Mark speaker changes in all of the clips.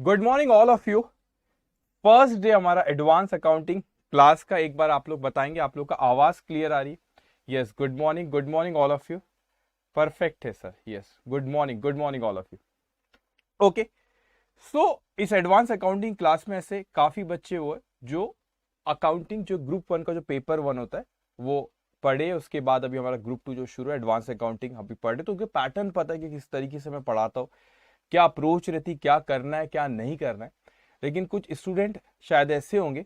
Speaker 1: Good morning all of you. First day हमारा advance accounting class का। एक बार आप लोग बताएंगे आप लोग का आवाज क्लियर आ रही है? Yes, good morning all of you. Perfect है sir. Yes, good morning all of you. Okay, so इस एडवांस अकाउंटिंग क्लास में ऐसे काफी बच्चे हुए जो अकाउंटिंग जो ग्रुप वन का जो पेपर वन होता है वो पढ़े। उसके बाद अभी हमारा ग्रुप टू जो शुरू है एडवांस अकाउंटिंग अभी पढ़े, तो उनके पैटर्न पता है कि किस तरीके से मैं पढ़ाता हूँ, क्या अप्रोच रहती, क्या करना है क्या नहीं करना है। लेकिन कुछ स्टूडेंट शायद ऐसे होंगे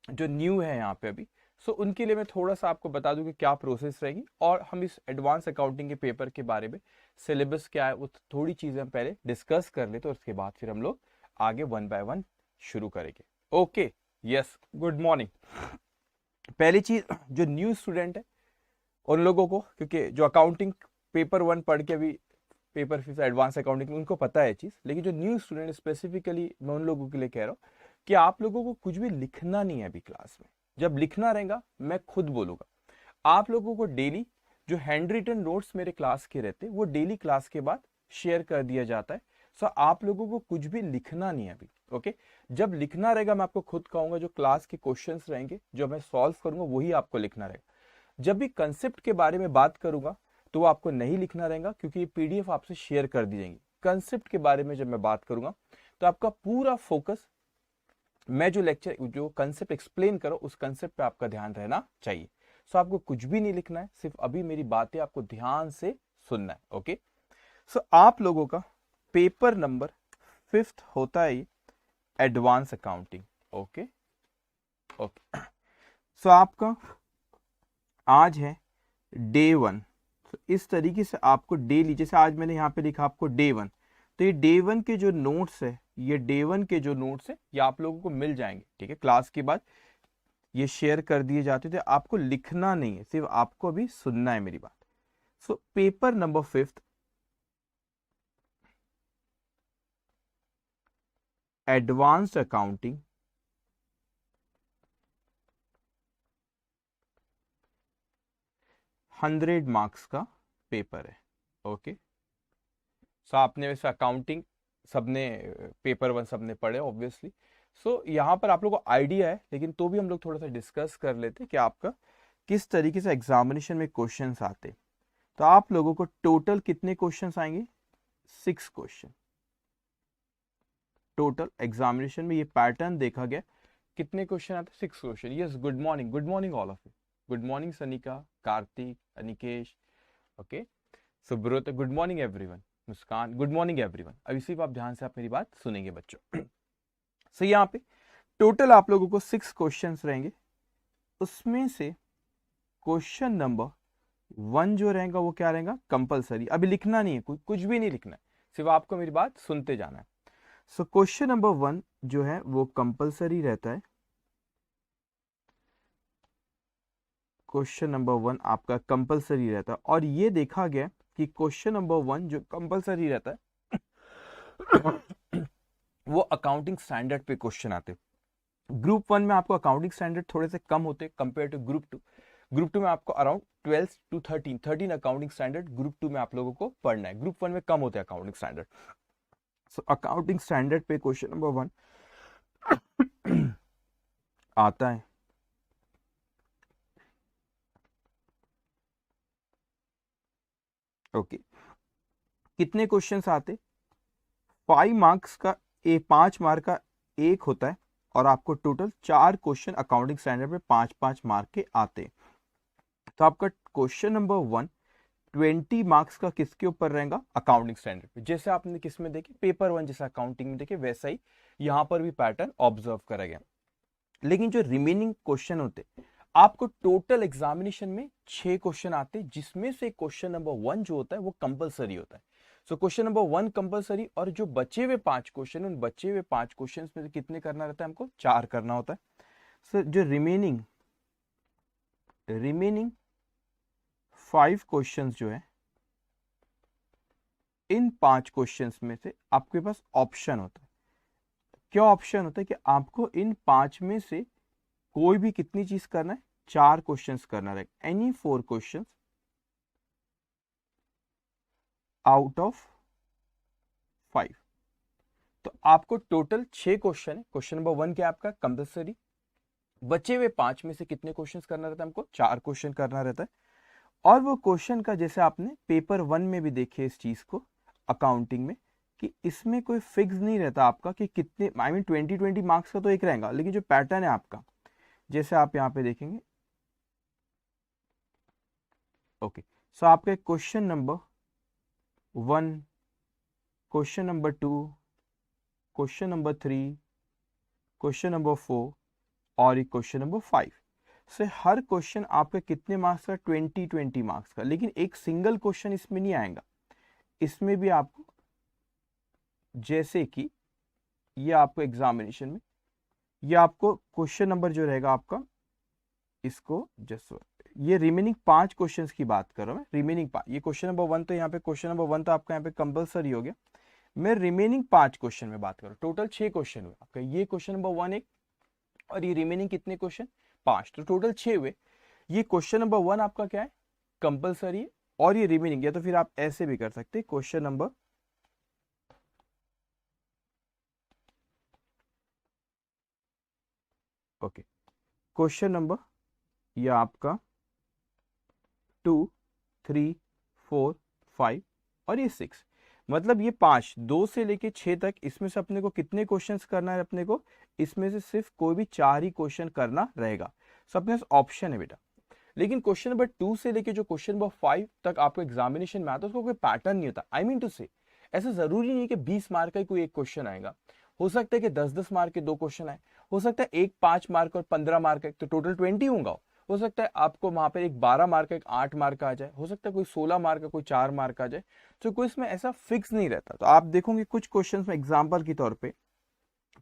Speaker 1: जो न्यू है यहाँ पे अभी, सो उनके लिए मैं थोड़ा सा आपको बता दूं कि क्या प्रोसेस रहेगी और हम इस एडवांस अकाउंटिंग के पेपर के बारे में सिलेबस क्या है वो थोड़ी चीजें हम पहले डिस्कस कर लेते, तो उसके बाद फिर हम लोग आगे वन बाय वन शुरू करेंगे। Okay, yes, good morning. पहली चीज, जो न्यू स्टूडेंट है उन लोगों को, क्योंकि जो अकाउंटिंग पेपर वन पढ़ के अभी पेपर फिर एडवांस अकाउंटिंग में उनको पता है चीज, लेकिन जो न्यू स्टूडेंट स्पेसिफिकली मैं उन लोगों के लिए कह रहा हूँ कि आप लोगों को कुछ भी लिखना नहीं है अभी क्लास में। जब लिखना रहेगा मैं खुद बोलूंगा। आप लोगों को डेली जो हैंड रिटन नोट्स मेरे क्लास के रहते वो डेली क्लास के बाद शेयर कर दिया जाता है। सो आप लोगों को कुछ भी लिखना नहीं है अभी। ओके, जब लिखना रहेगा मैं आपको खुद कहूंगा, जो क्लास के क्वेश्चंस रहेंगे जो मैं सॉल्व करूंगा वही आपको लिखना रहेगा। जब भी कंसेप्ट के बारे में बात करूंगा तो वो आपको नहीं लिखना रहेगा, क्योंकि ये पीडीएफ आपसे शेयर कर दी जाएंगी। कंसेप्ट के बारे में जब मैं बात करूंगा तो आपका पूरा फोकस, मैं जो लेक्चर जो कंसेप्ट एक्सप्लेन करो उस कंसेप्ट पे आपका ध्यान रहना चाहिए। सो आपको कुछ भी नहीं लिखना है, सिर्फ अभी मेरी बातें आपको ध्यान से सुनना है। ओके, सो आप लोगों का पेपर नंबर 5th होता है एडवांस अकाउंटिंग। ओके ओके, सो आपका आज है डे वन। तो इस तरीके से आपको डेली, जैसे आज मैंने यहाँ पे लिखा आपको डे वन, तो ये डे वन के जो नोट्स है, ये डे वन के जो नोट्स है ये आप लोगों को मिल जाएंगे। ठीक है, क्लास के बाद ये शेयर कर दिए जाते थे। आपको लिखना नहीं है, सिर्फ आपको अभी सुनना है मेरी बात। So paper number 5th advanced accounting 100 marks का पेपर है। ओके, सो आपने वैसे अकाउंटिंग सबने पेपर वन सबने पढ़े ऑब्वियसली। सो यहाँ पर आप लोगों को आइडिया है, लेकिन तो भी हम लोग थोड़ा सा डिस्कस कर लेते कि आपका किस तरीके से एग्जामिनेशन में क्वेश्चंस आते। तो आप लोगों को टोटल कितने क्वेश्चंस आएंगे? 6 क्वेश्चन टोटल एग्जामिनेशन में। ये पैटर्न देखा गया, कितने क्वेश्चन आते? 6 question. Yes, good morning all of you. Good morning Sanika, Kartik, Anikesh. Okay, Subrata, good morning everyone. Muskan, good morning everyone. अभी सिर्फ आप ध्यान से आप मेरी बात सुनेंगे बच्चों। सो यहाँ पे टोटल आप लोगों को 6 क्वेश्चंस रहेंगे। उसमें से क्वेश्चन नंबर 1 जो रहेगा वो क्या रहेगा? कंपलसरी। अभी लिखना नहीं है, कुछ भी नहीं लिखना है, सिर्फ आपको मेरी बात सुनते जाना है। सो क्वेश्चन नंबर 1 जो है वो कंपलसरी रहता है। क्वेश्चन नंबर 1 आपका कंपलसरी रहता है, और ये देखा गया कि क्वेश्चन नंबर 1 जो कंपलसरी रहता है वो अकाउंटिंग स्टैंडर्ड पे क्वेश्चन आते हैं। ग्रुप वन में आपको अकाउंटिंग स्टैंडर्ड थोड़े से कम होते compare to group two. Group two में आपको around 12 to 13 accounting standard group two में आप लोगों को पढ़ना है। ग्रुप वन में कम होते हैं accounting standard. So accounting standard पे क्वेश्चन नंबर 1 आता है। ओके, कितने क्वेश्चंस आते? 5 मार्क्स का 5 मार्क का एक होता है, और आपको टोटल 4 क्वेश्चन अकाउंटिंग स्टैंडर्ड पे 5-5 मार्क के आते हैं। तो आपका क्वेश्चन नंबर 1 20 मार्क्स का किसके ऊपर रहेगा? अकाउंटिंग स्टैंडर्ड पे। जैसे आपने किस में देखे पेपर वन, जैसा अकाउंटिंग में देखे वैसा ही यहां पर भी पैटर्न ऑब्जर्व करा गया। लेकिन जो रिमेनिंग क्वेश्चन होते आपको टोटल एग्जामिनेशन में 6 क्वेश्चन आते, जिसमें से क्वेश्चन नंबर 1 जो होता है वो कंपलसरी होता है। सो क्वेश्चन नंबर 1 कंपलसरी, और जो बचे हुए 5 क्वेश्चन, उन बचे हुए 5 क्वेश्चन में से कितने करना रहता है? हमको 4 करना होता है। सो जो रिमेनिंग 5 क्वेश्चंस जो है, इन 5 क्वेश्चंस में से आपके पास ऑप्शन होता है। क्या ऑप्शन होता है? कि आपको इन 5 में से कोई भी कितनी चीज करना है? 4 क्वेश्चंस करना रहेगा। Any 4 questions out of 5। तो आपको टोटल 6 क्वेश्चन है। क्वेश्चन नंबर 1 क्या है आपका कंपल्सरी, बचे हुए 5 में से कितने क्वेश्चन करना रहता है हमको, 4 क्वेश्चन करना रहता है। और वो क्वेश्चन का जैसे आपने पेपर 1 में भी देखे इस चीज को अकाउंटिंग में, कि इसमें कोई फिक्स नहीं रहता आपका कि कितने, आई मीन 20 मार्क्स का तो एक रहेगा, लेकिन जो पैटर्न है आपका, जैसे आप यहाँ पे देखेंगे, ओके, सो आपका question number 1, question number 2, question number 3, question number 4 और एक क्वेश्चन नंबर 5 से हर क्वेश्चन आपका कितने मार्क्स का, 20 मार्क्स का। लेकिन एक सिंगल क्वेश्चन इसमें नहीं आएगा, इसमें भी आपको, जैसे कि ये आपको एग्जामिनेशन में, ये आपको क्वेश्चन नंबर जो रहेगा आपका, इसको जस्ट, ये रिमेनिंग 5 क्वेश्चंस की बात कर रहा हूं मैं, रिमेनिंग 5, ये क्वेश्चन नंबर 1 तो यहाँ पे, क्वेश्चन नंबर 1 तो आपका यहाँ पे कंपलसरी हो गया, मैं रिमेनिंग 5 क्वेश्चन में बात कर रहा हूँ। टोटल 6 क्वेश्चन हुए आपका, ये क्वेश्चन नंबर 1 एक, और ये रिमेनिंग कितने क्वेश्चन, 5, तो टोटल 6 हुए। ये क्वेश्चन नंबर 1 आपका क्या है, कंपलसरी है, और ये रिमेनिंग, या तो फिर आप ऐसे भी कर सकते हैं, question number, okay, question number ये आपका 2, 3, 4, 5 और ये 6, मतलब ये 5, 2 से लेके 6 तक, इसमें से अपने को कितने क्वेश्चंस करना है अपने को, इसमें से सिर्फ कोई भी 4 ही क्वेश्चन करना रहेगा। सब अपने ऑप्शन है बेटा। लेकिन क्वेश्चन नंबर 2 से लेके जो क्वेश्चन नंबर 5 तक आपको एग्जामिनेशन में आता है, उसको कोई पैटर्न नहीं होता। आई मीन टू से, ऐसा जरूरी नहीं है कि 20 मार्क का ही कोई एक क्वेश्चन आएगा, हो सकता है कि 10-10 मार्क के 2 क्वेश्चन आए, हो सकता है एक 5 मार्क और 15 मार्क का, तो टोटल 20 होगा। हो सकता है आपको वहां पर एक 12 मार्क का, एक 8 मार्क का आ जाए, हो सकता है कोई 16 मार्क का, कोई 4 मार्क का आ जाए, तो कोई इसमें ऐसा फिक्स नहीं रहता। तो आप देखोगे कुछ क्वेश्चन में एग्जाम्पल के तौर पर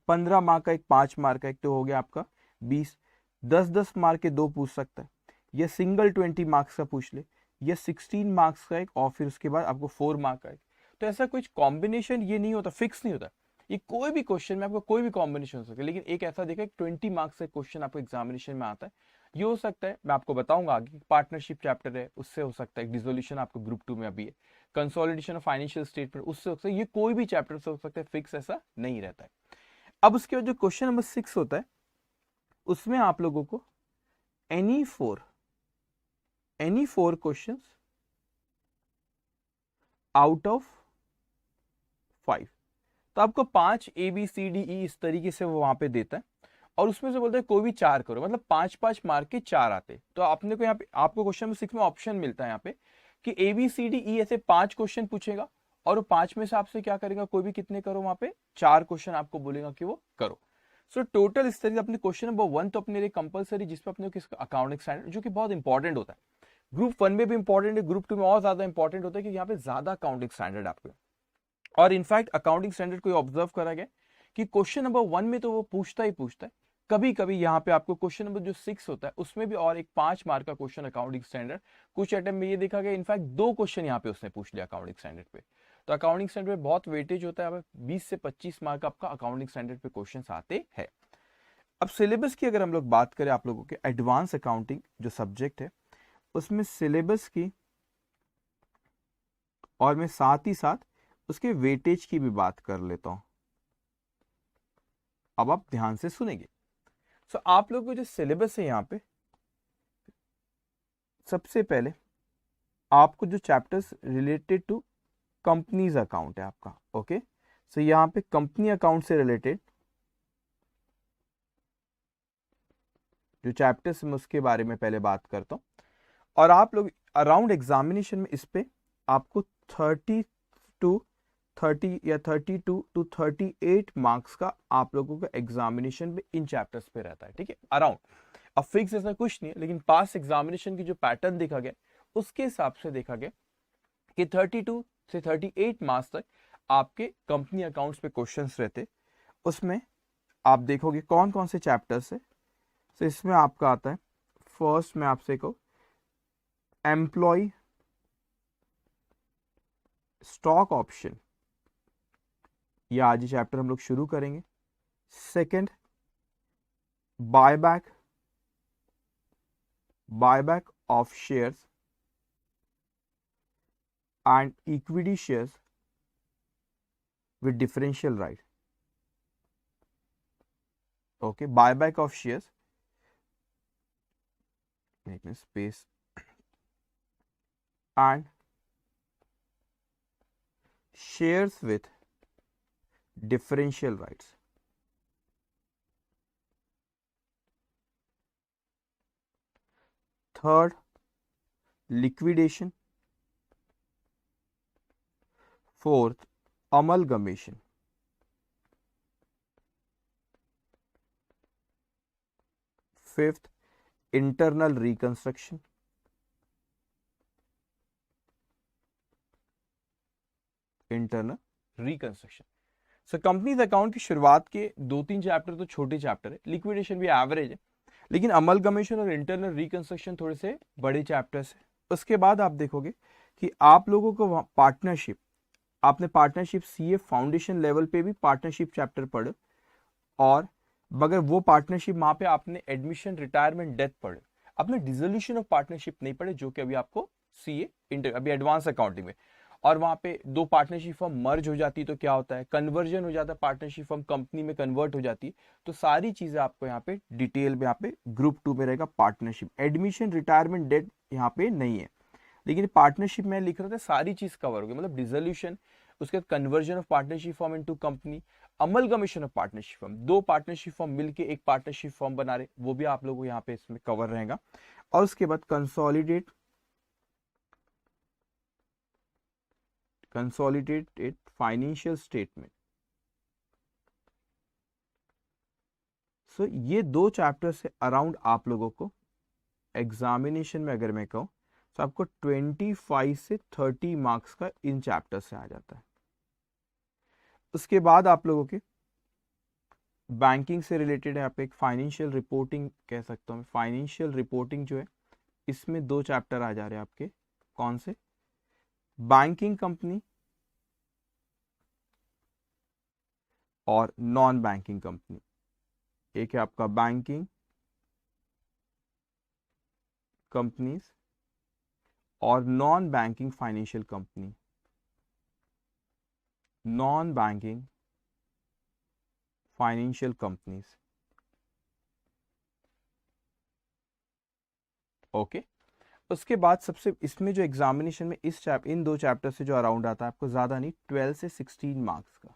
Speaker 1: 15 मार्क का एक, 5 मार्क का एक, तो हो गया आपका 20, 10-10 मार्क के 2 पूछ सकता है, ये सिंगल 20 मार्क्स का पूछ ले, ये 16 मार्क्स का एक, और फिर उसके बाद आपको 4 मार्क का एक। तो ऐसा कुछ कॉम्बिनेशन ये नहीं होता, फिक्स नहीं होता, ये कोई भी क्वेश्चन में आपको कोई भी कॉम्बिनेशन हो सकता है। लेकिन एक ऐसा देखा 20 मार्क्स का क्वेश्चन आपको एग्जामिनेशन में आता है, ये हो सकता है, मैं आपको बताऊंगा आगे, पार्टनरशिप चैप्टर है उससे हो सकता है, डिसोल्यूशन आपको ग्रुप 2 में अभी है, कंसोलिडेशन ऑफ फाइनेंशियल स्टेटमेंट उससे हो सकता है, ये कोई भी चैप्टर से हो सकता है, फिक्स ऐसा नहीं रहता है। अब उसके बाद जो क्वेश्चन नंबर 6 होता है, उसमें आप लोगों को any four questions out of 5, तो आपको 5 ABCDE इस तरीके से वो वहां पे देता है, और उसमें से बोलता है कोई भी 4 करो, मतलब 5-5 मार्क के 4 आते। तो आपने को यहाँ पे, आपको क्वेश्चन नंबर 6 में ऑप्शन मिलता है यहाँ पे कि ABCDE ऐसे 5 क्वेश्चन पूछेगा, और वो 5 में से आपसे क्या करेगा, कोई भी कितने करो, वहां पे 4 क्वेश्चन आपको बोलेगा कि वो करो। सो टोटल इस तरीके से अपने क्वेश्चन नंबर 1 तो अपने लिए कंपलसरी, जिसपे अपने किसका अकाउंटिंग स्टैंडर्ड, जो कि बहुत इंपॉर्टेंट होता है, ग्रुप 1 में भी इंपॉर्टेंट है, ग्रुप 2 में और ज्यादा इंपॉर्टेंट होता है, क्योंकि यहाँ पे ज्यादा अकाउंटिंग स्टैंडर्ड आपके, और इनफैक्ट अकाउंटिंग स्टैंडर्ड को ऑब्जर्व करा गया कि क्वेश्चन नंबर 1 में तो वो पूछता ही पूछता है, कभी कभी यहाँ पे आपको क्वेश्चन नंबर जो 6 होता है उसमें भी और एक 5 मार्क का क्वेश्चन अकाउंटिंग स्टैंडर्ड, कुछ अटेम्प्ट में ये देखा गया इनफैक्ट 2 क्वेश्चन यहाँ पे उसने पूछ लिया अकाउंटिंग स्टैंडर्ड पे। तो अकाउंटिंग स्टैंडर्ड पे बहुत वेटेज होता है, 20 से 25 मार्क आपका अकाउंटिंग स्टैंडर्ड पे क्वेश्चन आते हैं। अब सिलेबस की अगर हम लोग बात करें, आप लोगों के एडवांस अकाउंटिंग जो सब्जेक्ट है, उसमें सिलेबस की, और मैं साथ ही साथ उसके वेटेज की भी बात कर लेता हूं। अब आप ध्यान से सुनेंगे। सो आप लोगों को जो सिलेबस है यहाँ पे, सबसे पहले आपको जो chapters related to companies account है आपका, ओके, सो यहाँ पे कंपनी अकाउंट से रिलेटेड जो चैप्टर्स मैं उसके बारे में पहले बात करता हूँ, और आप लोग अराउंड एग्जामिनेशन में इस पे आपको 30 या 32 टू 38 मार्क्स का आप लोगों का एग्जामिनेशन में इन चैप्टर्स पे रहता है, ठीक है, अराउंड। अब फिक्स ऐसा कुछ नहीं है, लेकिन पास एग्जामिनेशन की जो पैटर्न देखा गया उसके हिसाब से देखा गया कि 32 से 38 मार्क्स तक आपके कंपनी अकाउंट्स पे क्वेश्चंस रहते। उसमें आप देखोगे कौन कौन से चैप्टर्स है। तो इसमें आपका आता है, फर्स्ट में आपसे को एम्प्लॉय स्टॉक ऑप्शन, ये आज ही चैप्टर हम लोग शुरू करेंगे। Second, buyback of shares and equity shares with differential right, okay, buyback of shares, make a space, and shares with differential rights. Third, liquidation. Fourth, amalgamation. Fifth, internal reconstruction. Internal reconstruction. So companies account की शुरुआत के 2-3 chapter तो छोटे chapter है, liquidation भी average है, लेकिन amalgamation और इंटरनल रिकंस्ट्रक्शन थोड़े से बड़े चैप्टर्स है. उसके बाद आप देखोगे कि आप लोगों को पार्टनरशिप, आपने पार्टनरशिप सीए फाउंडेशन लेवल पे भी पार्टनरशिप चैप्टर पढ़े, और अगर वो पार्टनरशिप वहां पे आपने एडमिशन, रिटायरमेंट, डेथ पढ़े, आपने डिसोल्यूशन ऑफ पार्टनरशिप नहीं पढ़े, जो कि अभी आपको सीए अभी एडवांस अकाउंटिंग में, और वहां पे दो पार्टनरशिप फर्म मर्ज हो जाती है तो क्या होता है, कन्वर्जन हो जाता है, पार्टनरशिप फर्म कंपनी में कन्वर्ट हो जाती है. तो सारी चीजें आपको यहाँ पे डिटेल में, यहाँ पे ग्रुप 2 में रहेगा. पार्टनरशिप, एडमिशन, रिटायरमेंट, डेथ यहाँ पे नहीं है, लेकिन पार्टनरशिप में लिख रहा था सारी चीज कवर होगी, मतलब डिसोल्यूशन, उसके बाद conversion of partnership firm into company, amalgamation of partnership firm, दो पार्टनरशिप फर्म मिलके एक पार्टनरशिप फर्म बना रहे, वो भी आप लोगों को यहाँ पे इसमें कवर रहेगा. और उसके बाद कंसोलिडेटेड फाइनेंशियल स्टेटमेंट. सो ये दो चैप्टर से अराउंड आप लोगों को एग्जामिनेशन में अगर मैं कहूं तो आपको 25 से 30 मार्क्स का इन चैप्टर से आ जाता है. उसके बाद आप लोगों के बैंकिंग से रिलेटेड है, आप एक फाइनेंशियल रिपोर्टिंग कह सकता हूं. फाइनेंशियल रिपोर्टिंग जो है इसमें दो चैप्टर आ जा रहे हैं आपके. कौन से? बैंकिंग कंपनी और नॉन बैंकिंग कंपनी. एक है आपका बैंकिंग कंपनीज और non banking financial company. Non banking financial companies. Okay. उसके बाद सबसे इसमें जो एग्जामिनेशन में इन दो चैप्टर से जो अराउंड आता है आपको ज्यादा नहीं, 12 से 16 मार्क्स का.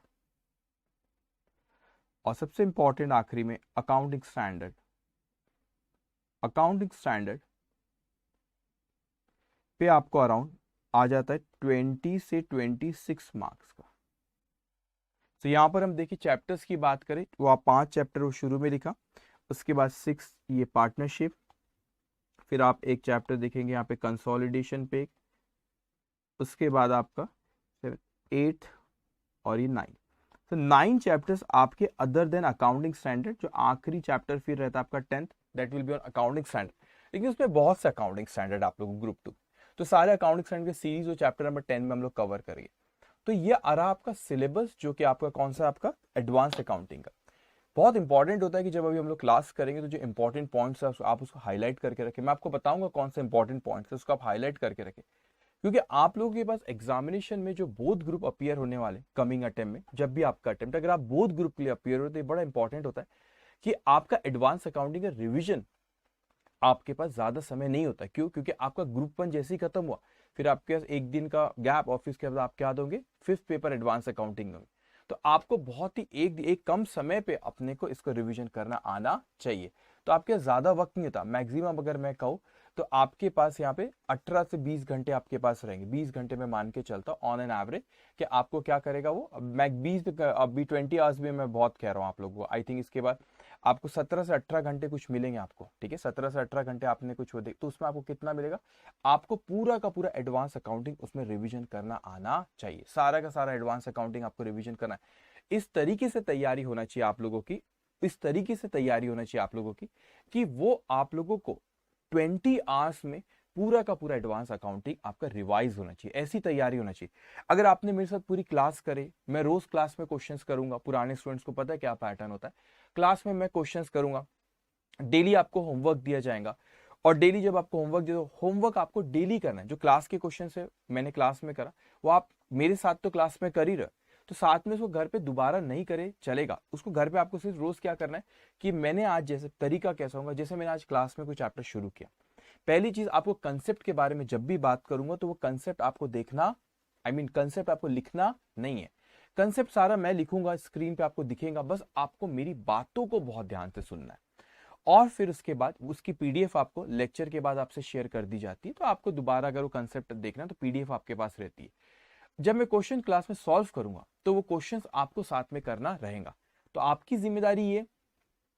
Speaker 1: और सबसे इंपॉर्टेंट आखिरी में अकाउंटिंग स्टैंडर्ड. अकाउंटिंग स्टैंडर्ड पे आपको अराउंड आ जाता है 20 से 26 मार्क्स का. तो यहां पर हम देखिए चैप्टर्स की बात करें वो आप 5 चैप्टर वो शुरू में लिखा, उसके बाद 6 ये पार्टनरशिप, फिर आप एक चैप्टर देखेंगे यहाँ पे कंसोलिडेशन पे, उसके बाद आपका 8 और ये 9. तो 9 चैप्टर्स आपके अदर देन अकाउंटिंग स्टैंडर्ड. जो आखिरी चैप्टर फिर रहता है आपका 10th, that will be on accounting standard. लेकिन उसमें बहुत से अकाउंटिंग स्टैंडर्ड आप लोग ग्रुप 2, तो सारे अकाउंटिंग स्टैंडर्ड के सीरीज जो चैप्टर नंबर 10 में हम लोग कवर करेंगे. तो ये आ रहा आपका सिलेबस, जो कि आपका कौन सा, आपका एडवांस अकाउंटिंग का. बहुत इंपॉर्टेंट होता है कि जब अभी हम लोग क्लास करेंगे तो जो इंपॉर्टेंट पॉइंट्स है आप उसको हाईलाइट करके रखें. मैं आपको बताऊंगा कौन से इंपॉर्टेंट पॉइंट्स है, उसको आप हाईलाइट करके रखें, क्योंकि आप लोगों के पास एग्जामिनेशन में जो बोथ ग्रुप अपीयर होने वाले कमिंग अटेम्प्ट में, जब भी आपका अटेम्प्ट अगर आप बोथ ग्रुप के लिए अपीयर हो तो ये बड़ा इंपॉर्टेंट होता है कि आपका एडवांस अकाउंटिंग का रिविजन आपके पास ज्यादा समय नहीं होता. क्यों? क्योंकि आपका ग्रुप 1 जैसे ही खत्म हुआ फिर आपके पास एक दिन का गैप, ऑफिस के बाद आप क्या दोगे, 5th पेपर एडवांस अकाउंटिंग में. तो आपको बहुत ही एक कम समय पे अपने को इसको रिवीजन करना आना चाहिए. तो आपके ज्यादा वक्त नहीं होता. मैक्सिमम अगर मैं कहूँ तो आपके पास यहाँ पे 18 से 20 घंटे आपके पास रहेंगे. 20 घंटे में मान के चलता हूँ ऑन एन एवरेज कि आपको क्या करेगा वो. मैं 20 अभी 20 आवर्स भी मैं बहुत कह रहा हूँ आप लोगों को. आई थिंक इसके बाद आपको 17 से 18 घंटे कुछ मिलेंगे आपको. ठीक है, 17 से 18 घंटे आपने कुछ हो तो उसमें आपको कितना मिलेगा, आपको पूरा का पूरा एडवांस अकाउंटिंग उसमें रिवीजन करना आना चाहिए. सारा का सारा एडवांस अकाउंटिंग आपको रिवीजन करना है. इस तरीके से तैयारी होना चाहिए आप लोगों की, इस तरीके से तैयारी होना चाहिए आप लोगों की कि वो आप लोगों को 20 आवर्स में पूरा का पूरा एडवांस अकाउंटिंग आपका रिवाइज होना चाहिए. ऐसी तैयारी होना चाहिए. अगर आपने मेरे साथ पूरी क्लास करे, मैं रोज क्लास में क्वेश्चंस करूंगा. पुराने स्टूडेंट्स को पता है क्या पैटर्न होता है, क्लास में मैं क्वेश्चंस करूंगा, डेली आपको होमवर्क दिया जाएगा, और डेली जब आपको होमवर्क दे दो, होमवर्क आपको डेली करना है. जो क्लास के क्वेश्चन है मैंने क्लास में करा वो आप मेरे साथ तो क्लास में कर ही रहे, तो साथ में उसको घर पे दोबारा नहीं करे चलेगा। उसको घर पे आपको सिर्फ रोज क्या करना है कि मैंने आज जैसे तरीका कैसा होगा, जैसे मैंने आज क्लास में कोई चैप्टर शुरू किया, पहली चीज आपको कंसेप्ट के बारे में जब भी बात करूंगा तो वो कंसेप्ट आपको देखना, कंसेप्ट आपको लिखना नहीं है। कंसेप्ट सारा मैं लिखूंगा, स्क्रीन पे आपको दिखेगा, बस आपको मेरी बातों को बहुत ध्यान से सुनना है। और फिर उसके बाद उसकी पीडीएफ आपको लेक्चर के बाद आपसे शेयर कर दी जाती है, तो आपको दोबारा अगर वो कंसेप्ट देखना है तो पीडीएफ आपके पास रहती है। जब मैं क्वेश्चन क्लास में सॉल्व करूंगा तो वो क्वेश्चंस आपको साथ में करना रहेगा। तो आपकी जिम्मेदारी ये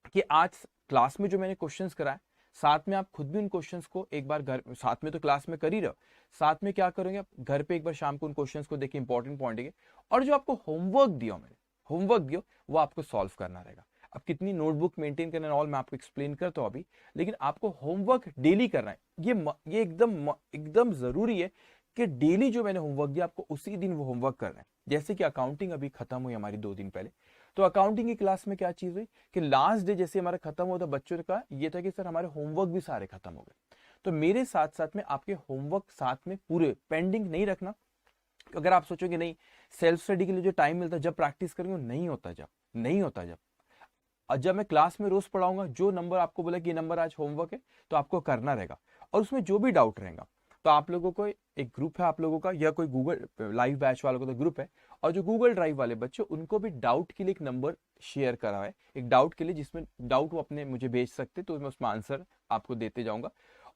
Speaker 1: कि आज क्लास में जो मैंने क्वेश्चंस कराए, साथ में आप खुद भी उन क्वेश्चंस को एक बार घर, साथ में तो क्लास में कर ही रहो, साथ में क्या करोगे आप घर पे एक बार शाम को उन क्वेश्चंस को देखिए, इंपॉर्टेंट पॉइंट है। और जो आपको होमवर्क दिया मैंने, होमवर्क दिया वो आपको सॉल्व करना रहेगा। अब कितनी नोटबुक मेंटेन करना ऑल मैं आपको एक्सप्लेन करता हूं अभी, लेकिन आपको होमवर्क डेली करना है। ये एकदम एकदम जरूरी है कि डेली जो मैंने होमवर्क दिया आपको उसी दिन वो होमवर्क करना है। जैसे कि अकाउंटिंग अभी खत्म हुई हमारी 2 दिन पहले, तो अकाउंटिंग की क्लास में क्या चीज हुई कि लास्ट डे जैसे हमारा खत्म हुआ था, बच्चों का ये था कि सर हमारे होमवर्क भी सारे खत्म हो गए। तो मेरे साथ साथ में आपके होमवर्क साथ में पूरे पेंडिंग नहीं रखना। अगर आप सोचोगे नहीं सेल्फ स्टडी के लिए जो टाइम मिलता है जब प्रैक्टिस करेंगे, नहीं होता जब और जब मैं क्लास में रोज पढ़ाऊंगा, जो नंबर आपको बोला कि ये नंबर आज होमवर्क है तो आपको करना रहेगा। और उसमें जो भी डाउट रहेगा तो आप लोगों को एक ग्रुप है आप लोगों का, या कोई गूगल लाइव बैच वालों का तो ग्रुप है, और जो गूगल ड्राइव वाले बच्चे उनको भी डाउट के लिए एक नंबर शेयर करा है, एक डाउट के लिए, जिसमें डाउट वो अपने मुझे भेज सकते, तो मैं उसमें आंसर आपको देते जाऊंगा।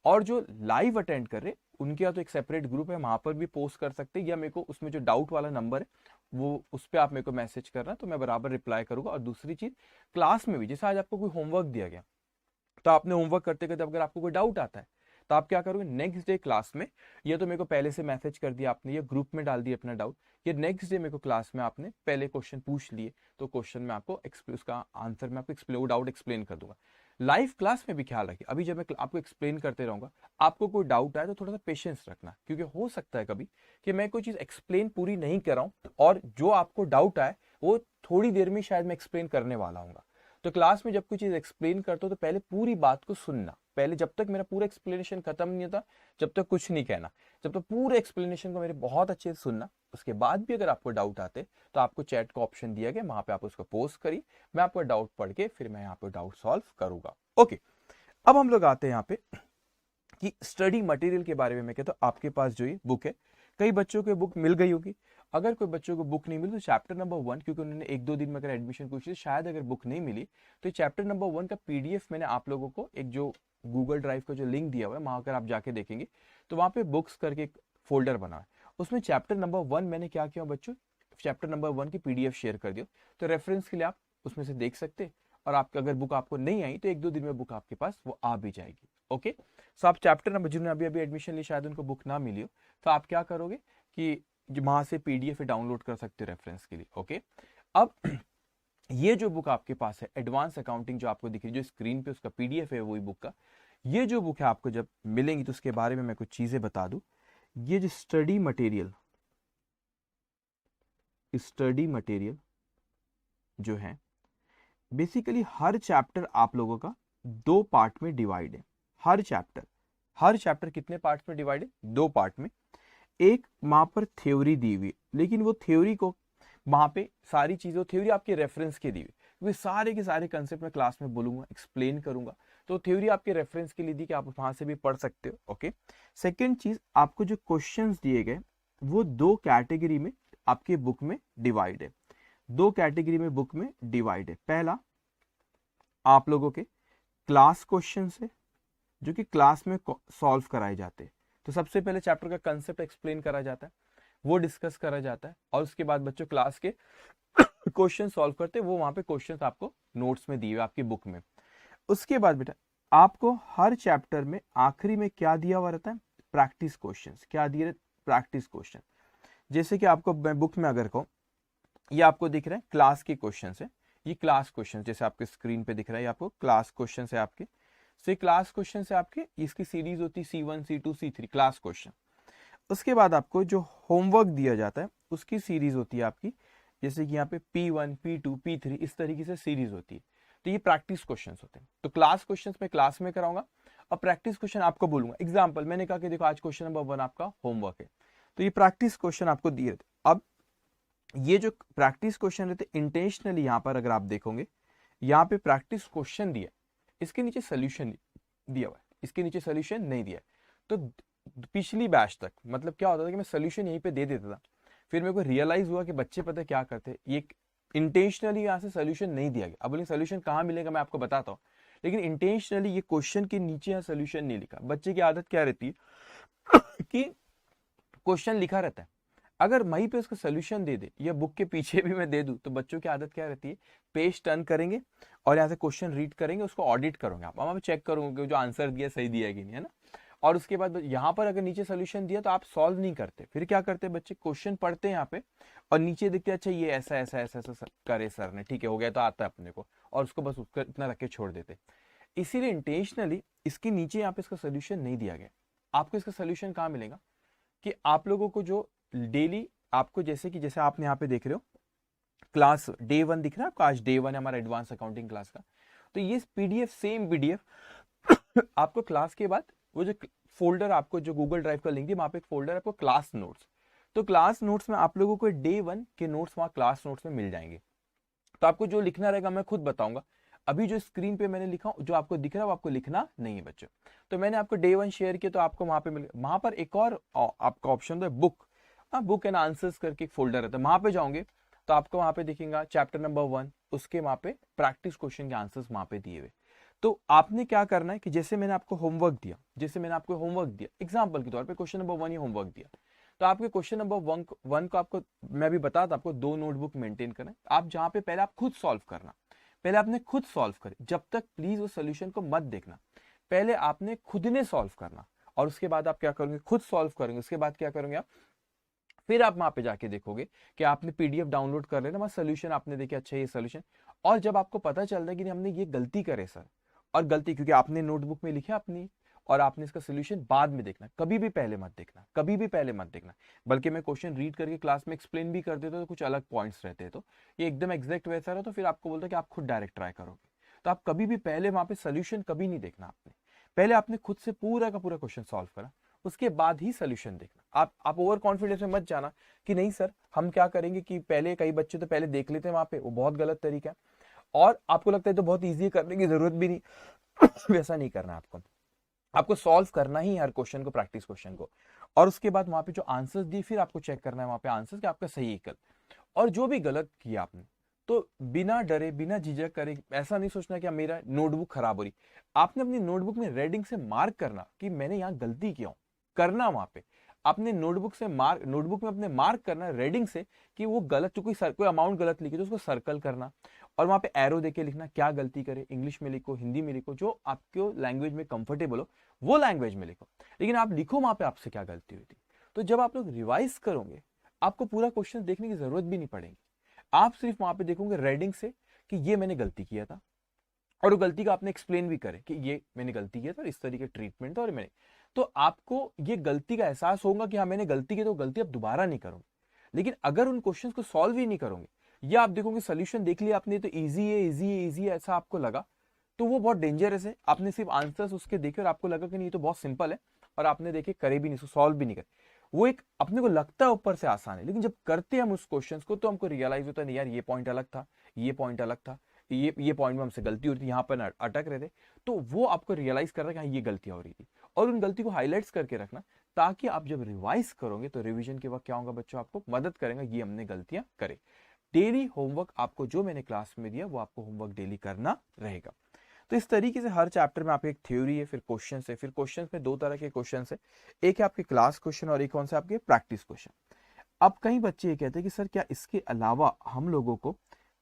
Speaker 1: और जो लाइव अटेंड कर रहे उनके यहाँ तो एक सेपरेट ग्रुप है, वहां पर भी पोस्ट कर सकते हैं, या मेरे को उसमें जो डाउट वाला नंबर है वो उस पर आप मेरे को मैसेज करना, तो मैं बराबर रिप्लाई करूंगा। और दूसरी चीज क्लास में भी, जैसे आज आपको कोई होमवर्क दिया गया, तो आपने होमवर्क करते करते अगर आपको कोई डाउट आता है तो आप क्या करोगे, नेक्स्ट डे क्लास में, ये तो मेरे को पहले से मैसेज कर दिया आपने, ये ग्रुप में डाल दिया अपना डाउट, ये नेक्स्ट डे मेरे को क्लास में आपने पहले क्वेश्चन पूछ लिए, तो क्वेश्चन में आपको उसका आंसर मैं आपको वो डाउट एक्सप्लेन कर दूंगा। लाइव क्लास में भी ख्याल रखिए, अभी जब मैं आपको एक्सप्लेन करते रहूंगा, आपको कोई डाउट आए तो थोड़ा सा पेशेंस रखना, क्योंकि हो सकता है कभी कि मैं कोई चीज एक्सप्लेन पूरी नहीं कर रहा हूं और जो आपको डाउट आए वो थोड़ी देर में शायद मैं एक्सप्लेन करने वाला हूँ। तो क्लास में जब कोई चीज एक्सप्लेन करता हो तो पहले पूरी बात को सुनना, पहले जब तक मेरा पूरा एक्सप्लेनेशन खत्म नहीं होता जब तक कुछ नहीं कहना, जब तक पूरे एक्सप्लेनेशन को मेरे बहुत अच्छे से सुनना। उसके बाद भी अगर आपको डाउट आते तो आपको चैट का ऑप्शन दिया गया, वहां पे आप उसको पोस्ट करिए, मैं आपका डाउट पढ़ के फिर मैं यहाँ पे डाउट सॉल्व करूंगा। ओके, अब हम लोग आते हैं यहाँ पे कि स्टडी मटेरियल के बारे में। मैं कहता हूँ आपके पास जो ये बुक है, कई बच्चों को बुक मिल गई होगी, अगर कोई बच्चों को बुक नहीं मिली तो चैप्टर नंबर 1, क्योंकि उन्होंने 1-2 दिन में अगर एडमिशन पूछी तो शायद अगर बुक नहीं मिली तो चैप्टर नंबर 1 का पीडीएफ मैंने आप लोगों को एक जो गूगल ड्राइव का जो लिंक दिया हुआ है वहां अगर आप जाके देखेंगे तो वहां पे बुक्स करके एक फोल्डर बना है, उसमें चैप्टर नंबर 1 मैंने क्या किया बच्चों, चैप्टर नंबर 1 की पीडीएफ शेयर कर दिया, तो रेफरेंस के लिए आप उसमें से देख सकते। और आपकी अगर बुक आपको नहीं आई तो 1-2 दिन में बुक आपके पास वो आ भी जाएगी। ओके, सो आप चैप्टर नंबर, जिन्होंने अभी अभी एडमिशन ली शायद उनको बुक ना मिली हो, तो आप क्या करोगे कि वहां से पीडीएफ डाउनलोड कर सकते रेफरेंस के लिए। ओके, अब ये जो बुक आपके पास है एडवांस अकाउंटिंग जो आपको दिख रही है, जो स्क्रीन पे उसका पीडीएफ है वही बुक का, ये जो बुक है आपको जब मिलेंगी तो उसके बारे में मैं कुछ चीजें बता दूं। ये जो स्टडी मटेरियल जो है, बेसिकली हर चैप्टर आप लोगों का 2 पार्ट में डिवाइड है। हर चैप्टर कितने पार्ट में डिवाइड है, 2 पार्ट में। एक वहां पर थ्योरी दी हुई, लेकिन वो थ्योरी को वहां पे सारी चीजें थ्योरी आपके रेफरेंस के दी हुई, क्योंकि सारे के सारे कंसेप्ट मैं क्लास में बोलूंगा, एक्सप्लेन करूंगा, तो थ्योरी आपके रेफरेंस के लिए दी कि आप वहां से भी पढ़ सकते हो। ओके, सेकेंड चीज, आपको जो क्वेश्चंस दिए गए वो 2 कैटेगरी में आपके बुक में डिवाइड है, 2 कैटेगरी में बुक में डिवाइड है। पहला आप लोगों के क्लास क्वेश्चन है जो कि क्लास में सॉल्व कराए जाते हैं, तो सबसे पहले चैप्टर का कंसेप्ट एक्सप्लेन करा जाता है, वो डिस्कस करा जाता है, और उसके बाद बच्चों क्लास के क्वेश्चन सॉल्व करते हैं, वो वहां पे क्वेश्चंस आपको नोट्स में दिए हुए आपकी बुक में। उसके बाद बेटा आपको हर चैप्टर में आखिरी में क्या दिया हुआ रहता है, प्रैक्टिस क्वेश्चंस। क्या दिए रहते, प्रैक्टिस क्वेश्चन। जैसे कि आपको बुक में अगर कहूं, ये आपको दिख रहा है क्लास के क्वेश्चन है, ये क्लास क्वेश्चन जैसे आपके स्क्रीन पे दिख रहा है, आपको क्लास क्वेश्चन है आपके, से क्लास क्वेश्चन से आपके इसकी सीरीज होती है C1 C2 C3 class question. उसके बाद आपको जो होमवर्क दिया जाता है उसकी सीरीज होती है आपकी, जैसे कि यहाँ पे P1 P2 P3 इस तरीके से सीरीज होती है, तो ये प्रैक्टिस क्वेश्चंस होते हैं। तो क्लास क्वेश्चंस मैं क्लास में कराऊंगा और प्रैक्टिस क्वेश्चन आपको बोलूंगा। एग्जांपल मैंने कहा कि देखो आज क्वेश्चन नंबर 1 आपका होमवर्क है, तो ये प्रैक्टिस क्वेश्चन आपको दिए थे। अब ये जो प्रैक्टिस क्वेश्चन रहते इंटेंशनली, यहाँ पर अगर आप देखोगे यहाँ पे प्रैक्टिस क्वेश्चन दिया, इसके नीचे सोल्यूशन दिया हुआ है, इसके नीचे सोल्यूशन नहीं दिया। तो पिछली बैच तक मतलब क्या होता था कि मैं सोल्यूशन यहीं पे दे देता था, फिर मेरे को रियलाइज हुआ कि बच्चे पता क्या करते, ये इंटेंशनली यहाँ से सोल्यूशन नहीं दिया गया। अब बोले सोल्यूशन कहाँ मिलेगा, मैं आपको बताता हूँ, लेकिन इंटेंशनली ये क्वेश्चन के नीचे यहाँ सोल्यूशन नहीं लिखा। बच्चे की आदत क्या रहती है कि क्वेश्चन लिखा रहता है, अगर वहीं पे उसका सोल्यूशन दे दे या बुक के पीछे भी मैं दे दूं, तो बच्चों की आदत क्या रहती है, पेज टर्न करेंगे और यहाँ से क्वेश्चन रीड करेंगे, उसको ऑडिट करोगे आप, वहां पे चेक करोगे कि जो आंसर दिया सही दिया है कि नहीं, है ना। और उसके बाद यहाँ पर अगर नीचे सोल्यूशन दिया तो आप सॉल्व नहीं करते, फिर क्या करते हैं बच्चे, क्वेश्चन पढ़ते हैं यहाँ पे और नीचे देखते हैं अच्छा ये ऐसा ऐसा ऐसा ऐसा करे सर ने, ठीक है हो गया तो आता है अपने को, और उसको बस उसका इतना रख के छोड़ देते। इसीलिए इंटेंशनली इसके नीचे यहाँ पे इसका सोल्यूशन नहीं दिया गया। आपको इसका सोल्यूशन कहाँ मिलेगा कि आप लोगों को जो डेली आपको जैसे आपने यहाँ पे देख रहे हो क्लास डे 1 दिख रहा है आपको, आज डे 1 है हमारा एडवांस अकाउंटिंग क्लास का। तो ये पीडीएफ सेम पीडीएफ आपको क्लास के बाद वो जो फोल्डर आपको जो गूगल ड्राइव का लिंक है वहां पे एक फोल्डर आपको क्लास नोट्स, तो क्लास नोट्स में आप लोगों को डे 1 के नोट्स वहां क्लास नोट्स में मिल जाएंगे। तो आपको जो लिखना रहेगा मैं खुद बताऊंगा, अभी जो स्क्रीन पे मैंने लिखा जो आपको दिख रहा है वो आपको लिखना नहीं है बच्चों। तो मैंने आपको डे 1 शेयर किया, तो आपको वहां पे मिल, वहां पर एक और आपका ऑप्शन है बुक, बुक एंड आंसर्स करके एक फोल्डर रहता है, वहां पे जाओगे तो आपको वहां पे दिखेगा चैप्टर नंबर 1, उसके वहां पे प्रैक्टिस क्वेश्चन के आंसर्स वहां पे दिए हुए। तो आपने क्या करना है कि जैसे मैंने आपको होमवर्क दिया, एग्जाम्पल के तौर पे क्वेश्चन नंबर 1 ही होमवर्क दिया, तो आपके क्वेश्चन नंबर 1 को आपको मैं भी बताता, आपको 2 नोटबुक मेंटेन करना है। आप जहां पे पहले आप खुद सॉल्व करना, पहले आपने खुद सॉल्व करे, जब तक प्लीज उस सोल्यूशन को मत देखना, पहले आपने खुद ने सॉल्व करना, और उसके बाद आप क्या करोगे, खुद सॉल्व करेंगे, उसके बाद क्या करोगे आप, फिर आप वहां पे जाके देखोगे कि आपने पीडीएफ डाउनलोड कर लेना, वहां सोल्यूशन आपने देखे अच्छा ये सोल्यूशन, और जब आपको पता चल रहा है कि हमने ये गलती करे सर, और गलती क्योंकि आपने नोटबुक में लिखा अपनी, और आपने इसका सोल्यूशन बाद में देखना, कभी भी पहले मत देखना, कभी भी पहले मत देखना। बल्कि मैं क्वेश्चन रीड करके क्लास में एक्सप्लेन भी कर देता तो कुछ अलग पॉइंट्स रहते, तो ये एकदम एग्जैक्ट वैसा रहा तो फिर आपको बोलता कि आप खुद डायरेक्ट ट्राई करोगे। तो आप कभी भी पहले वहां पे सोल्यूशन कभी नहीं देखना आपने, पहले आपने खुद से पूरा का पूरा क्वेश्चन सॉल्व करा, उसके बाद ही सोल्यूशन देखना। आप ओवर कॉन्फिडेंस में मत जाना कि नहीं सर हम क्या करेंगे कि पहले, कई बच्चे तो पहले देख लेते हैं वहां पे, वो बहुत गलत तरीका है, और आपको लगता है तो बहुत ईजी है, करने की जरूरत भी नहीं वैसा नहीं करना आपको, आपको सॉल्व करना ही हर क्वेश्चन को, प्रैक्टिस क्वेश्चन को, और उसके बाद वहां पे जो आंसर्स दिए फिर आपको चेक करना है वहां पे आंसर्स कि आपका सही है गलत, और जो भी गलत किया आपने तो बिना डरे बिना झिझक करे, ऐसा नहीं सोचना कि मेरा नोटबुक खराब हो रही, आपने अपनी नोटबुक में रेडिंग से मार्क करना कि मैंने यहाँ गलती किया हूं, करना वहां पे आपने नोटबुक में अपने मार्क करना रेडिंग से कि वो गलत, कोई अमाउंट गलत लिखी तो उसको सर्कल करना, और वहां पे एरो देके लिखना क्या गलती करे, इंग्लिश में लिखो, हिंदी में लिखो, जो आपको लैंग्वेज में कंफर्टेबल हो वो लैंग्वेज में लिखो, लेकिन आप लिखो वहां पे आपसे क्या गलती हुई थी। तो जब आप लोग रिवाइज करोगे आपको पूरा क्वेश्चन देखने की जरूरत भी नहीं पड़ेगी, आप सिर्फ वहां पे देखोगे रेडिंग से कि ये मैंने गलती किया था, और वो गलती का आपने एक्सप्लेन भी करे कि ये मैंने गलती किया था, इस तरीके ट्रीटमेंट था, और मैंने, तो आपको ये गलती का एहसास होगा कि हाँ मैंने गलती की, तो गलती अब दोबारा नहीं करूंगा। लेकिन अगर उन क्वेश्चन को सॉल्व ही नहीं करोगे, या आप देखोगे सोल्यूशन देख लिया आपने तो इजी है इजी है इजी है ऐसा आपको लगा, तो वो बहुत डेंजरस है। आपने सिर्फ आंसर्स उसके देखे और आपको लगा कि नहीं ये तो बहुत सिंपल है, और आपने देखे करे भी नहीं, सॉल्व भी नहीं करे, वो एक अपने को लगता है ऊपर से आसान है, लेकिन जब करते हैं हम उस क्वेश्चन को तो हमको रियलाइज होता है नहीं यार ये पॉइंट अलग था, ये पॉइंट अलग था, ये पॉइंट में हमसे गलती होती थी, यहाँ पर अटक रहे थे, तो वो आपको रियलाइज कर रहा है कि हाँ ये गलतियां हो रही थी, और उन गलती को हाईलाइट्स करके रखना, ताकि आप जब रिवाइज करोगे तो रिवीजन के वक्त क्या होगा बच्चों, आपको मदद करेगा ये हमने गलतियां करे। डेली होमवर्क आपको जो मैंने क्लास में दिया वो आपको होमवर्क डेली करना रहेगा। तो इस तरीके से हर चैप्टर में आपकी एक थ्योरी है, फिर क्वेश्चन है, फिर क्वेश्चन में 2 तरह के क्वेश्चन है, एक है आपके क्लास क्वेश्चन और एक कौन सा आपके प्रैक्टिस क्वेश्चन। अब कई बच्चे ये कहते हैं कि सर क्या इसके अलावा हम लोगों को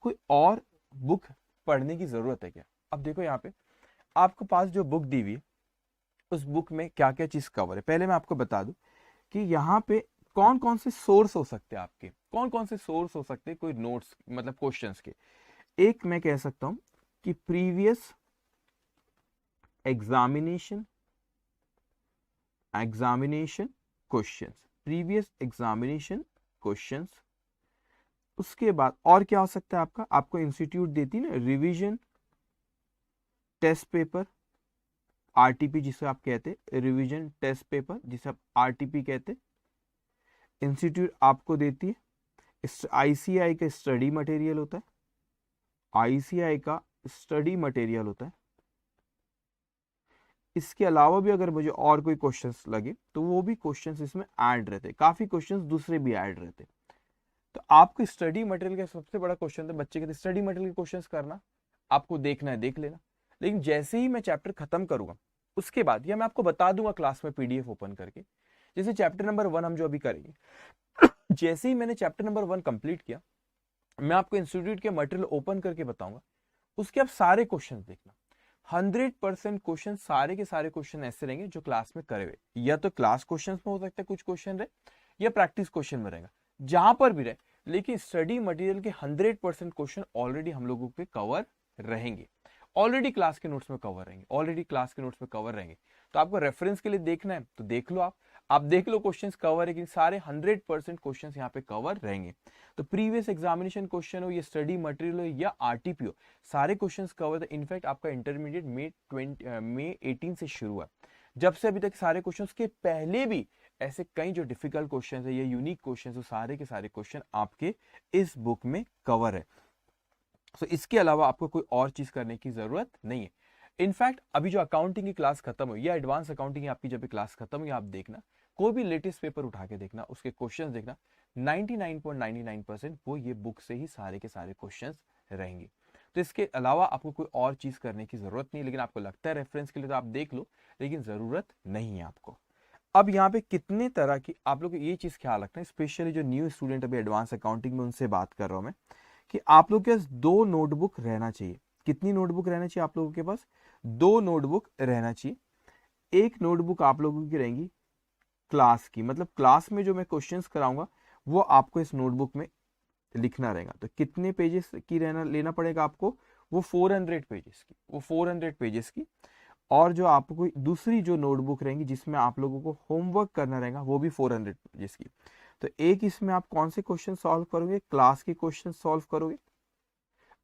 Speaker 1: कोई और बुक पढ़ने की जरूरत है क्या। अब देखो यहाँ पे आपके पास जो बुक दी हुई है उस बुक में क्या क्या चीज कवर है, पहले मैं आपको बता दूं कि यहाँ पे कौन कौन से सोर्स हो सकते हैं, आपके कौन कौन से सोर्स हो सकते हैं कोई नोट्स मतलब क्वेश्चंस के। एक मैं कह सकता हूं कि previous examination questions, previous examination questions, उसके बाद और क्या हो सकता है आपका, आपको इंस्टीट्यूट देती है ना रिवीजन टेस्ट पेपर, आरटीपी जिसे आप कहते हैं, रिवीजन टेस्ट पेपर जिसे आप आरटीपी कहते हैं, इंस्टीट्यूट आपको देती है। आईसीआई का स्टडी मटेरियल होता है, आईसीआई का स्टडी मटेरियल होता है। इसके अलावा भी अगर मुझे और कोई क्वेश्चंस लगे तो वो भी क्वेश्चंस इसमें ऐड रहते, काफी क्वेश्चंस दूसरे भी ऐड रहते। तो आपको स्टडी मटेरियल का सबसे बड़ा क्वेश्चन था बच्चे के, स्टडी मटेरियल के क्वेश्चंस करना, आपको देखना है देख लेना। लेकिन जैसे ही मैं चैप्टर खत्म करूंगा उसके बाद या मैं आपको बता दूंगा क्लास में पीडीएफ ओपन करके, जैसे चैप्टर नंबर 1 हम जो अभी करेंगे, जैसे ही मैंने चैप्टर नंबर 1 कंप्लीट किया मैं आपको इंस्टीट्यूट के मटेरियल ओपन करके बताऊंगा, उसके आप सारे क्वेश्चन देखना। 100% क्वेश्चन, सारे के सारे क्वेश्चन ऐसे रहेंगे जो क्लास में करे हुए, या तो क्लास क्वेश्चन में हो सकता है कुछ क्वेश्चन रहे, या प्रैक्टिस क्वेश्चन में रहेगा, जहां पर भी रहे। लेकिन स्टडी मटेरियल के 100% क्वेश्चन ऑलरेडी हम लोगों पे कवर रहेंगे, ऑलरेडी क्लास के नोट्स में कवर रहेंगे, ऑलरेडी क्लास के नोट्स में कवर रहेंगे। तो आपको रेफरेंस के लिए देखना है तो देख लो, आप देख लो क्वेश्चंस कवर है कि सारे 100% क्वेश्चंस यहाँ पे कवर रहेंगे। तो प्रीवियस एग्जामिनेशन क्वेश्चन हो, ये स्टडी मटेरियल हो या आरटीपी हो, सारे क्वेश्चंस कवर है। इनफैक्ट आपका इंटरमीडिएट मई 18 से शुरू हुआ, जब से अभी तक सारे क्वेश्चंस के पहले भी ऐसे कई जो डिफिकल्ट क्वेश्चंस है या यूनिक क्वेश्चंस है, सारे के सारे क्वेश्चन आपके इस बुक में कवर है। तो इसके अलावा आपको कोई और चीज करने की जरूरत नहीं है। इनफैक्ट अभी जो अकाउंटिंग की क्लास खत्म हुई या एडवांस अकाउंटिंग की आपकी जब भी क्लास खत्म हुई, आप देखना कोई भी लेटेस्ट पेपर उठा के देखना, उसके क्वेश्चंस देखना, 99.99% वो ये बुक से ही सारे के सारे क्वेश्चंस रहेंगे। तो इसके अलावा आपको कोई और चीज करने की जरूरत नहीं, लेकिन आपको लगता है रेफरेंस के लिए तो आप देख लो, लेकिन जरूरत नहीं है आपको। अब यहाँ पे कितने तरह की आप लोग ये चीज ख्याल रखना है, स्पेशली जो न्यू स्टूडेंट अभी एडवांस अकाउंटिंग में उनसे बात कर रहा हूं मैं, कि आप लोग के पास 2 नोटबुक रहना चाहिए। कितनी नोटबुक रहना चाहिए आप लोगों के पास? 2 नोटबुक रहना चाहिए। एक नोटबुक आप लोगों की रहेंगी क्लास की, मतलब क्लास में जो मैं क्वेश्चंस कराऊंगा वो आपको इस नोटबुक में लिखना रहेगा। तो कितने पेजेस की लेना पड़ेगा आपको? वो 400 पेजेस की, वो 400 पेजेस की। और जो आपको दूसरी जो नोटबुक रहेंगी जिसमें आप लोगों को होमवर्क करना रहेगा, वो भी 400 पेजेस की। तो एक इसमें आप कौन से क्वेश्चन सॉल्व करोगे? क्लास के क्वेश्चन सॉल्व करोगे,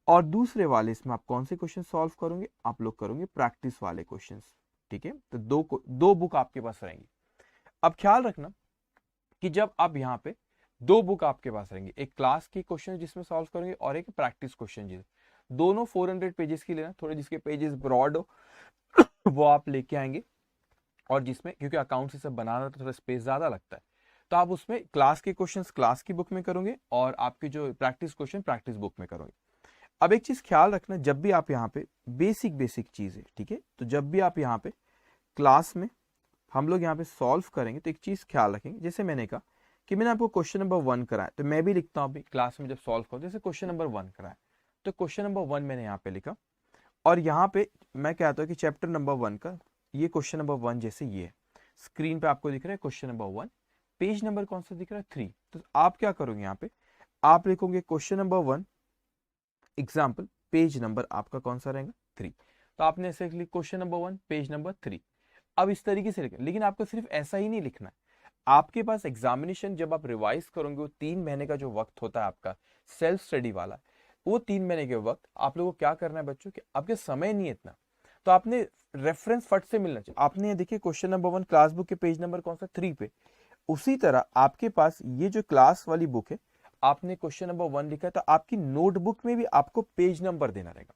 Speaker 1: और दूसरे वाले इसमें आप कौन से क्वेश्चन सॉल्व करोगे? आप लोग करोगे प्रैक्टिस वाले क्वेश्चंस। ठीक है, तो दो बुक आपके पास रहेंगी। अब ख्याल रखना कि जब आप यहाँ पे 2 बुक आपके पास रहेंगे, एक क्लास की क्वेश्चन जिसमें सॉल्व करोगे और एक प्रैक्टिस क्वेश्चन जिस, दोनों 400 पेजेस की लेना। थोड़े जिसके पेजेस ब्रॉड हो वो आप लेके आएंगे, और जिसमें क्योंकि अकाउंट से सब बनाना तो थोड़ा स्पेस ज्यादा लगता है, तो आप उसमें क्लास के क्वेश्चंस क्लास की बुक में करोगे और आपके जो प्रैक्टिस क्वेश्चन प्रैक्टिस बुक में करोगे। अब एक चीज ख्याल रखना, जब भी आप यहाँ पे बेसिक चीज है, ठीक है, तो जब भी आप यहाँ पे क्लास में हम लोग यहाँ पे सॉल्व करेंगे तो एक चीज ख्याल रखेंगे, जैसे मैंने कहा कि मैंने आपको क्वेश्चन नंबर 1 कराया, तो मैं भी लिखता हूँ अभी क्लास में जब सॉल्व करो, जैसे क्वेश्चन नंबर 1 कराया तो क्वेश्चन नंबर 1 मैंने यहाँ पे लिखा, और यहाँ पे मैं कहता हूँ कि चैप्टर नंबर 1 का ये क्वेश्चन नंबर 1 जैसे ये है, स्क्रीन पे आपको दिख रहा है क्वेश्चन नंबर 1, पेज नंबर कौन सा दिख रहा है? 3। तो आप क्या करोगे यहाँ पे, आप लिखोगे question number 1 example, page number आपका कौन सा रहेगा? 3। तो आपने ऐसे लिख क्वेश्चन नंबर 1 पेज नंबर 3। अब इस तरीके से लिखें, लेकिन आपको सिर्फ ऐसा ही नहीं लिखना है, आपके पास एग्जामिनेशन जब आप रिवाइज करोगे, वो 3 महीने का जो वक्त होता है आपका सेल्फ स्टडी वाला, वो 3 महीने के वक्त आप लोगों को क्या करना है बच्चों, कि आपके समय नहीं है इतना, तो आपने रेफरेंस फट से मिलना चाहिए। आपने देखिए क्वेश्चन नंबर 1 क्लास बुक के पेज नंबर कौन सा? 3 पे। उसी तरह आपके पास ये जो क्लास वाली बुक है, आपने क्वेश्चन नंबर 1 लिखा है, तो आपकी नोटबुक में भी आपको पेज नंबर देना रहेगा।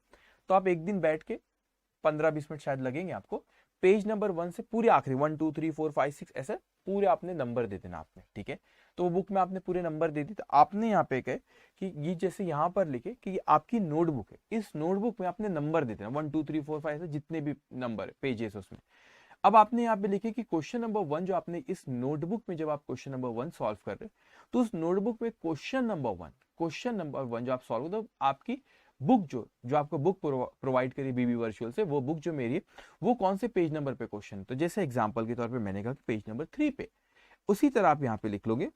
Speaker 1: तो आप एक दिन बैठ के 15-20 मिनट शायद लगेंगे आपको, पेज नंबर 1 से पूरे आखिरी 1 2 3 4 5 6 ऐसे पूरे आपने नंबर दे देना आपने, ठीक है। तो वो बुक में आपने पूरे नंबर दे दी, तो आपने यहाँ पे कहे कि ये जैसे यहाँ पर लिखे कि ये आपकी नोटबुक है, इस नोटबुक में आपने नंबर दे देना 1 2 3 4 5 ऐसे जितने भी नंबर है पेजेस उसमें। अब आपने यहाँ पे लिखे कि क्वेश्चन नंबर 1 जो आपने इस नोटबुक में, जब आप क्वेश्चन नंबर 1 सॉल्व कर रहे हो तो उस नोटबुक में क्वेश्चन नंबर 1 जो आप सॉल्व तो आपकी बुक जो आपको बुक प्रोवाइड करी बीबी वर्चुअल से, वो बुक जो मेरी है वो कौन से पेज नंबर पे क्वेश्चन, तो जैसे एग्जांपल के तौर पे मैंने कहा पेज नंबर 3 पे, उसी तरह आप यहाँ पे लिख लोगे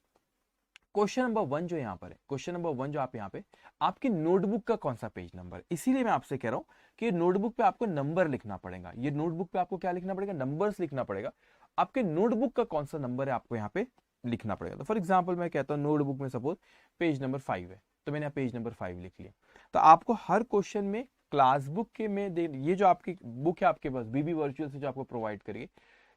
Speaker 1: क्वेश्चन नंबर 1 जो यहाँ पर है, क्वेश्चन नंबर 1 जो आप यहाँ पे आपकी नोटबुक का कौन सा पेज नंबर है। इसीलिए मैं आपसे कह रहा हूँ कि नोटबुक पे आपको नंबर लिखना पड़ेगा, ये नोटबुक पे आपको क्या लिखना पड़ेगा? नंबर्स लिखना पड़ेगा। आपके नोटबुक का कौन सा नंबर है आपको यहाँ पे लिखना पड़ेगा। तो फॉर एग्जाम्पल मैं कहता हूँ नोटबुक में सपोज पेज नंबर 5 है, तो मैंने पेज नंबर 5 लिख लिया। तो आपको हर क्वेश्चन में क्लास बुक के में ये जो आपकी बुक है आपके पास बीबी वर्चुअल से जो आपको प्रोवाइड करेगी,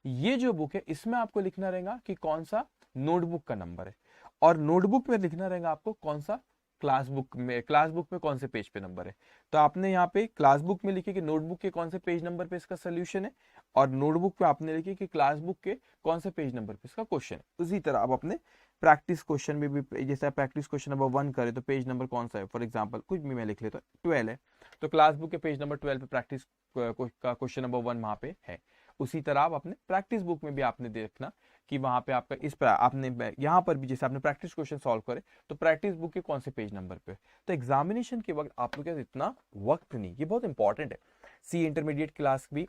Speaker 1: ये जो बुक है इसमें आपको लिखना रहेगा कि कौन सा नोटबुक का नंबर है। और नोटबुक में लिखना रहेगा आपको कौन सा क्लास बुक में कौन से पेज पे नंबर है। तो आपने यहाँ पे क्लास बुक में लिखे कि नोटबुक के कौन से पेज नंबर पे इसका सोल्यूशन है, और नोटबुक पे आपने लिखे कि क्लास बुक के कौन से पेज नंबर पे इसका क्वेश्चन है। उसी तरह आप अपने प्रैक्टिस क्वेश्चन में भी, जैसे प्रैक्टिस क्वेश्चन नंबर 1 करे तो पेज नंबर कौन सा है, फॉर एग्जाम्पल कुछ भी मैं लिख लेता हूँ 12 है, तो क्लास बुक के पेज नंबर 12 पे प्रैक्टिस का क्वेश्चन नंबर 1 वहां पे है। उसी तरह आप अपने प्रैक्टिस बुक में भी आपने देखना कि वहां पे आपका इस पर आपने यहाँ पर भी जैसे आपने प्रैक्टिस क्वेश्चन सॉल्व करे तो प्रैक्टिस बुक के कौन से पेज नंबर पे। तो एग्जामिनेशन के वक्त आप लोग के इतना वक्त नहीं, ये बहुत इंपॉर्टेंट है। सी इंटरमीडिएट क्लास भी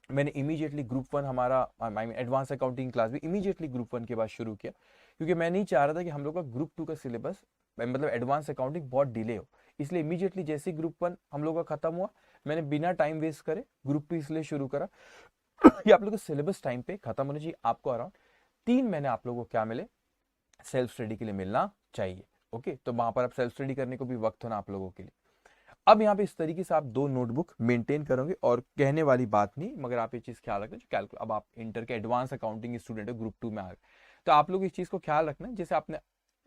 Speaker 1: मैंने इमीडिएटली ग्रुप 1 हमारा एडवांस अकाउंटिंग क्लास भी इमीडिएटली ग्रुप 1 के बाद शुरू किया, क्योंकि मैं नहीं चाह रहा था कि हम लोग का ग्रुप 2 का सिलेबस मतलब एडवांस अकाउंटिंग बहुत डिले हो। इसलिए इमीडिएटली जैसे ग्रुप 1 हम लोग का खत्म हुआ, मैंने बिना टाइम वेस्ट करे ग्रुप 2 इसलिए शुरू करा कि आप लोग का सिलेबस टाइम पे खत्म होना चाहिए। आपको अराउंड 3 महीने आप लोगों को क्या मिले, सेल्फ स्टडी के लिए मिलना चाहिए। ओके, तो वहां पर आप सेल्फ स्टडी करने को भी वक्त होना आप लोगों के लिए। अब यहाँ पे इस तरीके से आप 2 नोटबुक मेंटेन करोगे, और कहने वाली बात नहीं, मगर आप ये चीज ख्याल रखें जो कैलकुलेट, अब आप इंटर के एडवांस अकाउंटिंग स्टूडेंट है, ग्रुप 2 में आ गए, तो आप लोग इस चीज को ख्याल रखना जैसे आपने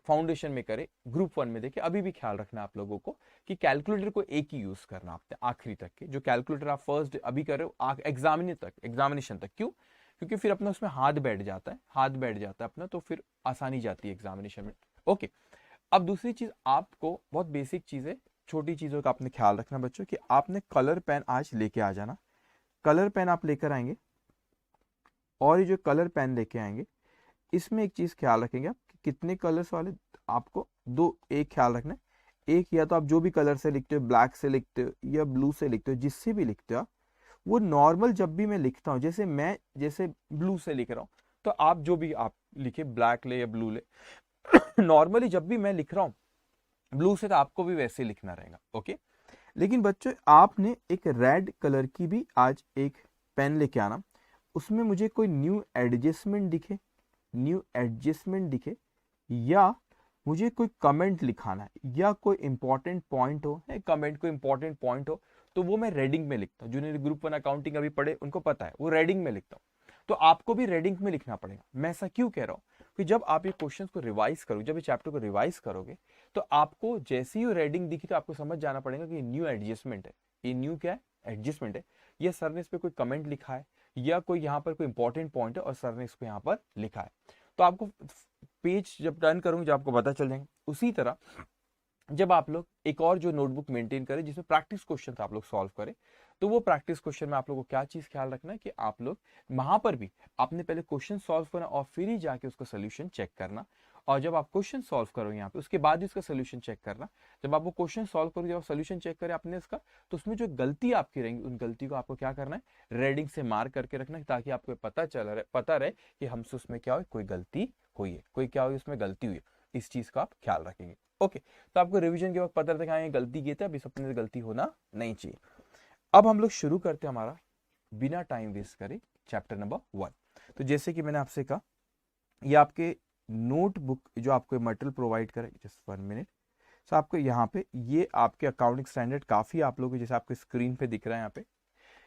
Speaker 1: फाउंडेशन में करे, ग्रुप 1 में देखे, अभी भी ख्याल रखना आप लोगों को कि कैलकुलेटर को एक ही यूज करना आपने आखिरी तक के, जो कैलकुलेटर आप फर्स्ट अभी कर रहे हो एग्जामिनेशन तक। क्यों? क्योंकि फिर अपना उसमें हाथ बैठ जाता है अपना, तो फिर आसानी जाती है एग्जामिनेशन में। ओके, अब दूसरी चीज आपको बहुत बेसिक चीज है, छोटी चीजों का आपने ख्याल रखना बच्चों कि आपने कलर पेन आज लेके आ जाना। कलर पेन आप लेकर आएंगे, और ये जो कलर पेन लेके आएंगे इसमें एक चीज ख्याल रखेंगे आप कि कितने कलर्स वाले आपको, दो एक ख्याल रखना है, एक या तो आप जो भी कलर से लिखते हो, ब्लैक से लिखते हो या ब्लू से लिखते हो, जिससे भी लिखते हो वो नॉर्मल जब भी मैं लिखता हूँ, जैसे ब्लू से लिख रहा हूँ, तो आप जो भी आप लिखे, ब्लैक ले या ब्लू ले, नॉर्मली जब भी मैं लिख रहा हूँ ब्लू से, तो आपको भी वैसे लिखना रहेगा। ओके, लेकिन बच्चों आपने एक रेड कलर की भी आज एक पेन लेके आना, उसमें मुझे कोई न्यू एडजस्टमेंट दिखे या मुझे कोई कमेंट लिखाना है या कोई इंपॉर्टेंट पॉइंट हो, कमेंट कोई इंपॉर्टेंट पॉइंट हो, तो वो मैं रेडिंग में लिखता हूँ। जिन्होंने ग्रुप 1 अकाउंटिंग अभी पढ़े उनको पता है, वो रेडिंग में लिखता हूँ। तो आपको भी रेडिंग में लिखना पड़ेगा। मैं ऐसा क्यों कह रहा हूँ कि जब आप ये क्वेश्चंस को रिवाइज करोगे, जब ये चैप्टर को रिवाइज करोगे, तो आपको जैसे ही रेडिंग दिखी तो आपको समझ जाना पड़ेगा कि न्यू एडजस्टमेंट है, ये न्यू क्या है, एडजस्टमेंट है। ये सर ने इस पर कोई कमेंट लिखा है या कोई यहाँ पर कोई इंपॉर्टेंट पॉइंट है और सर ने इसको यहाँ पर लिखा है। तो आपको पेज जब टर्न करूंगे जब आपको पता चल जाएंगे। उसी तरह जब आप लोग एक और जो नोटबुक मेंटेन करें जिसमें प्रैक्टिस क्वेश्चन आप लोग सॉल्व करें, तो वो प्रैक्टिस क्वेश्चन में आप लोगों को क्या चीज ख्याल रखना है कि आप लोग वहां पर भी आपने पहले क्वेश्चन सॉल्व करना और फिर ही जाके उसका सोल्यूशन चेक करना। और जब आप क्वेश्चन सॉल्व करो यहाँ पे, उसके बाद इसका सोल्यूशन चेक करना। जब आप वो क्वेश्चन सॉल्व करो, जब आप सोल्यूशन चेक करें आपने इसका, तो उसमें जो गलती आपकी रहेंगी उन गलती को आपको क्या करना है, रेडिंग से मार्क करके रखना है, ताकि आपको पता रहे कि हमसे उसमें क्या हुई, कोई गलती हुई है, कोई क्या हुई उसमें गलती हुई है। इस चीज का आप ख्याल रखेंगे। ओके, तो आपको रिवीजन के वक्त पता रहता है कि हाँ ये गलती की थी, अब इस अपने से गलती होना नहीं चाहिए। अब हम लोग शुरू करते हैं हमारा बिना टाइम वेस्ट करे चैप्टर नंबर 1। तो जैसे कि मैंने आपसे कहा, ये आपके नोटबुक जो आपको मटेरियल प्रोवाइड करे, जस्ट 1 मिनट। सो आपको यहाँ पे ये आपके अकाउंटिंग स्टैंडर्ड काफी आप लोगों को जैसे आपके स्क्रीन पे दिख रहा है यहाँ पे,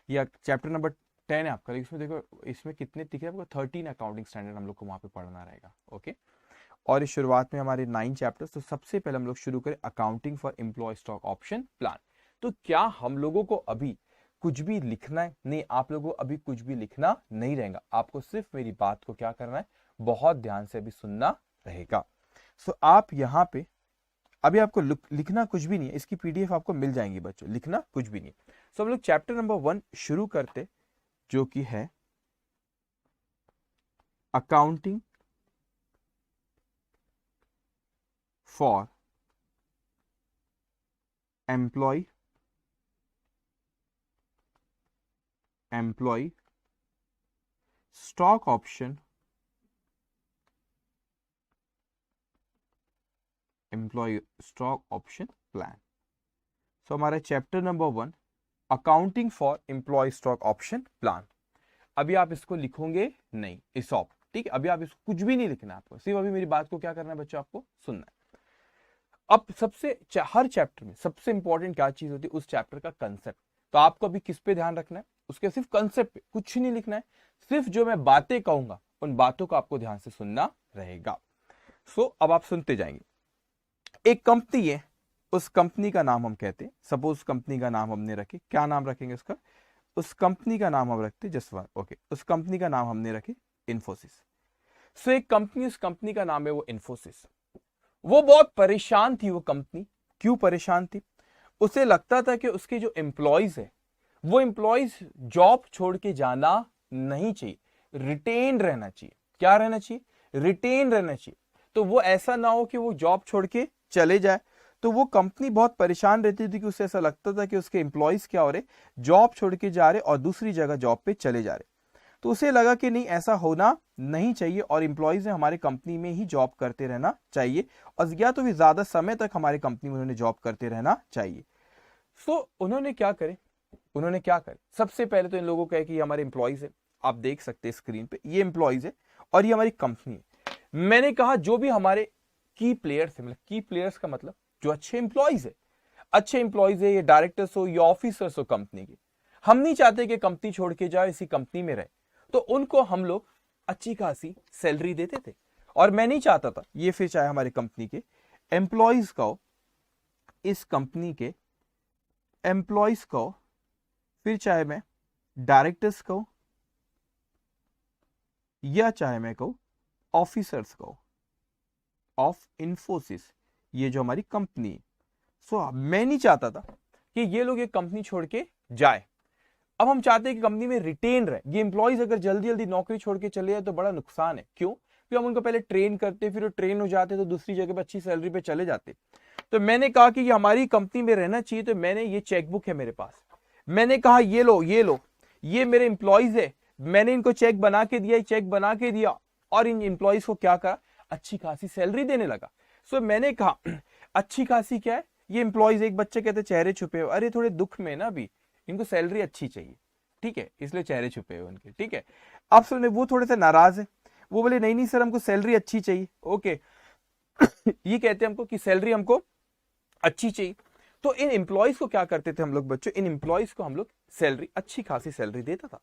Speaker 1: या चैप्टर नंबर 10 है आपका, इसमें देखो इसमें कितने दिख रहे हैं आपको, 13 अकाउंटिंग स्टैंडर्ड हम लोग को वहां पे पढ़ना रहेगा। ओके, और इस शुरुआत में हमारे 9 चैप्टर्स। तो सबसे पहले हम लोग शुरू करें accounting for employ stock option plan. तो क्या हम लोगों को अभी कुछ भी लिखना है? नहीं, आप लोगों को अभी कुछ भी लिखना नहीं रहेगा। आपको सिर्फ मेरी बात को क्या करना है, बहुत ध्यान से अभी सुनना रहेगा। सो आप यहाँ पे अभी आपको लिखना कुछ भी नहीं है, इसकी पीडीएफ आपको मिल जाएंगी बच्चों, लिखना कुछ भी नहीं है। सो हम लोग चैप्टर नंबर 1 शुरू करते, जो कि है accounting for employ stock option plan. So हमारा chapter number 1 accounting for employ stock option plan. अभी आप इसको लिखोगे नहीं, इसॉप, ठीक है? अभी आप इसको कुछ भी नहीं लिखना है आपको, सिर्फ अभी मेरी बात को क्या करना है बच्चों, आपको सुनना है। अब हर चैप्टर में सबसे इंपॉर्टेंट क्या चीज होती है, उस चैप्टर का कंसेप्ट। तो आपको अभी किस पे ध्यान रखना है, उसके सिर्फ कंसेप्ट पे, कुछ नहीं लिखना है, सिर्फ जो मैं बातें कहूंगा उन बातों को आपको ध्यान से सुनना रहेगा। अब आप सुनते जाएंगे। एक कंपनी है, उस कंपनी का नाम हम कहते हैं, सपोज कंपनी का नाम हमने रखे, क्या नाम रखेंगे उसका, उस कंपनी का नाम हम रखते जस्ट वन, ओके, उस कंपनी का नाम हमने रखे इन्फोसिस। एक कंपनी, उस कंपनी का नाम है वो इन्फोसिस। वो बहुत परेशान थी वो कंपनी। क्यों परेशान थी? उसे लगता था कि उसके जो एम्प्लॉयज है वो एम्प्लॉयज जॉब छोड़ के जाना नहीं चाहिए, रिटेन रहना चाहिए। क्या रहना चाहिए? रिटेन रहना चाहिए। तो वो ऐसा ना हो कि वो जॉब छोड़ के चले जाए। तो वो कंपनी बहुत परेशान रहती थी कि उसे ऐसा लगता था कि उसके एम्प्लॉयज क्या हो रहे, जॉब छोड़ के जा रहे और दूसरी जगह जॉब पे चले जा रहे। तो उसे लगा कि नहीं, ऐसा होना नहीं चाहिए और एम्प्लॉयज ने हमारे कंपनी में ही जॉब करते रहना चाहिए, और या तो भी ज्यादा समय तक हमारे कंपनी में उन्होंने जॉब करते रहना चाहिए। उन्होंने क्या करे, सबसे पहले तो इन लोगों का है कि ये हमारे एम्प्लॉयज है, आप देख सकते हैं स्क्रीन पे, ये एम्प्लॉयज है और ये हमारी कंपनी है। मैंने कहा जो भी हमारे की प्लेयर्स है, मतलब की प्लेयर्स का मतलब जो अच्छे एम्प्लॉयज है, ये डायरेक्टर्स हो या ऑफिसर्स हो कंपनी के, हम नहीं चाहते कि कंपनी छोड़ के जाए, इसी कंपनी में रहे। तो उनको हम लोग अच्छी खासी सैलरी देते थे, और मैं नहीं चाहता था ये फिर चाहे हमारे कंपनी के एम्प्लॉयज का हो, इस कंपनी के एम्प्लॉयज का हो, फिर चाहे मैं डायरेक्टर्स का हो या चाहे मैं कहूं ऑफिसर्स का हो ऑफ इन्फोसिस, ये जो हमारी कंपनी है। मैं नहीं चाहता था कि ये लोग ये कंपनी छोड़ के जाए। अब हम चाहते हैं कि कंपनी में रिटेन रहे। ये एम्प्लॉयज अगर जल्दी जल्दी नौकरी छोड़ के चले जाए तो बड़ा नुकसान है। क्यों? क्योंकि हम उनको पहले ट्रेन करते, फिर वो ट्रेन हो जाते तो दूसरी जगह पर अच्छी सैलरी पे चले जाते। तो मैंने कहा कि ये हमारी कंपनी में रहना चाहिए। तो मैंने, ये चेकबुक है मेरे पास, मैंने कहा ये लो, ये मेरे एम्प्लॉयज है, मैंने इनको चेक बना के दिया, और इन एम्प्लॉयज को क्या करा, अच्छी खासी सैलरी देने लगा। मैंने कहा अच्छी खासी क्या है, ये एम्प्लॉयज, एक बच्चे कहते चेहरे छुपे हुए, अरे थोड़े दुख में ना अभी, इनको सैलरी अच्छी चाहिए, ठीक है, इसलिए चेहरे छुपे हुए उनके, ठीक है। अब सुने, वो थोड़े से नाराज है, वो बोले नहीं सर, हमको सैलरी अच्छी चाहिए, ओके। ये कहते हमको कि सैलरी हमको अच्छी चाहिए। तो इन एम्प्लॉयज को क्या करते थे हम लोग बच्चों, इन एम्प्लॉयज को हम लोग सैलरी, अच्छी खासी सैलरी देता था।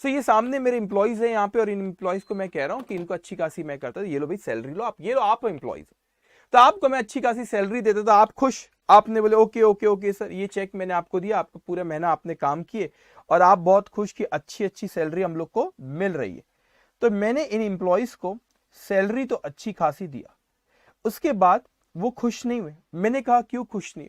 Speaker 1: ये सामने मेरे एम्प्लॉयज है यहाँ पे, और इन एम्प्लॉयज को मैं कह रहा हूँ कि इनको अच्छी खासी मैं करता था, ये लो भाई सैलरी लो आप, ये लो आप एम्प्लॉयज, तो आपको मैं अच्छी खासी सैलरी देता था, आप खुश, आपने बोले ओके सर, ये चेक मैंने आपको दिया, आपको पूरा महीना आपने काम किए और आप बहुत खुश कि अच्छी सैलरी हम लोग को मिल रही है। तो मैंने इन एम्प्लॉयज को सैलरी तो अच्छी खासी दिया, उसके बाद वो खुश नहीं हुए। मैंने कहा क्यों खुश नहीं?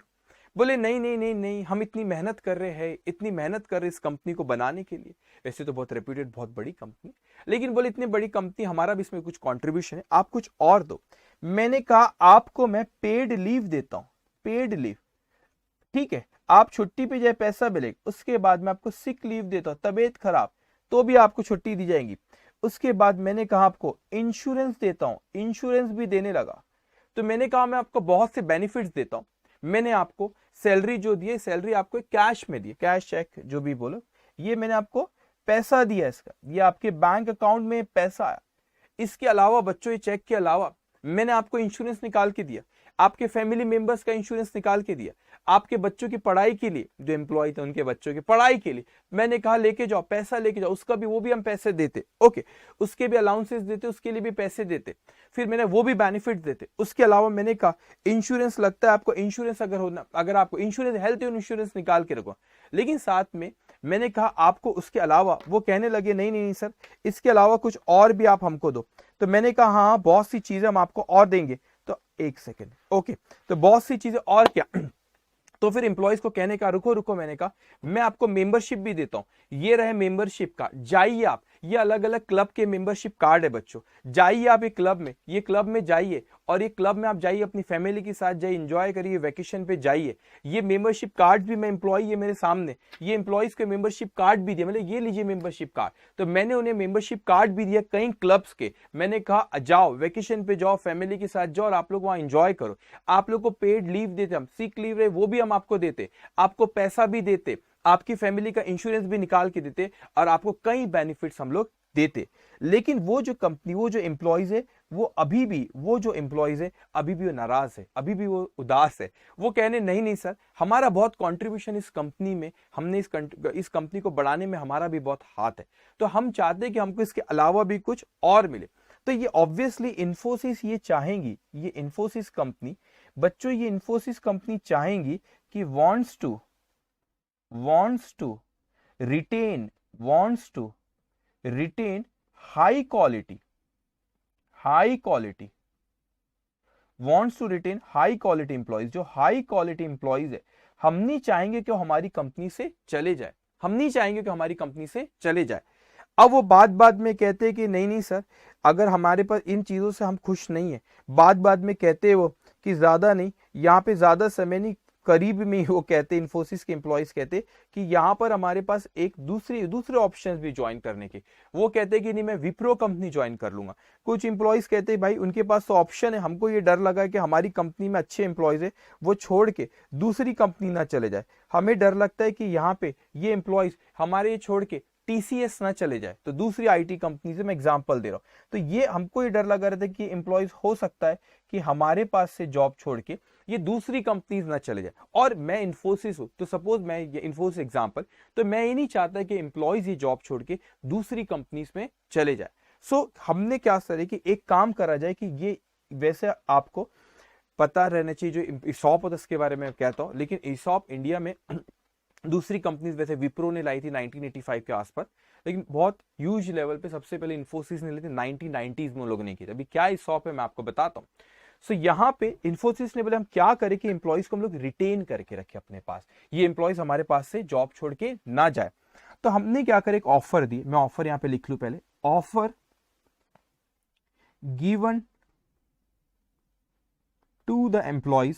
Speaker 1: बोले नहीं, हम इतनी मेहनत कर रहे हैं, इस कंपनी को बनाने के लिए, वैसे तो बहुत रेप्यूटेड, बहुत बड़ी कंपनी, लेकिन बोले इतनी बड़ी कंपनी, हमारा भी इसमें कुछ कंट्रीब्यूशन है, आप कुछ और दो। मैंने कहा आपको मैं पेड लीव देता हूं, पेड लीव, ठीक है, आप छुट्टी पे जाए पैसा मिलेगा, उसके बाद मैं आपको सिक लीव देता हूं, तबीयत खराब तो भी आपको छुट्टी दी जाएगी। उसके बाद मैंने कहा आपको इंश्योरेंस देता हूं, इंश्योरेंस भी देने लगा। तो मैंने कहा मैं आपको बहुत से बेनिफिट्स देता हूं। मैंने आपको सैलरी जो दी है, सैलरी आपको कैश में दी, कैश चेक जो भी बोलो, ये मैंने आपको पैसा दिया, इसका ये आपके बैंक अकाउंट में पैसा आया। इसके अलावा बच्चों, ये चेक के अलावा मैंने आपको इंश्योरेंस निकाल के दिया, आपके फैमिली मेंबर्स का इंश्योरेंस निकाल के दिया, आपके बच्चों की पढ़ाई के लिए, जो एम्प्लॉय थे उनके बच्चों की पढ़ाई के लिए मैंने कहा लेके जाओ, पैसा लेके जाओ, उसका भी, वो भी हम पैसे देते, ओके, उसके भी अलाउंसेस देते, उसके लिए भी पैसे देते, फिर मैंने वो भी बेनिफिट देते। उसके अलावा मैंने कहा इंश्योरेंस लगता है आपको, इंश्योरेंस अगर होना, अगर आपको इंश्योरेंस, हेल्थ इंश्योरेंस निकाल के रखो। लेकिन साथ में मैंने कहा आपको उसके अलावा, वो कहने लगे नहीं सर, इसके अलावा कुछ और भी आप हमको दो। तो मैंने कहा हाँ, बहुत सी चीजें हम आपको और देंगे। तो एक सेकेंड, ओके, तो बहुत सी चीजें और क्या? तो फिर एम्प्लॉयज को कहने का रुको, मैंने कहा मैं आपको मेंबरशिप भी देता हूं, ये रहे मेंबरशिप कार्ड, जाइए आप, ये अलग अलग क्लब के मेंबरशिप कार्ड है बच्चों, जाइए आप ये क्लब में जाइए, और ये क्लब में आप जाइए, अपनी फैमिली के साथ जाइए, एंजॉय करिए, वैकेशन पे जाइए। ये मेंबरशिप कार्ड भी, मैं एम्प्लॉय, ये मेरे सामने, ये एम्प्लॉयज के मेंबरशिप कार्ड भी दिया, मतलब ये लीजिए मेंबरशिप कार्ड। तो मैंने उन्हें मेंबरशिप कार्ड भी दिया कई क्लब्स के। मैंने कहा जाओ वैकेशन पे जाओ, फैमिली के साथ जाओ और आप लोग वहां एंजॉय करो। आप लोग को पेड लीव देते हम, सिक लीव रहे वो भी हम आपको देते, आपको पैसा भी देते, आपकी फैमिली का इंश्योरेंस भी निकाल के देते, और आपको कई बेनिफिट्स हम लोग देते। लेकिन वो जो कंपनी, वो जो एम्प्लॉयज है, वो अभी भी वो नाराज है, अभी भी वो उदास है। वो कहने नहीं सर, हमारा बहुत कंट्रीब्यूशन इस कंपनी में, हमने इस कंपनी को बढ़ाने में हमारा भी बहुत हाथ है, तो हम चाहते हैं कि हमको इसके अलावा भी कुछ और मिले। तो ये ऑब्वियसली इन्फोसिस ये चाहेंगी, ये इन्फोसिस कंपनी बच्चों, ये इन्फोसिस कंपनी चाहेंगी कि wants to retain high quality wants to retain high quality employees। जो हाई क्वालिटी एम्प्लॉइज है, हम नहीं चाहेंगे कि वो हमारी कंपनी से चले जाए, हम नहीं चाहेंगे कि हमारी कंपनी से चले जाए। अब वो बात में कहते हैं कि नहीं सर, अगर हमारे पास इन चीजों से हम खुश नहीं है, बात में कहते हैं वो कि ज्यादा नहीं, यहाँ पे ज्यादा समय नहीं, करीब में वो कहते, इन्फोसिस के एम्प्लॉइज कहते कि यहाँ पर हमारे पास एक दूसरे ऑप्शंस भी ज्वाइन करने के। वो कहते कि नहीं, मैं विप्रो कंपनी ज्वाइन कर लूंगा। कुछ एम्प्लॉइज कहते भाई उनके पास तो ऑप्शन है, हमको ये डर लगा है कि हमारी कंपनी में अच्छे एम्प्लॉइज है, वो छोड़ के दूसरी कंपनी ना चले जाए, हमें डर लगता है कि यहाँ पे ये एम्प्लॉइज हमारे छोड़ के टीसीएस ना चले जाए, तो दूसरी आईटी कंपनी से मैं एग्जांपल दे रहा हूं। तो ये हमको ये डर लगा रहा था कि एम्प्लॉइज हो सकता है कि हमारे पास से जॉब छोड़ के ये दूसरी कंपनीज ना चले जाए, और मैं इन्फोसिस हूं, तो सपोज मैं ये इन्फोसिस एग्जांपल, तो मैं ये नहीं चाहता कि एम्प्लॉइज ये जॉब छोड़ के दूसरी कंपनीज में चले जाए। सो हमने क्या सर कि एक काम करा जाए कि ये, वैसे आपको पता रहना चाहिए जो ईसॉप होता है उसके बारे में कहता हूं, लेकिन ईसॉप इंडिया में दूसरी कंपनीज वैसे विप्रो ने लाई थी 1985 के आसपास, लेकिन बहुत ह्यूज लेवल पे सबसे पहले इन्फोसिस ने ली थी 1990s में लोगों ने की थी। अभी क्या ईसॉप है मैं आपको बताता हूँ। सो यहाँ पे इन्फोसिस ने बोले हम क्या करें कि एम्प्लॉइज को हम लोग रिटेन करके रखें अपने पास, ये एम्प्लॉइज हमारे पास से जॉब छोड़ के ना जाए। तो हमने क्या करे, एक ऑफर दी, मैं ऑफर यहाँ पे लिख लू पहले, offer given to the employees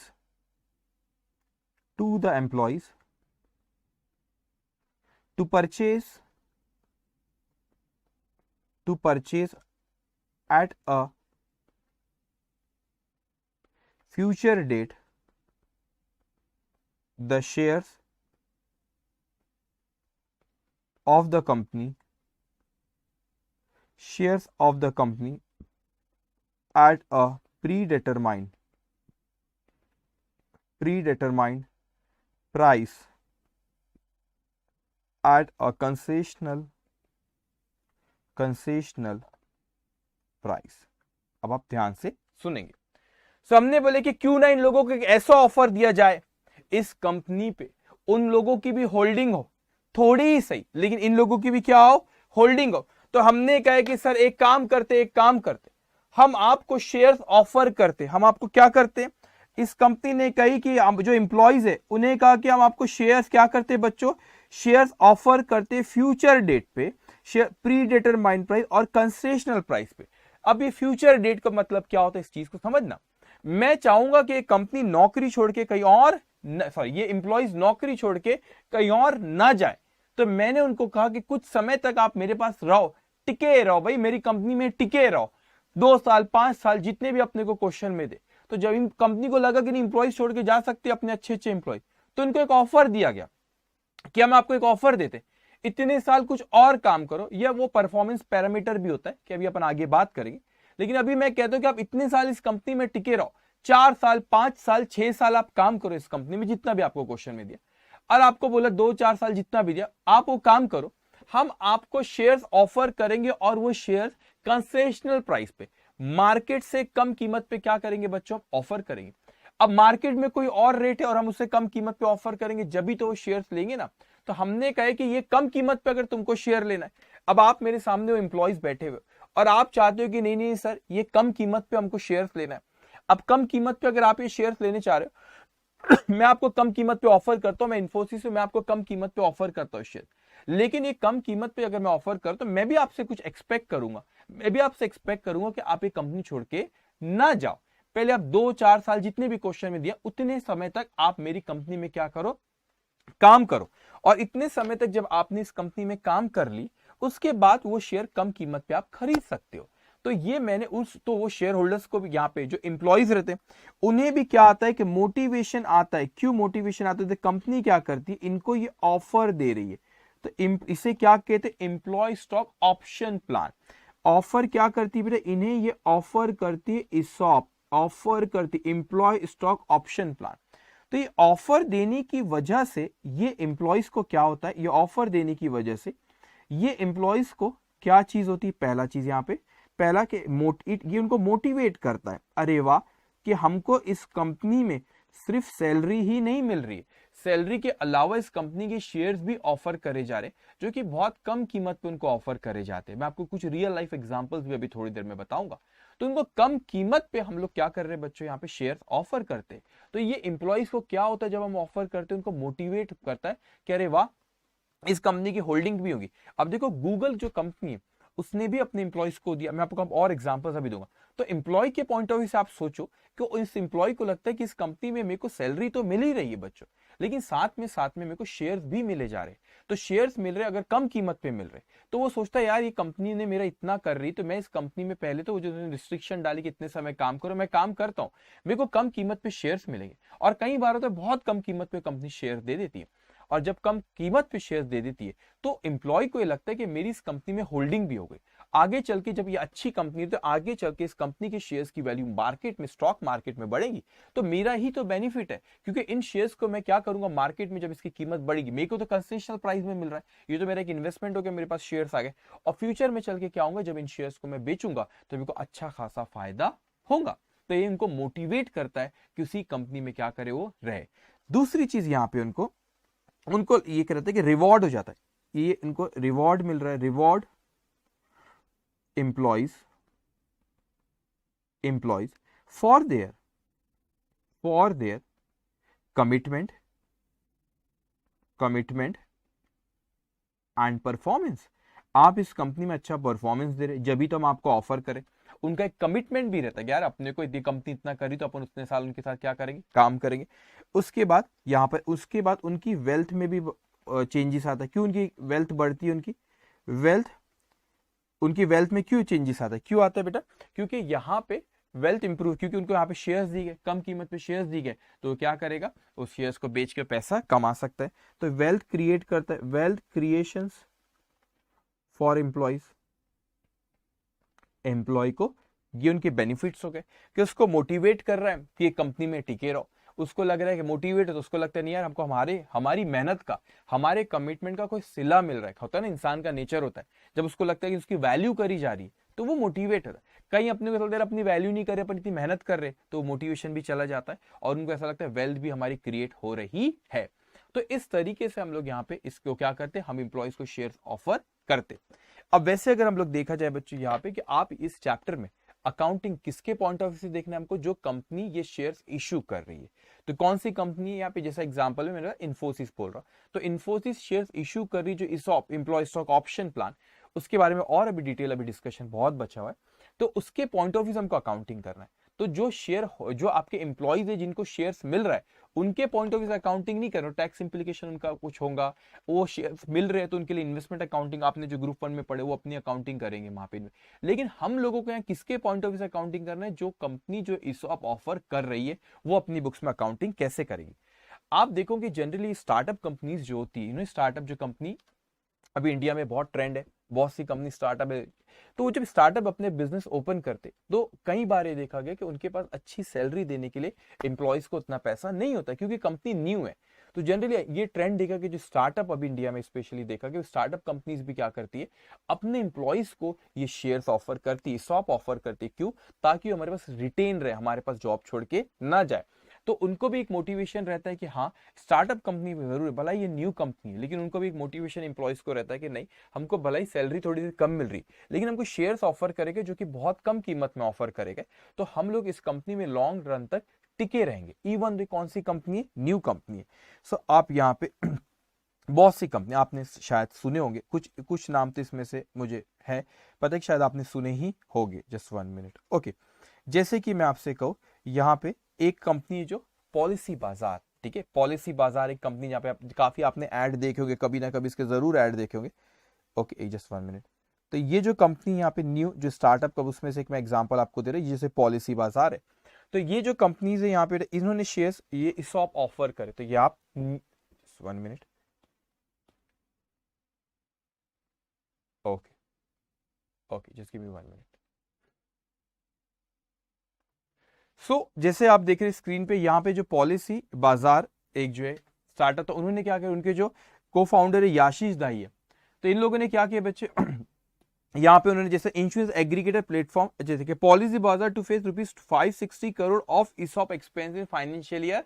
Speaker 1: to purchase at a future date the shares of the company at a predetermined price at a concessional price. अब आप ध्यान से सुनेंगे। सो हमने बोले कि क्यों ना इन लोगों को एक ऐसा ऑफर दिया जाए, इस कंपनी पे उन लोगों की भी होल्डिंग हो, थोड़ी ही सही, लेकिन इन लोगों की भी क्या हो, होल्डिंग हो। तो हमने कहा कि सर एक काम करते, हम आपको शेयर्स ऑफर करते। हम आपको क्या करते, इस कंपनी ने कही कि जो एम्प्लॉइज है उन्हें कहा कि हम आपको शेयर्स क्या करते बच्चों, शेयर्स ऑफर करते फ्यूचर डेट पे, प्री डिटरमाइंड प्राइस और कंसेशनल प्राइस पे। अब ये फ्यूचर डेट का मतलब क्या होता है, इस चीज को समझना। मैं चाहूंगा कि कंपनी नौकरी छोड़ के कहीं और, ये एम्प्लॉइज नौकरी छोड़ के कहीं और ना जाए, तो मैंने उनको कहा कि कुछ समय तक आप मेरे पास रहो, टिके रहो भाई, मेरी कंपनी में टिके रहो, 2 साल 5 साल जितने भी अपने को क्वेश्चन में दे। तो जब इन कंपनी को लगा कि नहीं एम्प्लॉइज छोड़ के जा सकते अपने अच्छे एम्प्लॉय, तो इनको एक ऑफर दिया गया कि हम आपको एक ऑफर देते, इतने साल कुछ और काम करो, या वो परफॉर्मेंस पैरामीटर भी होता है कि अभी अपन आगे बात करेंगे, लेकिन अभी मैं कहता हूं कि आप इतने साल इस कंपनी में टिके रहो, 4 साल 5 साल 6 साल आप काम करो इस कंपनी में, जितना भी आपको क्वेश्चन में दिया, और आपको बोला 2-4 साल जितना भी दिया आप वो काम करो, हम आपको शेयर्स ऑफर करेंगे, और वो शेयर्स कंसेशनल प्राइस पे, मार्केट से कम कीमत पे क्या करेंगे बच्चों, ऑफर करेंगे। अब मार्केट में कोई और रेट है और हम उससे कम कीमत पे ऑफर करेंगे, जब भी तो वो शेयर्स लेंगे ना। तो हमने कहा कि ये कम कीमत पे अगर तुमको शेयर लेना है, अब आप मेरे सामने वो एम्प्लॉइज बैठे हुए और आप चाहते हो कि नहीं नहीं सर ये कम कीमत पे हमको शेयर्स लेना है। अब कम कीमत पे अगर आप ये शेयर्स लेने चाह रहे हो मैं आपको कम कीमत पे ऑफर करता हूं, मैं इन्फोसिस में मैं आपको कम कीमत पे ऑफर करता हूं शेयर, लेकिन ये कम कीमत पे अगर मैं ऑफर करता हूं, मैं भी आपसे कुछ एक्सपेक्ट करूंगा, मैं भी आपसे एक्सपेक्ट करूंगा कि आप ये कंपनी छोड़ के ना जाओ। पहले आप 2-4 साल जितने भी क्वेश्चन में दिया उतने समय तक आप मेरी कंपनी में क्या करो, काम करो, और इतने समय तक जब आपने इस कंपनी में काम कर ली उसके बाद वो शेयर कम कीमत पे आप खरीद सकते हो। तो ये मैंने तो वो शेयर होल्डर्स को भी, यहाँ पे जो एम्प्लॉइज रहते हैं उन्हें भी क्या आता है कि मोटिवेशन आता है। क्यों मोटिवेशन आता है, कंपनी क्या करती है, इनको ये ऑफर दे रही है, तो इसे क्या कहते हैं, employee stock option plan. Offer क्या करती है बेटा, इन्हें ये ऑफर करती है ईसॉप, ऑफर करती एम्प्लॉय स्टॉक ऑप्शन प्लान। तो ये ऑफर देने की वजह से ये एम्प्लॉइज को क्या होता है, ये ऑफर देने की वजह से ये एम्प्लॉइज को क्या चीज होती है, पहला चीज यहाँ पे पहला कि ये उनको मोटिवेट करता है, अरे वाह कि हमको इस कंपनी में सिर्फ सैलरी ही नहीं मिल रही है, सैलरी के अलावा इस कंपनी के शेयर्स भी ऑफर करे जा रहे जो कि बहुत कम कीमत पे उनको ऑफर करे जाते हैं। मैं आपको कुछ रियल लाइफ एग्जांपल्स भी अभी थोड़ी देर में बताऊंगा। तो उनको कम कीमत पे हम लोग क्या कर रहे हैं बच्चों, यहाँ पे शेयर ऑफर करते हैं। तो ये एम्प्लॉइज को क्या होता है जब हम ऑफर करते हैं, उनको मोटिवेट करता है कि अरे वाह इस कंपनी की होल्डिंग भी होगी। अब देखो गूगल जो कंपनी है उसने भी अपने एम्प्लॉइज को दिया, मैं आपको और एग्जांपल्स अभी दूंगा। तो एम्प्लॉय के पॉइंट ऑफ व्यू से आप सोचो कि इस एम्प्लॉय को लगता है कि इस कंपनी में मेरे को सैलरी तो मिल ही रही है बच्चों, लेकिन साथ में मेरे को शेयर्स भी मिले जा रहे हैं। तो शेयर्स मिल रहे अगर कम कीमत पे मिल रहे तो वो सोचता है यार ये कंपनी ने मेरा इतना कर रही, तो मैं इस कंपनी में पहले तो जो रिस्ट्रिक्शन डाली कि इतने समय काम करो, मैं काम करता हूँ, मेरे को कम कीमत पे शेयर्स मिलेंगे। और कई बार तो बहुत कम कीमत पे कंपनी शेयर दे देती है, और जब कम कीमत पे शेयर्स दे देती है तो एम्प्लॉय को ये लगता है कि मेरी इस कंपनी में होल्डिंग भी हो गई। आगे चल के जब ये अच्छी कंपनी है तो आगे चल के इस कंपनी के शेयर्स की वैल्यू मार्केट में, स्टॉक मार्केट में बढ़ेगी, तो मेरा ही तो बेनिफिट है, क्योंकि इन शेयर्स को मैं क्या करूंगा मार्केट में जब इसकी कीमत बढ़ेगी, मेरे को तो कंसेशनल प्राइस में मिल रहा है, ये तो मेरा एक इन्वेस्टमेंट हो गया, मेरे पास शेयर्स आ गए, और फ्यूचर में चल के क्या होगा जब इन शेयर्स को मैं बेचूंगा तो मेरे को अच्छा खासा फायदा होगा। तो ये इनको मोटिवेट करता है कि उसी कंपनी में क्या करे वो रहे। दूसरी चीज यहाँ पे उनको ये कहते हैं कि रिवॉर्ड हो जाता है, ये इनको रिवॉर्ड मिल रहा है, reward employees for their commitment and performance. आप इस कंपनी में अच्छा परफॉर्मेंस दे रहे जब भी तो हम आपको ऑफर करें। उनका एक कमिटमेंट भी रहता है, यार अपने को यदि कंपनी इतना करी तो अपन उतने साल उनके साथ क्या करेंगे, काम करेंगे। उसके बाद यहाँ पर उनकी वेल्थ में भी चेंजेस आता है। क्यों उनकी वेल्थ बढ़ती है, उनकी वेल्थ में क्यों चेंजेस आता है, क्यों आता है बेटा, क्योंकि यहाँ पे वेल्थ इंप्रूव, क्योंकि उनको यहाँ पे शेयर्स दी गए, कम कीमत पे शेयर्स दी गए, तो क्या करेगा उस शेयर्स को बेच के पैसा कमा सकता है। तो वेल्थ क्रिएट करता है, वेल्थ क्रिएशंस फॉर एम्प्लॉय को ये उनके बेनिफिट्स हो गए कि उसको मोटिवेट कर रहा है कि ये कंपनी में टिके रहो। उसको लग रहा है कि मोटिवेट है तो उसको लगता है नहीं यार हमको हमारी मेहनत का, हमारे कमिटमेंट का कोई सिला मिल रहा है। होता है ना, इंसान का नेचर होता है जब उसको लगता है कि उसकी वैल्यू करी जा रही है तो वो मोटिवेट होता है। कहीं अपने को थोड़ी देर अपनी वैल्यू नहीं करे, अपन इतनी मेहनत कर रहे तो मोटिवेशन भी चला जाता है और उनको ऐसा लगता है वेल्थ भी हमारी क्रिएट हो रही है। तो इस तरीके से हम लोग यहाँ पे इसको क्या करते हैं, हम इंप्लॉइज को शेयर ऑफर करते। अब वैसे अगर हम लोग देखा जाए बच्चों यहाँ पे कि आप इस चैप्टर में अकाउंटिंग किसके पॉइंट ऑफ व्यू से देखना है हमको, जो कंपनी ये शेयर्स इशू कर रही है। तो कौन सी कंपनी है यहाँ पे, जैसा एग्जांपल में मैंने इन्फोसिस बोल रहा, तो इन्फोसिस शेयर्स इशू कर रही जो ESOP employee stock option plan, उसके बारे में और अभी डिटेल अभी डिस्कशन बहुत बचा हुआ है, तो उसके पॉइंट ऑफ व्यू से हमको अकाउंटिंग करना है। तो जो आपके एम्प्लॉइज है जिनको शेयर्स मिल रहा है उनके पॉइंट ऑफ व्यू से अकाउंटिंग नहीं करना, टैक्स इंप्लीकेशन उनका कुछ होगा, वो शेयर्स मिल रहे हैं तो उनके लिए इन्वेस्टमेंट अकाउंटिंग आपने जो ग्रुप 1 में पढ़े वो अपनी अकाउंटिंग करेंगे वहां पे। लेकिन हम लोगों को यहाँ किसके पॉइंट ऑफ व्यू से अकाउंटिंग करना है, जो कंपनी जो इसऑप ऑफर कर रही है वो अपनी बुक्स में अकाउंटिंग कैसे करेगी। आप देखोगे जनरली स्टार्टअप कंपनीज जो होती है, स्टार्टअप जो कंपनी अभी इंडिया में बहुत ट्रेंड है, बहुत सी कंपनी स्टार्टअप है, तो जब स्टार्टअप अपने बिजनेस ओपन करते तो कई बार ये देखा गया कि उनके पास अच्छी सैलरी देने के लिए एम्प्लॉयज को उतना पैसा नहीं होता क्योंकि कंपनी न्यू है। तो जनरली ये ट्रेंड देखा कि जो स्टार्टअप अभी इंडिया में स्पेशली देखा कि स्टार्टअप कंपनीज भी क्या करती है, अपने एम्प्लॉयज को ये शेयर्स ऑफर करती है, स्टॉक ऑफर करती है। क्यों, ताकि हमारे पास रिटेन रहे, हमारे पास जॉब छोड़ के ना जाए। तो उनको भी एक मोटिवेशन रहता है कि हाँ स्टार्टअप कंपनी में जरूर है, भला ये न्यू कंपनी है, लेकिन उनको भी एक मोटिवेशन एम्प्लॉयज को रहता है कि नहीं हमको भला ही सैलरी थोड़ी सी कम मिल रही लेकिन हमको शेयर्स ऑफर करेंगे जो कि बहुत कम कीमत में ऑफर करेंगे, तो हम लोग इस कंपनी में लॉन्ग रन तक टिके रहेंगे। इवन कौन सी कंपनी है, न्यू कंपनी है। सो आप यहाँ पे बहुत सी कंपनी आपने शायद सुने होंगे, कुछ नाम तो इसमें से मुझे है पता है कि शायद आपने सुने ही होंगे। Just 1 minute. ओके, जैसे कि मैं आपसे कहूँ यहाँ पे एक कंपनी है जो पॉलिसी बाजार, ठीक है, पॉलिसी बाजार एक कंपनी जहाँ पे काफी आपने ऐड देखे होंगे, कभी ना कभी इसके जरूर ऐड देखे होंगे। Okay, just 1 minute. तो ये जो कंपनी यहाँ पे न्यू जो स्टार्टअप का, उसमें से एक मैं एग्जांपल आपको दे रहा हूँ, जैसे पॉलिसी बाजार है। तो ये जो कंपनीज है यहाँ पे इन्होंने शेयर्स ये इसॉप ऑफर करे, तो ये आप 1 minute. Okay okay, just give me 1 minute. जैसे आप देख रहे हैं स्क्रीन पे, यहाँ पे जो पॉलिसी बाजार एक जो है स्टार्टअप, तो उन्होंने क्या किया, उनके जो को फाउंडर है याशीष दाई है, तो इन लोगों ने क्या किया बच्चे यहाँ पे उन्होंने जैसे इंश्योरेंस एग्रीगेटर प्लेटफॉर्म जैसे कि Policybazaar to face ₹560 crore of ESOP expense in financial year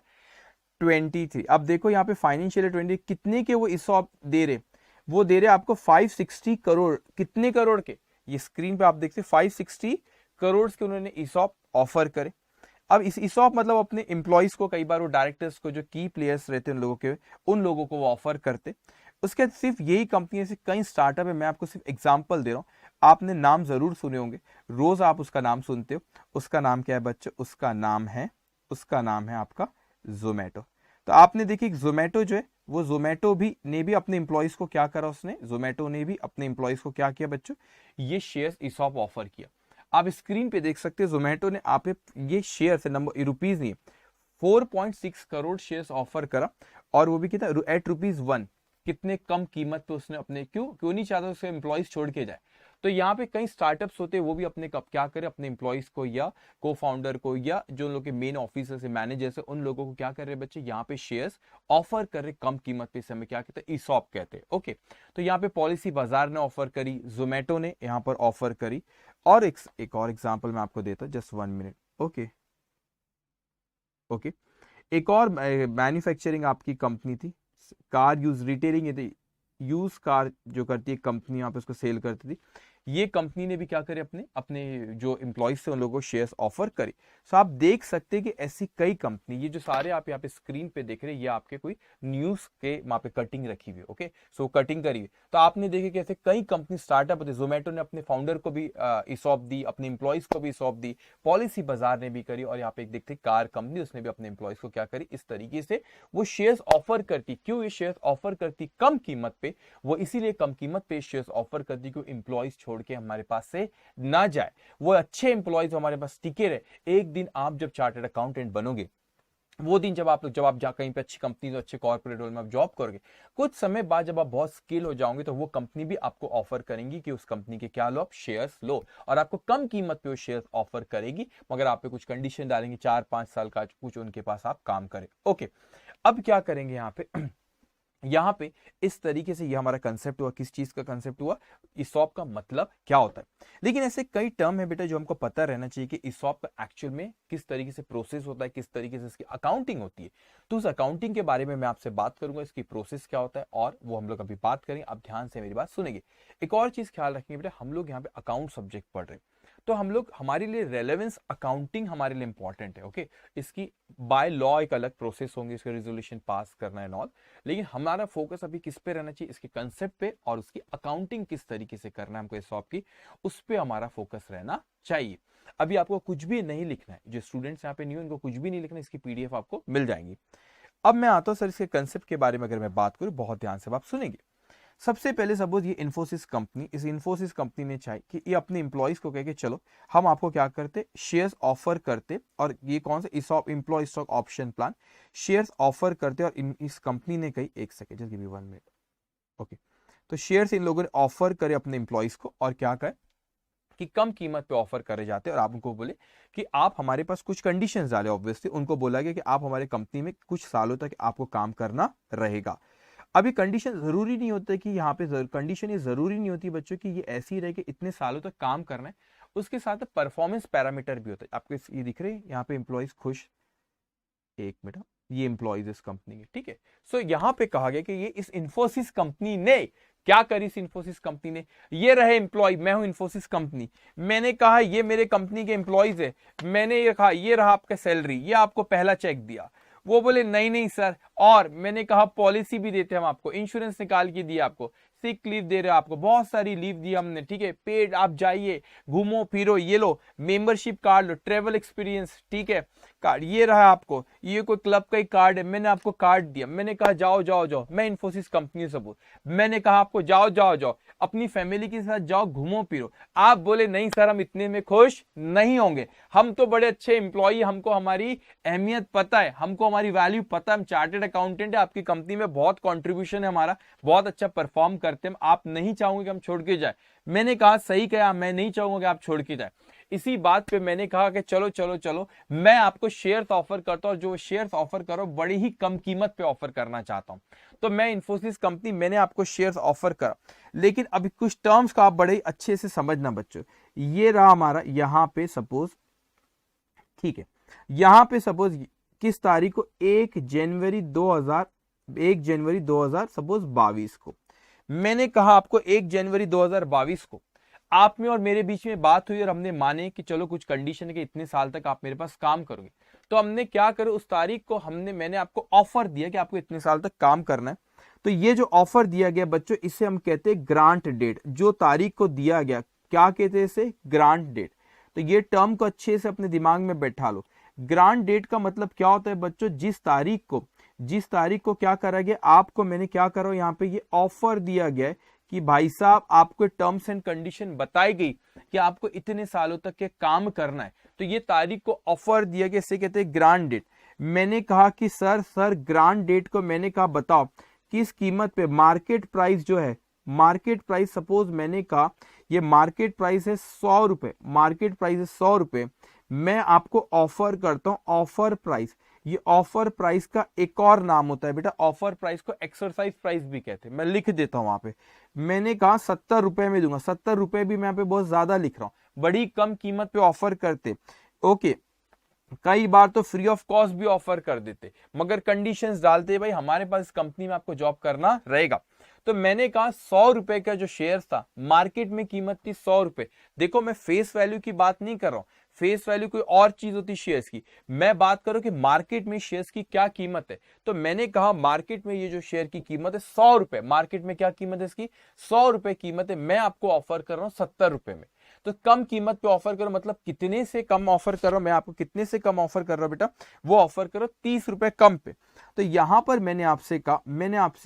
Speaker 1: 23। अब देखो यहाँ पे फाइनेंशियल ईयर 20 कितने के वो ESOP दे रहे, वो दे रहे आपको 560 करोड़। कितने करोड़ के, ये स्क्रीन पे आप देखते 560 करोड़ के उन्होंने ESOP ऑफर करे। अब इस ESOP मतलब अपने एम्प्लॉइज को, कई बार वो डायरेक्टर्स को, जो की प्लेयर्स रहते हैं उन लोगों के, उन लोगों को वो ऑफर करते। उसके बाद सिर्फ यही कंपनी से कई स्टार्टअप है, मैं आपको सिर्फ एग्जांपल दे रहा हूँ, आपने नाम जरूर सुने होंगे, रोज आप उसका नाम सुनते हो। उसका नाम क्या है बच्चों, उसका नाम है आपका जोमेटो। तो आपने देखिए जोमेटो जो है, वो जोमेटो भी अपने एम्प्लॉइज को क्या करा, उसने जोमेटो ने भी अपने एम्प्लॉइज को क्या किया बच्चों, ये शेयर्स ESOP ऑफर किया। आप स्क्रीन पे देख सकते हैं जोमेटो ने आप ये शेयर से नंबर रुपीज नहीं, 4.6 करोड़ शेयर्स ऑफर करा, और वो भी कितना एट ₹1। कितने कम कीमत पे उसने अपने, क्यों नहीं चाहता उसके एम्प्लॉइज छोड़ के जाए। तो यहाँ पे कई स्टार्टअप्स होते हैं, वो भी अपने कब क्या करे, अपने एम्प्लॉइज को या को फाउंडर को या जो उन लोग के मेन ऑफिसर्स है, मैनेजर्स है, उन लोगों को क्या कर रहे बच्चे, यहाँ पे शेयर्स ऑफर कर रहे कम कीमत पे। इस समय क्या कहते हैं, ESOP कहते हैं। ओके, तो यहाँ पे पॉलिसी बाजार ने ऑफर करी, जोमेटो ने यहाँ पर ऑफर करी। और एक और एग्जाम्पल मैं आपको देता हूँ, जस्ट 1 मिनट। ओके, एक और मैन्युफैक्चरिंग आपकी कंपनी थी, car used retailing, used car जो करती है कंपनी, यहाँ पे उसको सेल करती थी। ये कंपनी ने भी क्या करे, अपने अपने जो एम्प्लॉइज थे उन लोगों को शेयर्स ऑफर करे। सो आप देख सकते हैं कि ऐसी कई कंपनी, ये जो सारे आप यहाँ पे स्क्रीन पे देख रहे हैं, ये आपके कोई न्यूज के वहां पे कटिंग रखी हुई है। ओके, सो कटिंग करी हुई, तो आपने देखे कि ऐसे कई कंपनी स्टार्टअप होते। जोमेटो ने अपने फाउंडर को भी ESOP दी, अपने एम्प्लॉइज को भी ESOP दी, पॉलिसी बाजार ने भी करी, और यहाँ पे एक देखते कार कंपनी, उसने भी अपने एम्प्लॉइज को क्या करी, इस तरीके से वो शेयर्स ऑफर करती। क्यों ये शेयर्स ऑफर करती, कम कीमत पे, वो इसीलिए कम कीमत पे शेयर्स ऑफर करती क्यों एम्प्लॉइज छोड़ के हमारे पास से ना जाए, वो अच्छे एम्प्लॉइज हमारे पास टिके रहे। एक दिन आप जब चार्टर्ड अकाउंटेंट बनोगे, वो दिन जब आप कहीं पे अच्छी कंपनी, तो अच्छे कॉर्पोरेट रोल में आप जॉब करोगे, कुछ समय बाद जब आप बहुत स्किल हो जाओगे, तो वो कंपनी भी आपको ऑफर करेंगी कि उस कंपनी के क्या लो, आप शेयर्स लो, और आपको कम कीमत पे वो शेयर्स ऑफर करेगी, मगर आप पे कुछ कंडीशन डालेंगे, 4-5 साल का कुछ उनके पास आप काम करें। ओके, अब क्या करेंगे यहाँ पे यहाँ पे इस तरीके से ये हमारा कंसेप्ट हुआ। किस चीज का कंसेप्ट हुआ, ESOP का मतलब क्या होता है। लेकिन ऐसे कई टर्म है बेटा जो हमको पता रहना चाहिए कि ESOP का एक्चुअल में किस तरीके से प्रोसेस होता है, किस तरीके से इसकी अकाउंटिंग होती है। तो उस अकाउंटिंग के बारे में मैं आपसे बात करूंगा, इसकी प्रोसेस क्या होता है, और वो हम लोग अभी बात करेंगे। आप ध्यान से मेरी बात सुनेंगे। एक और चीज ख्याल रखेंगे बेटा, हम लोग यहाँ पे अकाउंट सब्जेक्ट पढ़ रहे हैं, तो हम लोग, हमारे लिए रेलेवेंस अकाउंटिंग हमारे लिए इंपॉर्टेंट है। ओके, इसकी बाय लॉ एक अलग प्रोसेस होंगे, इसका रेजोल्यूशन पास करना है नॉल, लेकिन हमारा फोकस अभी किस पे रहना चाहिए, इसके कंसेप्ट पे, और उसकी अकाउंटिंग किस तरीके से करना है हमको ESOP की, उस पे हमारा फोकस रहना चाहिए। अभी आपको कुछ भी नहीं लिखना है, जो स्टूडेंट्स यहाँ पे नहीं, उनको कुछ भी नहीं लिखना, इसकी PDF आपको मिल जाएंगी। अब मैं आता हूँ सर इसके कंसेप्ट के बारे में, अगर मैं बात करूँ, बहुत ध्यान से आप सुनेंगे। सबसे पहले सपोज ये इन्फोसिस कंपनी, इस इन्फोसिस कंपनी ने चाहे कि ये अपने एम्प्लॉइज को कहे कि चलो हम आपको क्या करते, शेयर्स ऑफर करते, और ये कौन सा ESOP, employee stock option plan, shares offer करते, और इस कंपनी ने कही, एक second just give me 1 minute. Okay, तो शेयर्स इन लोगों ने ऑफर करे अपने एम्प्लॉइज को, और क्या कहे कि कम कीमत पे ऑफर करे जाते हैं, और आप उनको बोले कि आप हमारे पास कुछ कंडीशंस डाले। ऑब्वियसली उनको बोला गया कि आप हमारे कंपनी में कुछ सालों तक आपको काम करना रहेगा। अभी कंडीशन जरूरी नहीं होता कि यहाँ पे कंडीशन ये जरूरी नहीं होती बच्चों की ये ऐसी रहे कि इतने सालों तक काम करना है, उसके साथ परफॉर्मेंस पैरामीटर भी होता है। आपको ये दिख रहे हैं यहाँ पे एम्प्लॉइज खुश, एक मिनट, ये एम्प्लॉइज इस कंपनी के, ठीक है। सो यहाँ पे कहा गया कि ये इस इन्फोसिस कंपनी ने क्या करी, इस इन्फोसिस कंपनी ने, ये रहे एम्प्लॉय, मैं हूं इन्फोसिस कंपनी, मैंने कहा ये मेरे कंपनी के एम्प्लॉइज है, मैंने ये कहा ये रहा आपका सैलरी, ये आपको पहला चेक दिया। वो बोले नहीं नहीं सर, और मैंने कहा पॉलिसी भी देते हम आपको, इंश्योरेंस निकाल के दिया आपको, सिक लीव दे रहे हो आपको, बहुत सारी लीव दी हमने, ठीक है, पेड, आप जाइए घूमो फिरो, ये लो मेंबरशिप कार्ड लो, ट्रेवल एक्सपीरियंस, ठीक है, कार्ड ये रहा आपको, ये कोई क्लब का ही कार्ड है, मैंने आपको कार्ड दिया, मैंने कहा जाओ जाओ जाओ, मैं इन्फोसिस कंपनी से बोल, मैंने कहा आपको जाओ जाओ जाओ अपनी फैमिली के साथ जाओ घूमो फिरो, आप बोले नहीं सर हम इतने में खुश नहीं होंगे, हम तो बड़े अच्छे एम्प्लॉई, हमको हमारी अहमियत पता है, हमको हमारी वैल्यू पता है, हम चार्टर्ड अकाउंटेंट है, आपकी कंपनी में बहुत कंट्रीब्यूशन है हमारा, बहुत अच्छा परफॉर्म करते हैं, आप नहीं चाहोगे कि हम छोड़ के जाए। मैंने कहा सही कहा, मैं नहीं चाहूंगा कि आप छोड़ के जाए। इसी बात पे मैंने कहा कि चलो चलो चलो मैं आपको शेयर्स ऑफर करता हूं, जो शेयर्स ऑफर करो बड़ी ही कम कीमत पे ऑफर करना चाहता हूं। तो मैं इन्फोसिस कंपनी, मैंने आपको शेयर्स ऑफर करा, लेकिन अभी कुछ टर्म्स का आप बड़े ही अच्छे से समझना बच्चों। ये रहा हमारा यहाँ पे सपोज, ठीक है, यहाँ पे सपोज किस तारीख को, 1 जनवरी 2000 सपोज 22 को मैंने कहा आपको 1 जनवरी 2022 को आप में और मेरे बीच में बात हुई और हमने माने कि चलो कुछ कंडीशन है कि इतने साल तक आप मेरे पास काम करोगे। तो हमने क्या करो, उस तारीख को मैंने आपको ऑफर दिया कि आपको इतने साल तक काम करना है। तो ये जो ऑफर दिया गया बच्चों, इसे हम कहते हैं ग्रांट डेट। जो तारीख को दिया गया क्या कहते हैं इसे, ग्रांट डेट। तो ये टर्म को अच्छे से अपने दिमाग में बैठा लो। ग्रांट डेट का मतलब क्या होता है बच्चों, जिस तारीख को क्या करा गया, आपको मैंने क्या करा, यहाँ पे ये ऑफर दिया गया है कि भाई साहब आपको टर्म्स एंड कंडीशन बताई गई कि आपको इतने सालों तक के काम करना है। तो ये तारीख को ऑफर दिया गया, इसे कहते हैं ग्रांट डेट। मैंने कहा कि सर ग्रांट डेट को मैंने कहा बताओ किस कीमत पे, मार्केट प्राइस जो है, मार्केट प्राइस सपोज मैंने कहा ये मार्केट प्राइस है 100 रुपए, मार्केट प्राइस है 100 रुपए, मैं आपको ऑफर करता हूं ऑफर प्राइस। ये ऑफर प्राइस का एक और नाम होता है बेटा, ऑफर प्राइस को एक्सरसाइज प्राइस भी कहते हैं। मैं लिख देता हूं वहां पे, मैंने कहा 70 रुपए में दूंगा, 70 रुपए भी मैं यहाँ पे बहुत ज्यादा लिख रहा हूं, बड़ी कम कीमत पे ऑफर करते। ओके, कई बार तो फ्री ऑफ कॉस्ट भी ऑफर कर देते, मगर कंडीशंस डालते भाई हमारे पास इस कंपनी में आपको जॉब करना रहेगा। तो मैंने कहा 100 रुपए का जो शेयर था, मार्केट में कीमत थी 100 रुपए। देखो मैं फेस वैल्यू की बात नहीं कर रहा हूं, फेस वैल्यू कोई और चीज होती शेयर्स की, मैं बात करूं कि मार्केट में शेयर्स की क्या कीमत है। तो मैंने कहा मार्केट में ये जो शेयर की कीमत है 100 रुपए, मार्केट में क्या कीमत है इसकी, 100 रुपए कीमत है, मैं आपको ऑफर कर रहा हूं 70 रुपए में। तो कम कीमत पे ऑफर करो, मतलब कितने से कम ऑफर कर रहा हूं मैं आपको, कितने से कम ऑफर कर रहा हूं बेटा, वो ऑफर करो 30 रुपए कम पे। तो यहां पर मैंने आपसे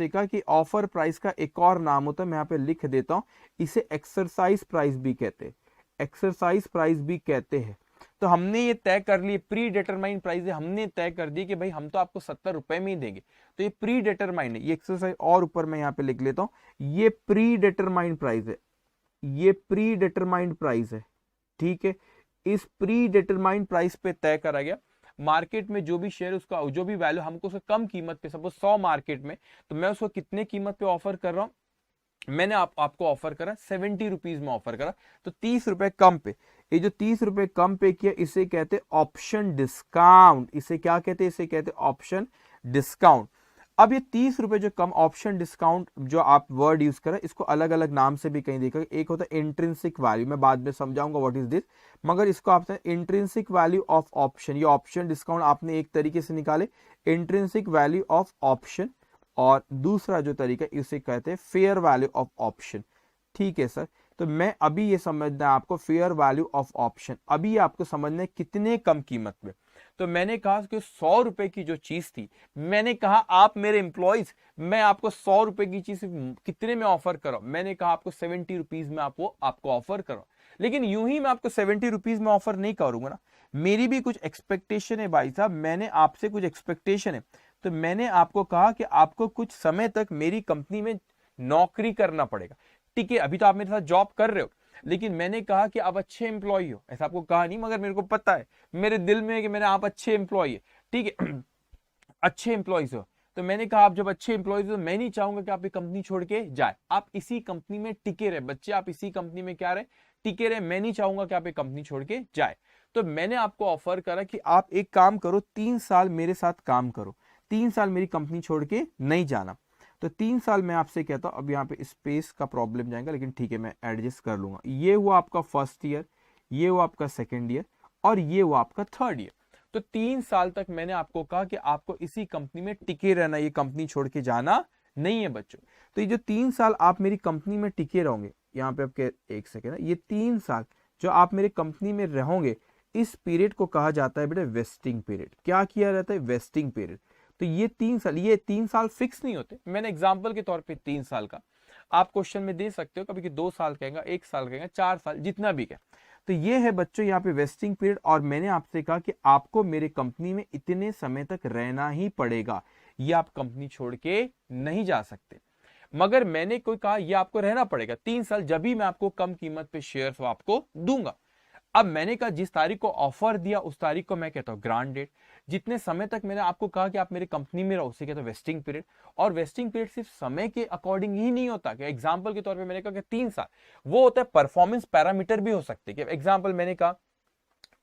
Speaker 1: कहा कि ऑफर प्राइस का एक और नाम होता है, मैं यहां पे लिख देता हूं, इसे एक्सरसाइज प्राइस भी कहते हैं, एक्सरसाइज प्राइस भी कहते हैं। तो हमने ये तय कर लिए, प्री डिटरमाइंड प्राइस है, हमने तय कर दी कि भाई हम तो आपको 70 रुपए में ही देंगे। तो ये प्री डिटरमाइंड है, ये एक्सरसाइज और ऊपर मैं यहाँ पे लिख लेता हूं, ये प्री डिटरमाइंड प्राइस है, ये प्री डिटरमाइंड प्राइस है, ठीक है। इस प्री डिटरमाइंड प्राइस पे तय करा गया, मार्केट में जो भी शेयर उसका जो भी वैल्यू हमको उसको कम कीमत पे, सपोज 100 मार्केट में, तो मैं उसको कितने कीमत पे ऑफर कर रहा हूं, मैंने आपको ऑफर करा 70 रुपीज में ऑफर करा, तो 30 रुपए कम पे। ये जो 30 रुपए कम पे किया इसे कहते हैं ऑप्शन डिस्काउंट। इसे क्या कहते हैं, इसे कहते हैं ऑप्शन डिस्काउंट। अब ये 30 रुपए जो कम, ऑप्शन डिस्काउंट जो आप वर्ड यूज करें, इसको अलग अलग नाम से भी कहीं देखा, एक होता है इंट्रिंसिक वैल्यू, मैं बाद में समझाऊंगा व्हाट इज दिस, मगर इसको आप इंट्रिंसिक वैल्यू ऑफ ऑप्शन, ये ऑप्शन डिस्काउंट आपने एक तरीके से निकाले, इंट्रिंसिक वैल्यू ऑफ ऑप्शन, और दूसरा जो तरीका इसे कहते हैं फेयर वैल्यू ऑफ ऑप्शन। ठीक है सर, तो मैं अभी ये समझना है आपको फेयर वैल्यू ऑफ ऑप्शन, अभी आपको समझना है कितने कम कीमत में। तो मैंने कहा कि 100 रुपए की जो चीज थी, मैंने कहा आप मेरे एम्प्लॉइज, मैं आपको 100 रुपए की चीज कितने में ऑफर करो, मैंने कहा आपको 70 रुपीज में आपको ऑफर करो। लेकिन यूं ही मैं आपको 70 रुपीज में ऑफर नहीं करूंगा ना, मेरी भी कुछ एक्सपेक्टेशन है भाई साहब, मैंने आपसे कुछ एक्सपेक्टेशन है। तो मैंने आपको कहा कि आपको कुछ समय तक मेरी कंपनी में नौकरी करना पड़ेगा, ठीक है। अभी तो आप मेरे साथ जॉब कर रहे हो, लेकिन मैंने कहा कि आप अच्छे एम्प्लॉय हो, ऐसा आपको कहा नहीं, मगर मेरे को पता है, मेरे दिल में है कि मैंने आप अच्छे एम्प्लॉय है, ठीक है अच्छे एम्प्लॉयज हो। तो मैंने कहा आप जब अच्छे एम्प्लॉयज हो, मैं नहीं चाहूंगा कि आप ये कंपनी छोड़ के जाए, आप इसी कंपनी में टिके रहे बच्चे, आप इसी कंपनी में क्या रहे, टिके रहे, मैं नहीं चाहूंगा कि आप ये कंपनी छोड़ के जाए। तो मैंने आपको ऑफर करा कि आप एक काम करो, 3 साल मेरे साथ काम करो, 3 साल मेरी कंपनी छोड़ के नहीं जाना। तो 3 साल मैं आपसे कहता हूं, अब यहाँ पे स्पेस का प्रॉब्लम जाएगा, लेकिन ठीक है मैं एडजस्ट कर लूंगा। ये हुआ आपका फर्स्ट ईयर, ये हुआ आपका सेकेंड ईयर, और ये हुआ आपका थर्ड ईयर। तो 3 साल तक मैंने आपको कहा कि आपको इसी कंपनी में टिके रहना, ये कंपनी छोड़ के जाना नहीं है बच्चों। तो ये जो 3 साल आप मेरी कंपनी में टिके रहोगे, यहाँ पे आपके एक सेकेंड, ये 3 साल जो आप मेरे कंपनी में रहोगे, इस पीरियड को कहा जाता है बेटा वेस्टिंग पीरियड। क्या किया जाता है, वेस्टिंग पीरियड। तो ये 3 साल फिक्स नहीं होते, मैंने एग्जाम्पल के तौर पे 3 साल का आप क्वेश्चन में दे सकते हो, कभी कि 2 साल कहेगा, 1 साल कहेगा, 4 साल, जितना भी कहे। तो ये है बच्चों यहाँ पे वेस्टिंग पीरियड, और मैंने आपसे कहा कि आपको मेरे कंपनी में इतने समय तक रहना ही पड़ेगा, ये आप कंपनी छोड़ के नहीं जा सकते। मगर मैंने कोई कहा ये आपको रहना पड़ेगा 3 साल, जब भी मैं आपको कम कीमत पे शेयर्स आपको दूंगा। अब मैंने कहा जिस तारीख को ऑफर दिया उस तारीख को मैं कहता हूं ग्रांट डेट। जितने समय तक मैंने आपको कहा कि आप मेरे कंपनी में रहो उसे कहता हूं वेस्टिंग पीरियड। और वेस्टिंग पीरियड सिर्फ समय के अकॉर्डिंग ही नहीं होता कि एग्जांपल के तौर पे मैंने कहा कि 3 साल, वो होता है परफॉर्मेंस पैरामीटर भी हो सकते हैं। एग्जांपल मैंने कहा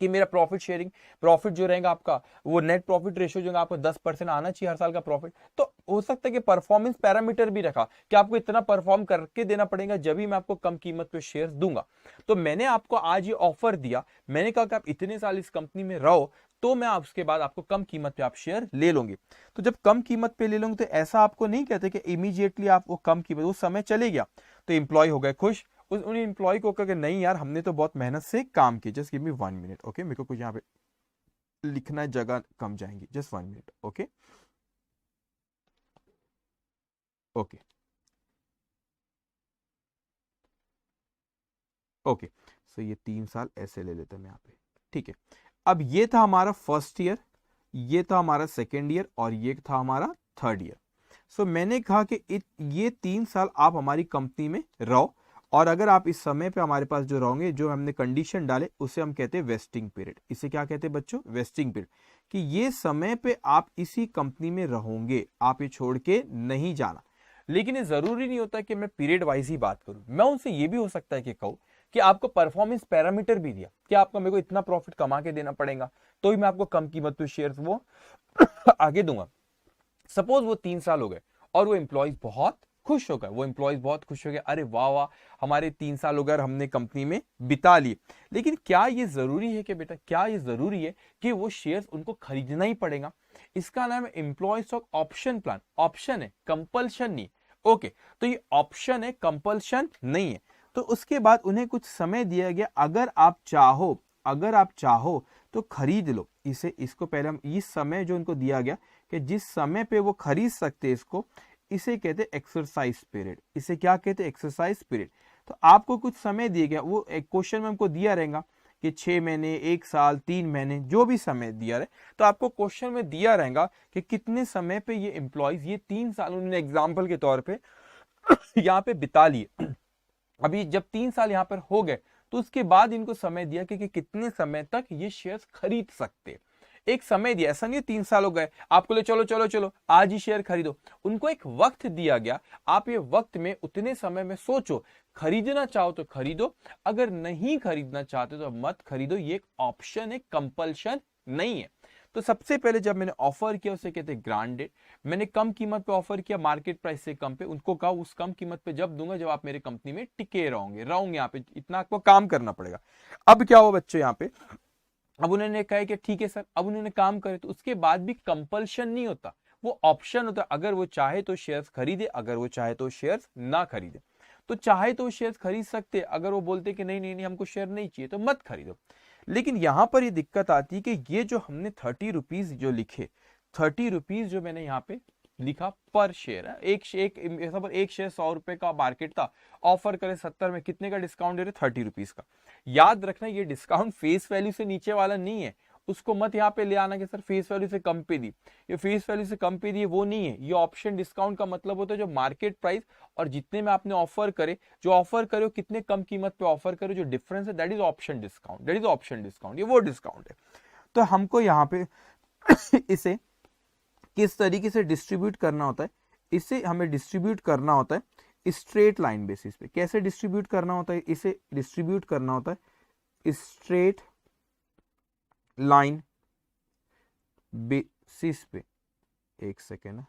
Speaker 1: कि मेरा प्रॉफिट शेयरिंग, प्रॉफिट जो रहेगा आपका वो नेट प्रॉफिट रेशियो जो आपको 10% आना चाहिए हर साल का प्रॉफिट, तो हो सकता है कि परफॉर्मेंस पैरामीटर भी रखा कि आपको इतना परफॉर्म करके देना पड़ेगा जब भी मैं आपको कम कीमत पे शेयर्स दूंगा। तो मैंने आपको आज ये ऑफर दिया, मैंने कहा कि आप इतने साल इस कंपनी में रहो तो मैं उसके बाद आपको कम कीमत पे आप शेयर ले लोगे। तो जब कम कीमत पे ले लोगे तो ऐसा आपको नहीं कहते कि इमीडिएटली आप वो कम कीमत, वो समय चले गया तो एम्प्लॉय हो गए खुश, उन एम्प्लॉय को कहा नहीं यार हमने तो बहुत मेहनत से काम की, just give me 1 minute, okay, मेरे को कुछ यहाँ पे लिखना है, जगह कम जाएंगी, just 1 minute, okay okay okay. So ये 3 साल ऐसे ले लेते हैं मैं यहाँ पे, ठीक है। अब ये था हमारा फर्स्ट ईयर, ये था हमारा सेकेंड ईयर और ये था हमारा थर्ड ईयर। सो मैंने कहा कि ये 3 साल आप हमारी कंपनी में रहो, और अगर आप इस समय पे हमारे पास जो रहोगे, जो हमने कंडीशन डाले उसे हम कहते हैं वेस्टिंग पीरियड। इसे क्या कहते हैं बच्चों? Vesting period. कि ये समय पे आप इसी कंपनी में रहोगे, आप ये छोड़ के नहीं जाना। लेकिन ये जरूरी नहीं होता कि मैं पीरियड वाइज ही बात करूं, मैं उनसे ये भी हो सकता है कि कहूं कि आपको परफॉर्मेंस पैरामीटर भी दिया कि आपको मेरे को इतना प्रॉफिट कमा के देना पड़ेगा तो ही मैं आपको कम कीमत पे शेयर्स वो आगे दूंगा। सपोज वो 3 साल हो गए और वो एम्प्लॉयज बहुत खुश हो गए, वो एम्प्लॉयज बहुत खुश हो गए, अरे वाह वाह हमारे 3 साल हो गए हमने कंपनी में बिता लिए। लेकिन क्या ये जरूरी है कि बेटा, क्या ये जरूरी है कि वो शेयर्स उनको खरीदना ही पड़ेगा? इसका नाम है employee stock option plan. Option है, कंपल्शन नहीं। ओके, तो ये ऑप्शन है, कंपल्शन नहीं है। तो उसके बाद उन्हें कुछ समय दिया गया, अगर आप चाहो तो खरीद लो इसे। इसको पहले हम इस समय जो उनको दिया गया कि जिस समय पे वो खरीद सकते हैं इसको, इसे कहते हैं एक्सरसाइज पीरियड। इसे क्या कहते हैं? Exercise period. तो आपको कुछ समय दिया गया, वो एक क्वेश्चन में हमको दिया रहेगा कि 6 महीने, 1 साल, 3 महीने, जो भी समय दिया रहे, तो आपको क्वेश्चन में दिया रहेगा कि कितने समय पे ये एम्प्लॉयज ये 3 साल उन्होंने एग्जाम्पल के तौर पे यहाँ पे बिता लिए। अभी जब 3 साल यहाँ पर हो गए तो उसके बाद इनको समय दिया कि कितने समय तक ये शेयर्स खरीद सकते। एक समय दिया, ऐसा नहीं 3 साल हो गए आपको ले चलो चलो चलो आज ही शेयर खरीदो। उनको एक वक्त दिया गया, आप ये वक्त में उतने समय में सोचो, खरीदना चाहो तो खरीदो, अगर नहीं खरीदना चाहते तो मत खरीदो। ये एक ऑप्शन है, कंपल्शन नहीं है। तो सबसे पहले जब मैंने ऑफर किया उसे कहते हैं ग्रांट डेट। मैंने कम कीमत पे ऑफर किया, मार्केट प्राइस से कम पे, उनको कहा उस कम कीमत पे जब दूंगा जब आप मेरे कंपनी में टिके रहोगे यहाँ पे इतना आपको काम करना पड़ेगा। अब क्या हुआ बच्चों यहाँ पे, अब उन्होंने कहा कि ठीक है सर, अब उन्होंने काम करे, तो उसके बाद भी कंपल्शन नहीं होता, वो ऑप्शन होता है। अगर वो चाहे तो शेयर्स खरीदे, अगर वो चाहे तो शेयर्स ना खरीदे। तो चाहे तो शेयर्स खरीद सकते, अगर वो बोलते कि नहीं नहीं नहीं हमको शेयर नहीं चाहिए तो मत खरीदो। लेकिन यहां पर ये दिक्कत आती है कि ये जो हमने 30 रुपीज जो लिखे, 30 रुपीज जो मैंने यहाँ पे लिखा पर शेयर है, एक शेयर 100 रुपए का मार्केट था, ऑफर करे 70 में, कितने का डिस्काउंट दे रहे? 30 रुपीज का। याद रखना ये डिस्काउंट फेस वैल्यू से नीचे वाला नहीं है, उसको मत यहाँ पे ले आना कि सर फेस वैल्यू से कम पे दी। ये फेस वैल्यू से कम पे दी वो नहीं है, ये ऑप्शन डिस्काउंट का मतलब होता है जो मार्केट प्राइस और जितने में आपने ऑफर करे, जो ऑफर करे कितने कम कीमत पे ऑफर करे, जो डिफरेंस है that is option discount, that is option discount, ये वो डिस्काउंट है। तो हमको यहाँ पे इसे किस तरीके से डिस्ट्रीब्यूट करना होता है, इसे हमें डिस्ट्रीब्यूट करना होता है स्ट्रेट लाइन बेसिस पे। कैसे डिस्ट्रीब्यूट करना होता है? इसे डिस्ट्रीब्यूट करना होता है स्ट्रेट लाइन बेसिस पे। एक सेकेंड,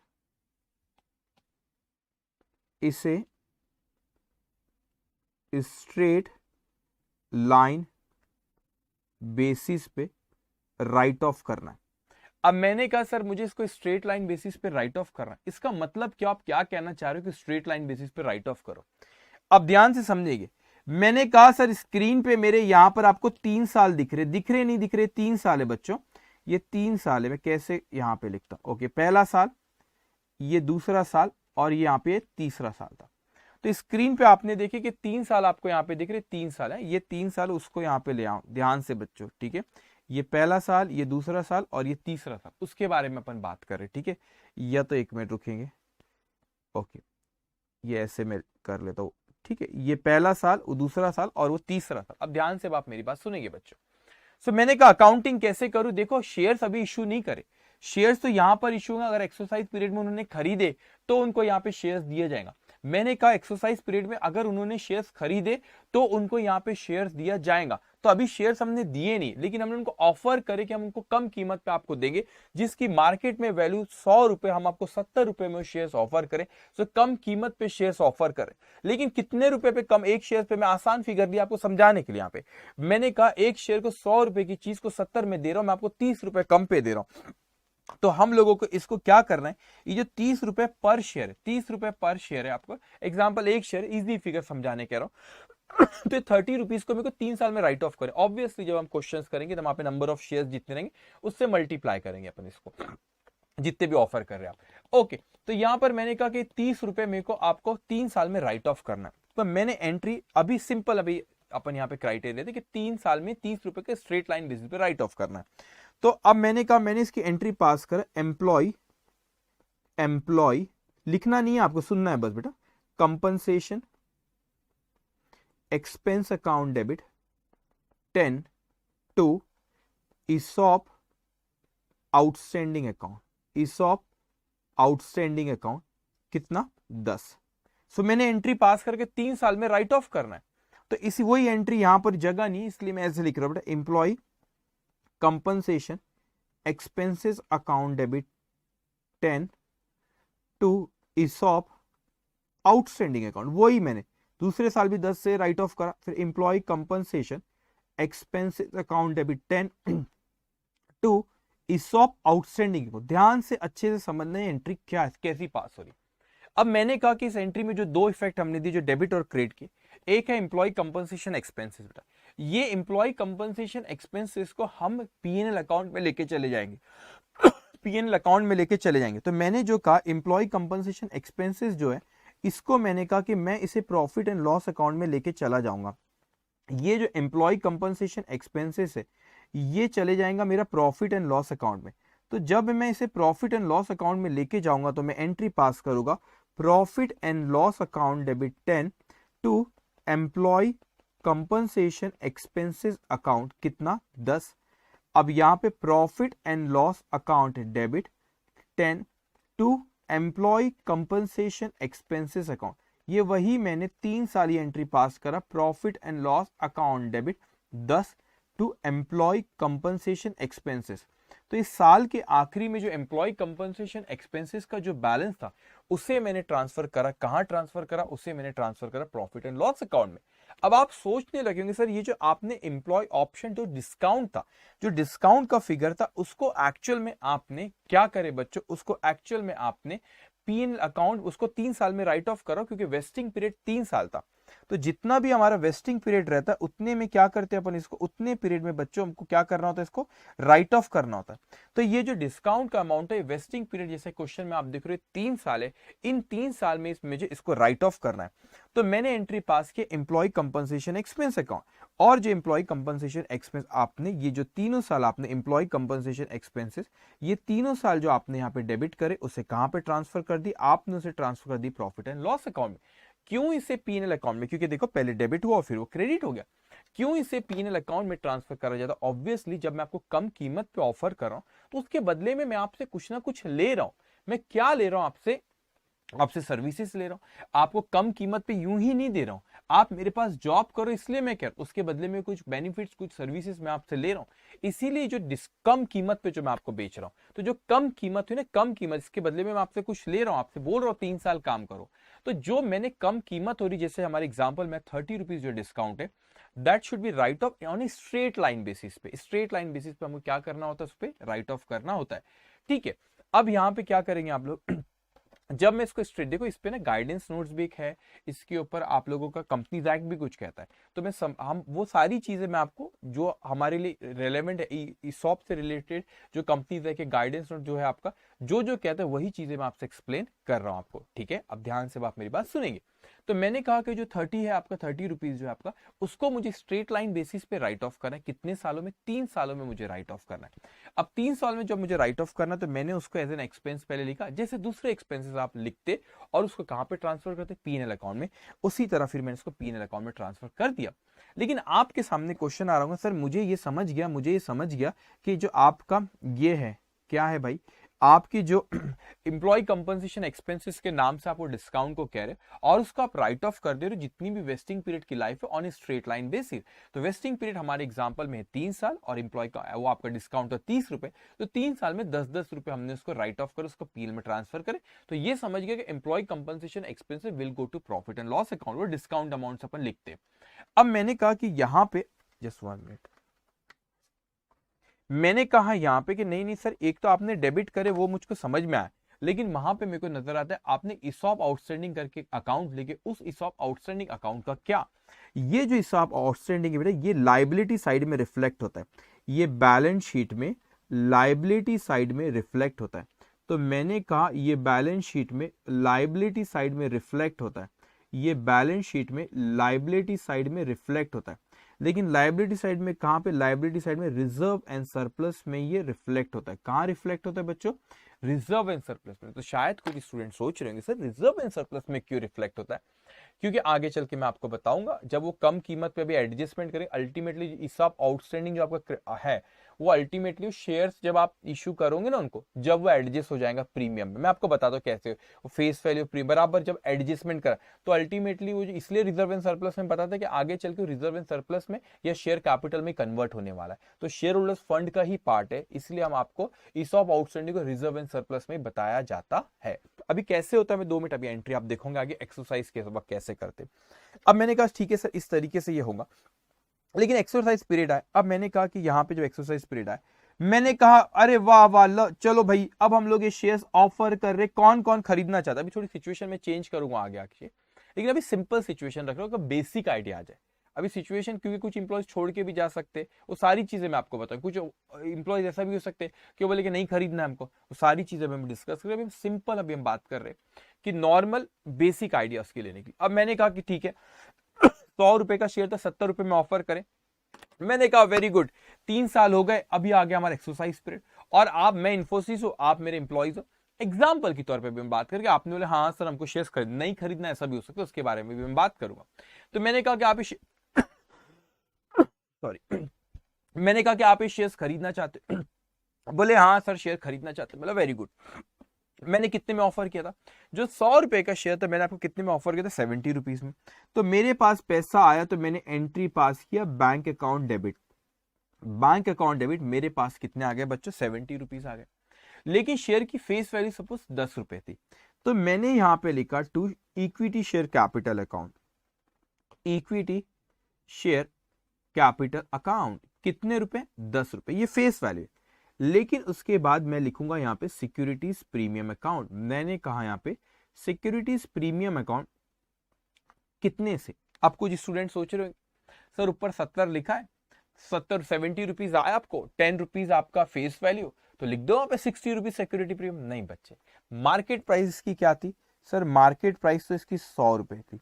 Speaker 1: इसे स्ट्रेट लाइन बेसिस पे राइट ऑफ करना है। अब मैंने कहा सर मुझे इसको स्ट्रेट लाइन बेसिस पे राइट ऑफ करना है, इसका मतलब क्या, आप क्या कहना चाह रहे हो कि स्ट्रेट लाइन बेसिस पे राइट ऑफ करो? अब ध्यान से समझिए, मैंने कहा सर स्क्रीन पे मेरे यहां पर आपको 3 साल दिख रहे नहीं दिख रहे? 3 साल है बच्चों, ये 3 साल है। मैं कैसे यहां पे लिखता हूं? ओके, पहला साल, ये दूसरा साल और ये यहाँ पे तीसरा साल था। तो स्क्रीन पे आपने देखे कि 3 साल आपको यहाँ पे दिख रहे, 3 साल है, ये 3 साल उसको यहाँ पे ले आओ ध्यान से बच्चों, ठीक है। ये पहला साल, ये दूसरा साल और ये तीसरा साल, उसके बारे में अपन बात कर रहे, ठीक है। या तो 1 मिनट रुकेंगे, ओके, ये ऐसे में कर लेता हूँ, ठीक है, ये पहला साल, वो दूसरा साल और वो तीसरा साल। अब ध्यान से आप मेरी बात सुनेंगे बच्चों। सो मैंने कहा अकाउंटिंग कैसे करूं, देखो शेयर्स अभी इशू नहीं करे, शेयर्स तो यहां पर इशू है, अगर एक्सरसाइज पीरियड में उन्होंने खरीदे तो उनको यहां पे शेयर्स दिया जाएगा। मैंने कहा एक्सरसाइज पीरियड में अगर उन्होंने शेयर्स खरीदे तो उनको यहाँ पे शेयर्स दिया जाएगा। तो अभी शेयर्स हमने दिए नहीं, लेकिन हमने उनको ऑफर करे कि हम उनको कम कीमत पे आपको देंगे, जिसकी मार्केट में वैल्यू 100 रुपए, हम आपको 70 रुपए में शेयर्स ऑफर करें। तो कम कीमत पे शेयर्स ऑफर करें, लेकिन कितने रुपए पे कम, एक शेयर पे मैं आसान फिगर दिया आपको समझाने के लिए। यहाँ पे मैंने कहा एक शेयर को 100 रुपए की चीज को 70 में दे रहा हूं, मैं आपको 30 रुपए कम पे दे रहा हूं। तो हम लोगों को इसको क्या करना है, ये जो 30 रुपए पर शेयर है, 30 रुपए पर शेयर है, आपको एग्जांपल एक शेयर इजी फिगर समझाने कह रहा हूं। तो 30 रुपीज को मेरे को 3 साल में राइट ऑफ करें। ऑब्वियसली जब हम क्वेश्चंस करेंगे तो वहां पे नंबर ऑफ शेयर्स जितने रहेंगे उससे मल्टीप्लाई करेंगे अपन इसको, जितने भी ऑफर कर रहे हैं आप। ओके, तो यहां पर मैंने कहा कि 30 रुपए मेरे को आपको 3 साल में राइट ऑफ करना है। तो मैंने एंट्री अभी सिंपल, अभी अपन यहाँ पे क्राइटेरिया थे कि 3 साल में 30 रुपए के स्ट्रेट लाइन बेसिस पे राइट ऑफ करना है। तो अब मैंने कहा मैंने इसकी एंट्री पास कर, एम्प्लॉय, एम्प्लॉय लिखना नहीं है आपको, सुनना है बस बेटा, compensation expense account debit 10 to ESOP outstanding account, ESOP outstanding account कितना 10। सो मैंने एंट्री पास करके 3 साल में राइट ऑफ करना है। तो इसी वही एंट्री यहां पर जगह नहीं, इसलिए मैं ऐसे लिख रहा हूं बेटा, employee compensation expenses account debit 10 to ESOP outstanding account, वही मैंने दूसरे साल भी 10 से राइट ऑफ करा। फिर employee compensation expenses account debit 10 to ESOP outstanding. ध्यान से अच्छे से समझना है एंट्री क्या है, कैसी पास हो रही। अब मैंने कहा कि इस एंट्री में जो दो इफेक्ट हमने दी, जो डेबिट और क्रेडिट की, एक है एम्प्लॉय कंपनसेशन एक्सपेंसेस। बेटा ये एम्प्लॉय कंपनसेशन एक्सपेंसेस को हम पीएनएल अकाउंट में लेके चले जाएंगे, पीएनएल अकाउंट में लेके चले जाएंगे। तो मैंने जो कहा एम्प्लॉय कंपनसेशन एक्सपेंसेस जो है, इसको मैंने कहा कि मैं इसे प्रॉफिट एंड लॉस अकाउंट में लेके चला जाऊंगा। ये जो एम्प्लॉय कंपनसेशन एक्सपेंसेस है ये चले जाएगा मेरा प्रॉफिट एंड लॉस अकाउंट में। तो जब मैं इसे प्रॉफिट एंड लॉस अकाउंट में लेके जाऊंगा तो मैं एंट्री पास करूंगा, profit and loss account debit 10 to employee compensation expenses account कितना 10। अब यहां पे profit and loss account debit 10 to employee compensation expenses account, ये वही मैंने 3 साल ये एंट्री पास करा, profit and loss account debit 10 to employee compensation expenses. तो इस साल के आखिरी में जो एम्प्लॉय कंपनसेशन एक्सपेंसेस का जो बैलेंस था उसे मैंने ट्रांसफर करा, कहां ट्रांसफर करा, उसे मैंने ट्रांसफर करा प्रॉफिट एंड लॉस अकाउंट में। अब आप सोचने लगेंगे सर ये जो आपने एम्प्लॉय ऑप्शन जो डिस्काउंट था, जो डिस्काउंट का फिगर था, उसको एक्चुअल में आपने क्या करे बच्चों, उसको एक्चुअल में आपने पीएनएल अकाउंट उसको 3 साल में राइट ऑफ करो, क्योंकि वेस्टिंग पीरियड 3 साल था। तो जितना भी हमारा वेस्टिंग पीरियड रहता है उतने में क्या करते हैं अपन इसको, उतने पीरियड में बच्चों हमको क्या करना होता है, इसको राइट ऑफ करना होता है। तो ये जो डिस्काउंट का अमाउंट है, वेस्टिंग पीरियड जैसे क्वेश्चन में आप देख रहे हो 3 साल है, इन 3 साल में मुझे इसको राइट ऑफ करना है। तो मैंने एंट्री पास की एम्प्लॉय कंपनसेशन एक्सपेंस अकाउंट, और जो एम्प्लॉय कंपनसेशन एक्सपेंस आपने ये जो तीनों साल आपने एम्प्लॉय कंपनसेशन एक्सपेंसेस, ये तीनों साल जो आपने यहाँ पे डेबिट करे उसे कहां पे ट्रांसफर कर दी, आपने उसे ट्रांसफर कर दी प्रॉफिट एंड लॉस अकाउंट में। क्यों इसे पीएनएल अकाउंट में, क्योंकि देखो पहले डेबिट हुआ फिर वो क्रेडिट हो गया। क्यों इसे पीएनएल अकाउंट में ट्रांसफर करा जाता, ऑब्वियसली जब मैं आपको कम कीमत पे ऑफर कर रहा हूं तो उसके बदले में मैं आपसे कुछ ना कुछ ले रहा हूं। मैं क्या ले रहा हूं आपसे, आपसे सर्विसेज ले रहा हूं, आपको कम कीमत पे यूं ही नहीं दे रहा हूं। आप मेरे पास जॉब करो इसलिए मैं कर, उसके बदले में कुछ बेनिफिट्स, कुछ सर्विसेज मैं आपसे ले रहा हूं। इसीलिए जो कम कीमत पे जो मैं आपको बेच रहा हूं, तो जो कम कीमत हुई ना, कम कीमत, इसके बदले में मैं आपसे कुछ ले रहा हूं, आपसे बोल रहा हूं 3 साल काम करो। तो जो मैंने कम कीमत हो रही, जैसे हमारे एग्जाम्पल में 30 रुपीज जो डिस्काउंट है, that should be right of on a straight line basis पे। स्ट्रेट लाइन बेसिस पे हमको क्या करना होता है, उस पर राइट ऑफ करना होता है। ठीक है, अब यहाँ पे क्या करेंगे आप लोग, जब मैं इसको स्ट्रेट, देखो इस पे ना गाइडेंस नोट्स भी एक है, इसके ऊपर आप लोगों का कंपनीज एक्ट भी कुछ कहता है। तो मैं हम वो सारी चीजें मैं आपको जो हमारे लिए रेलेवेंट है, ESOP से रिलेटेड जो कंपनीज एक्ट के गाइडेंस नोट जो है आपका, जो जो कहता है वही चीजें मैं आपसे एक्सप्लेन कर रहा हूं आपको। ठीक है, अब ध्यान से आप मेरी बात सुनेंगे। तो मैंने कहा कि जो 30 है आपका, 30 रुपीज जो है आपका, उसको मुझे स्ट्रेट लाइन बेसिस पे राइट ऑफ करना है। कितने सालों में? 3 सालों में मुझे राइट ऑफ करना है। अब 3 साल में जब मुझे राइट ऑफ करना, तो मैंने उसको एज एन एक्सपेंस पहले लिखा, जैसे दूसरे एक्सपेंसेस आप लिखते और उसको कहां पे ट्रांसफर करते? पीएनएल अकाउंट में। उसी तरह फिर मैंने उसको पीएनएल अकाउंट में ट्रांसफर कर दिया। लेकिन आपके सामने क्वेश्चन आ रहा होगा, सर मुझे ये समझ गया कि जो आपका ये है, क्या है भाई, आपकी जो एम्प्लॉय कंपनसेशन एक्सपेंसेस के नाम से आप वो डिस्काउंट को कह रहे हैं और उसको आप राइट ऑफ कर दे रहे हो जितनी भी वेस्टिंग पीरियड की लाइफ है on a straight line basis. तो वेस्टिंग पीरियड हमारे एग्जांपल में है 3 साल और एम्प्लॉय का वो आपका डिस्काउंट है 30 रुपए, तो 3 साल में 10-10 रुपए हमने उसको राइट ऑफ कर उसको पीएल में ट्रांसफर करे। तो ये समझ गया कि employee compensation expenses will go to profit and loss account, वो डिस्काउंट अमाउंट अपन लिखते हैं। अब मैंने कहा कि यहां पे जस्ट 1 मिनट, मैंने कहा यहां पे कि नहीं सर, एक तो आपने डेबिट करे वो मुझको समझ में आया, लेकिन वहां पे मेरे को नजर आता है आपने ईसॉप आउटस्टैंडिंग करके अकाउंट लेके, उस ईसॉप आउटस्टैंडिंग अकाउंट का क्या, ये जो ईसॉप आउटस्टैंडिंग है बेटा, ये लायबिलिटी साइड में रिफ्लेक्ट होता है, ये बैलेंस शीट में लायबिलिटी साइड में रिफ्लेक्ट होता है। तो मैंने कहा ये बैलेंस शीट में लायबिलिटी साइड में रिफ्लेक्ट होता है, ये बैलेंस शीट में लायबिलिटी साइड में रिफ्लेक्ट होता है। लेकिन लायबिलिटी साइड में कहां पे? लायबिलिटी साइड में रिजर्व एंड सरप्लस में ये रिफ्लेक्ट होता है। कहां रिफ्लेक्ट होता है बच्चों? रिजर्व एंड सरप्लस में। तो शायद कुछ स्टूडेंट सोच रहे होंगे सर रिजर्व एंड सरप्लस में क्यों रिफ्लेक्ट होता है? क्योंकि आगे चल के मैं आपको बताऊंगा, जब वो कम कीमत पे भी एडजस्टमेंट करें, अल्टीमेटली इस आउटस्टैंडिंग जो आपका है वो अल्टीमेटली शेयर्स जब आप इशू करोगे ना उनको, जब वो एडजस्ट हो जाएगा प्रीमियम में। मैं आपको बताता हूँ कैसे वो फेस वैल्यू प्रीमियम बराबर जब एडजस्टमेंट करा, तो अल्टीमेटली वो इसलिए रिजर्व एंड सरप्लस में बताता है कि आगे चल के रिजर्व एंड सरप्लस में या शेयर कैपिटल में कन्वर्ट होने वाला है, तो शेयर होल्डर्स फंड का ही पार्ट है, इसलिए हम आपको ईसॉप आउटस्टैंडिंग को रिजर्व एंड सरप्लस में बताया जाता है। अभी कैसे होता है, मैं 2 मिनट अभी एंट्री आप देखोगे आगे एक्सरसाइज के वक्त कैसे करते। अब मैंने कहा ठीक है सर इस तरीके से ये होगा, लेकिन एक्सरसाइज पीरियड आए। अब मैंने कहा कि यहाँ पे जो एक्सरसाइज पीरियड आए, मैंने कहा अरे वाह वाह चलो भाई, अब हम लोग ये शेयर्स ऑफर कर रहे, कौन कौन खरीदना चाहता है। अभी थोड़ी सिचुएशन में चेंज करूंगा आगे आके, लेकिन अभी सिंपल सिचुएशन रख रहा हूँ, बेसिक आइडिया आ जाए। अभी सिचुएशन, क्योंकि कुछ इंप्लॉयज छोड़ के भी जा सकते, वो सारी चीजें मैं आपको बताऊं। कुछ इंप्लॉयज ऐसा भी हो सकते कि वो बोले कि नहीं खरीदना है हमको, वो सारी चीजें हम डिस्कस करें। अभी सिंपल अभी हम बात कर रहे हैं कि नॉर्मल बेसिक आइडिया उसके लेने की। अब मैंने कहा कि ठीक है 100 रुपए का शेयर था, 70 रुपए में ऑफर करें। मैंने कहा वेरी गुड, 3 साल हो गए, अभी आ गया हमारा एक्सरसाइज पीरियड, और आप, मैं इन्फोसिस हूं, आप मेरे इंप्लॉइज हो। एग्जाम्पल के तौर पे भी हम बात करके, आपने बोले हाँ सर हमको शेयर्स खरीद नहीं खरीदना, ऐसा भी हो सकता है, उसके बारे में भी मैं बात करूंगा। तो मैंने कहा कि आप सॉरी मैंने कहा कि आप ये शेयर्स खरीदना चाहते बोले हाँ सर शेयर खरीदना चाहते, बोला वेरी गुड। मैंने कितने में ऑफर किया था? जो 100 रुपए का शेयर था मैंने आपको कितने में ऑफर किया था? 70 रुपीज में। तो मेरे पास पैसा आया, तो मैंने एंट्री पास किया bank account debit. Bank account debit मेरे पास कितने आ गए बच्चों? 70 रुपीज आ गए। लेकिन शेयर की फेस वैल्यू सपोज 10 रुपए थी, तो मैंने यहां पे लिखा to equity share capital account, equity share capital account कितने रुपए? 10 रुपए, ये फेस वैल्यू। लेकिन उसके बाद मैं लिखूंगा यहां पे सिक्योरिटीज प्रीमियम अकाउंट। मैंने कहा यहां पे सिक्योरिटीज प्रीमियम अकाउंट कितने से? अब कुछ स्टूडेंट सोच रहे हो सर ऊपर 70 लिखा है, 70 रुपीज आया आपको, 10 रुपीज आपका फेस वैल्यू, तो लिख दो वहां पे 60 रुपीज सिक्योरिटी प्रीमियम। नहीं बच्चे, मार्केट प्राइस इसकी क्या थी सर? मार्केट प्राइस तो इसकी 100 रुपए थी,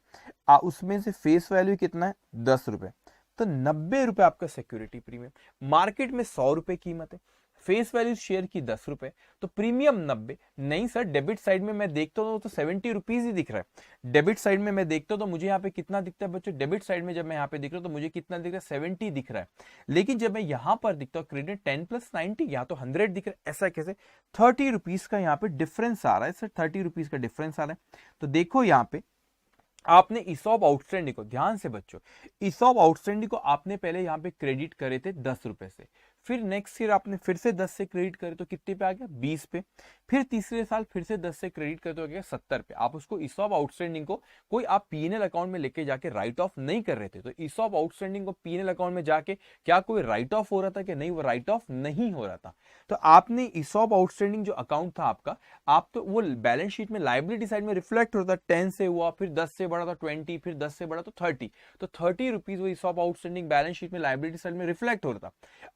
Speaker 1: उसमें से फेस वैल्यू कितना है? 10 रुपए, तो 90 रुपए आपका सिक्योरिटी प्रीमियम। मार्केट में 100 रुपए कीमत है, फेस वैल्यू शेयर की 10 रुपए, तो प्रीमियम 90। नहीं सर डेबिट साइड में मैं देखता हूं तो 70 रुपीज ही दिख रहा है। डेबिट साइड में मैं देखता हूं तो मुझे यहाँ पे कितना दिखता है बच्चों? डेबिट साइड में जब मैं यहाँ पे दिख रहा हूं तो मुझे कितना दिख रहा है? 70 दिख रहा है। लेकिन जब मैं यहाँ पर दिखता हूँ क्रेडिट 10 + 90, यहाँ तो 100 दिख रहा है। ऐसा कैसे? 30 रुपीज का यहाँ पे डिफरेंस आ रहा है सर, 30 रुपीज का डिफरेंस आ रहा है। तो देखो यहाँ पे आपने ईसॉप आउटस्टैंडिंग को, ध्यान से बच्चों, ईसॉप आउटस्टैंडिंग को आपने पहले यहाँ पे क्रेडिट करे थे 10 रुपए से, फिर नेक्स्ट ईयर आपने फिर से 10 से क्रेडिट करे तो कितने पे आ गया? 20 पे। फिर तीसरे साल फिर से 10 से क्रेडिट करे तो आ गया 70 पे। आप उसको ईसॉप आउटस्टैंडिंग को कोई आप पीएनएल अकाउंट में लेके जाके राइट ऑफ नहीं कर रहे थे। तो ईसॉप आउटस्टैंडिंग को पीएनएल अकाउंट में जाके क्या कोई राइट ऑफ हो रहा था कि नहीं? वो राइट ऑफ नहीं हो रहा था। तो आपने ईसॉप आउटस्टैंडिंग जो अकाउंट था आपका, आप तो वो बैलेंस शीट में लायबिलिटी साइड में रिफ्लेक्ट होता, 10 से हुआ, फिर 10 से बढ़ा तो 20, फिर 10 से बढ़ा तो 30, तो 30 रुपीज वो ईसॉप आउटस्टैंडिंग बैलेंस शीट में लायबिलिटी साइड में रिफ्लेक्ट हो रहा था।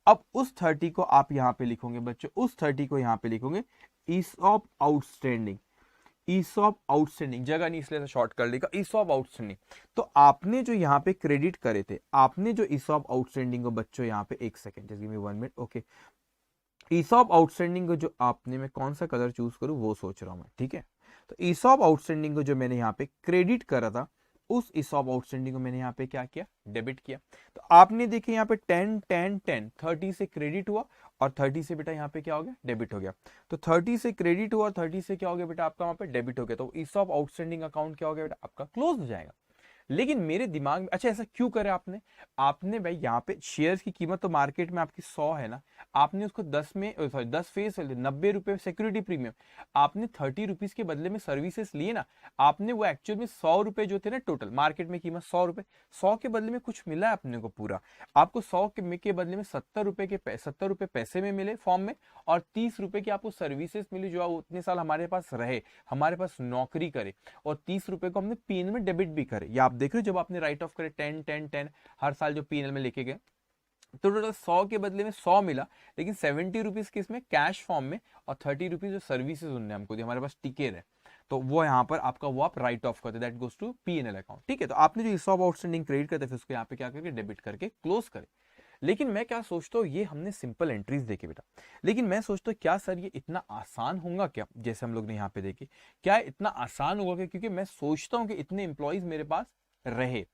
Speaker 1: अब उस 30 को आप यहां पे लिखोगे बच्चों, उस 30 को यहां पे लिखोगे ईसॉप आउटस्टैंडिंग। ईसॉप आउटस्टैंडिंग, जगह नहीं इसलिए शॉर्ट कर लेगा, ईसॉप आउटस्टैंडिंग। तो आपने जो यहाँ पे क्रेडिट करे थे, आपने जो ईसॉप आउटस्टैंडिंग को बच्चों यहाँ पे, एक second just give me 1 minute, okay. ESOP outstanding को जो आपने, मैं कौन सा कलर चूज करूं वो सोच रहा हूं मैं, ठीक है। तो ईसॉप आउटस्टैंडिंग को जो मैंने यहाँ पे क्रेडिट करा था, उस ईसॉप आउटस्टैंडिंग को मैंने यहाँ पे क्या किया, डेबिट किया। तो आपने देखे यहाँ पे 10 10 10 30 से क्रेडिट हुआ और 30 से बेटा यहाँ पे क्या हो गया, डेबिट हो गया। तो 30 से क्रेडिट हुआ और 30 से क्या हो गया बेटा आपका वहां पे डेबिट हो गया। तो ईसॉप आउटस्टैंडिंग अकाउंट क्या हो गया बेटा आपका, क्लोज हो जाएगा। लेकिन मेरे दिमाग में, अच्छा ऐसा क्यों करे आपने, आपने भाई यहाँ पे शेयर्स की कीमत तो मार्केट में आपकी 100 है ना, आपने उसको 10 में, सॉरी 10 फेस 90 रुपए सिक्योरिटी प्रीमियम, आपने 30 रुपीज के बदले में सर्विसेज लिए ना, आपने वो एक्चुअल में 100 रुपए जो थे ना, टोटल मार्केट में कीमत 100 रुपए, 100 के बदले में कुछ मिला है अपने को पूरा, आपको 100 के बदले में 70 रुपए के 70 रुपए पैसे में मिले फॉर्म में, और 30 रुपए की आपको सर्विसेज मिली जो उतने साल हमारे पास रहे, हमारे पास नौकरी करे, और 30 रुपए को हमने पीएनएल में डेबिट भी करे। या आप देख रहे हो जब आपने राइट ऑफ करे 10 10 10 हर साल जो पीएनएल में लेके गए, तो टोटल 100 के बदले में 100 मिला, लेकिन 70 रुपीज किसमें, कैश फॉर्म में, और 30 रुपीज जो सर्विसेज उन्होंने हमको दी, हमारे पास टिके रहे, तो वो यहाँ पर आपका वो आप राइट ऑफ करते, that goes to PNL account, ठीक है। तो आपने जो ईसॉप आउटस्टैंडिंग क्रेडिट करते फिर उसको यहाँ पे क्या करके डेबिट करके क्लोज करे। लेकिन मैं क्या सोचता हूँ, ये हमने सिंपल एंट्रीज देखे बेटा, लेकिन मैं सोचता हूँ क्या सर ये इतना आसान होगा क्या, जैसे हम लोग ने यहाँ पे देखे, क्या इतना आसान होगा क्या, क्योंकि मैं सोचता हूँ कि इतने एम्प्लॉयज मेरे पास रहे,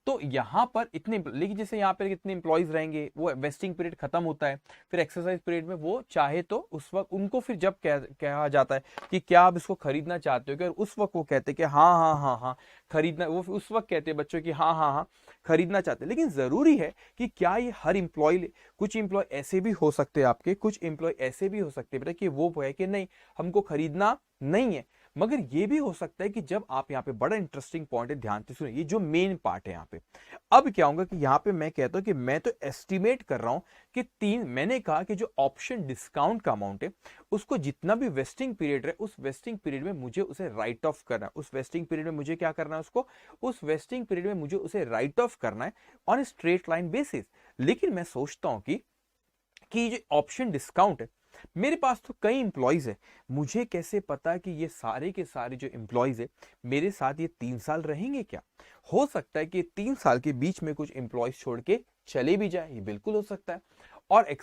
Speaker 1: तो यहाँ पर इतने, लेकिन जैसे यहाँ पर कितने एम्प्लॉयज रहेंगे, वो वेस्टिंग पीरियड खत्म होता है, फिर एक्सरसाइज पीरियड में वो चाहे तो उस वक्त उनको फिर जब कहा जाता है कि क्या आप इसको खरीदना चाहते हो क्या, उस वक्त वो कहते हैं कि हाँ हाँ हाँ हाँ खरीदना, वो उस वक्त कहते हैं बच्चों की हाँ हाँ हाँ खरीदना चाहते हैं। लेकिन जरूरी है कि क्या ये हर एम्प्लॉय, कुछ एम्प्लॉय ऐसे भी हो सकते हैं आपके, कुछ एम्प्लॉय ऐसे भी हो सकते हैं बेटा कि वो है कि नहीं हमको खरीदना नहीं है, मगर ये भी हो सकता है कि जब आप यहाँ पे, बड़ा इंटरेस्टिंग पॉइंट है, ध्यान से सुनिए, ये जो मेन पार्ट है यहाँ पे, अब क्या होगा कि यहाँ पे मैं कहता हूं कि मैं तो एस्टिमेट कर रहा हूं कि मैंने कहा कि जो ऑप्शन डिस्काउंट का अमाउंट है उसको जितना भी वेस्टिंग पीरियड है, उस वेस्टिंग पीरियड में मुझे उसे राइट ऑफ करना है, उस वेस्टिंग पीरियड में मुझे क्या करना है, उसको उस वेस्टिंग पीरियड में मुझे उसे राइट ऑफ करना है ऑन स्ट्रेट लाइन बेसिस। लेकिन मैं सोचता हूं कि जो ऑप्शन डिस्काउंट है, मेरे पास तो कई इंप्लॉइज है, मुझे कैसे पता कि ये सारे के सारे जो इंप्लॉइज है मेरे साथ ये 3 साल रहेंगे क्या। हो सकता है कि 3 साल के बीच में कुछ इंप्लॉइज छोड़ के चले भी जाए, ये बिल्कुल हो सकता है, और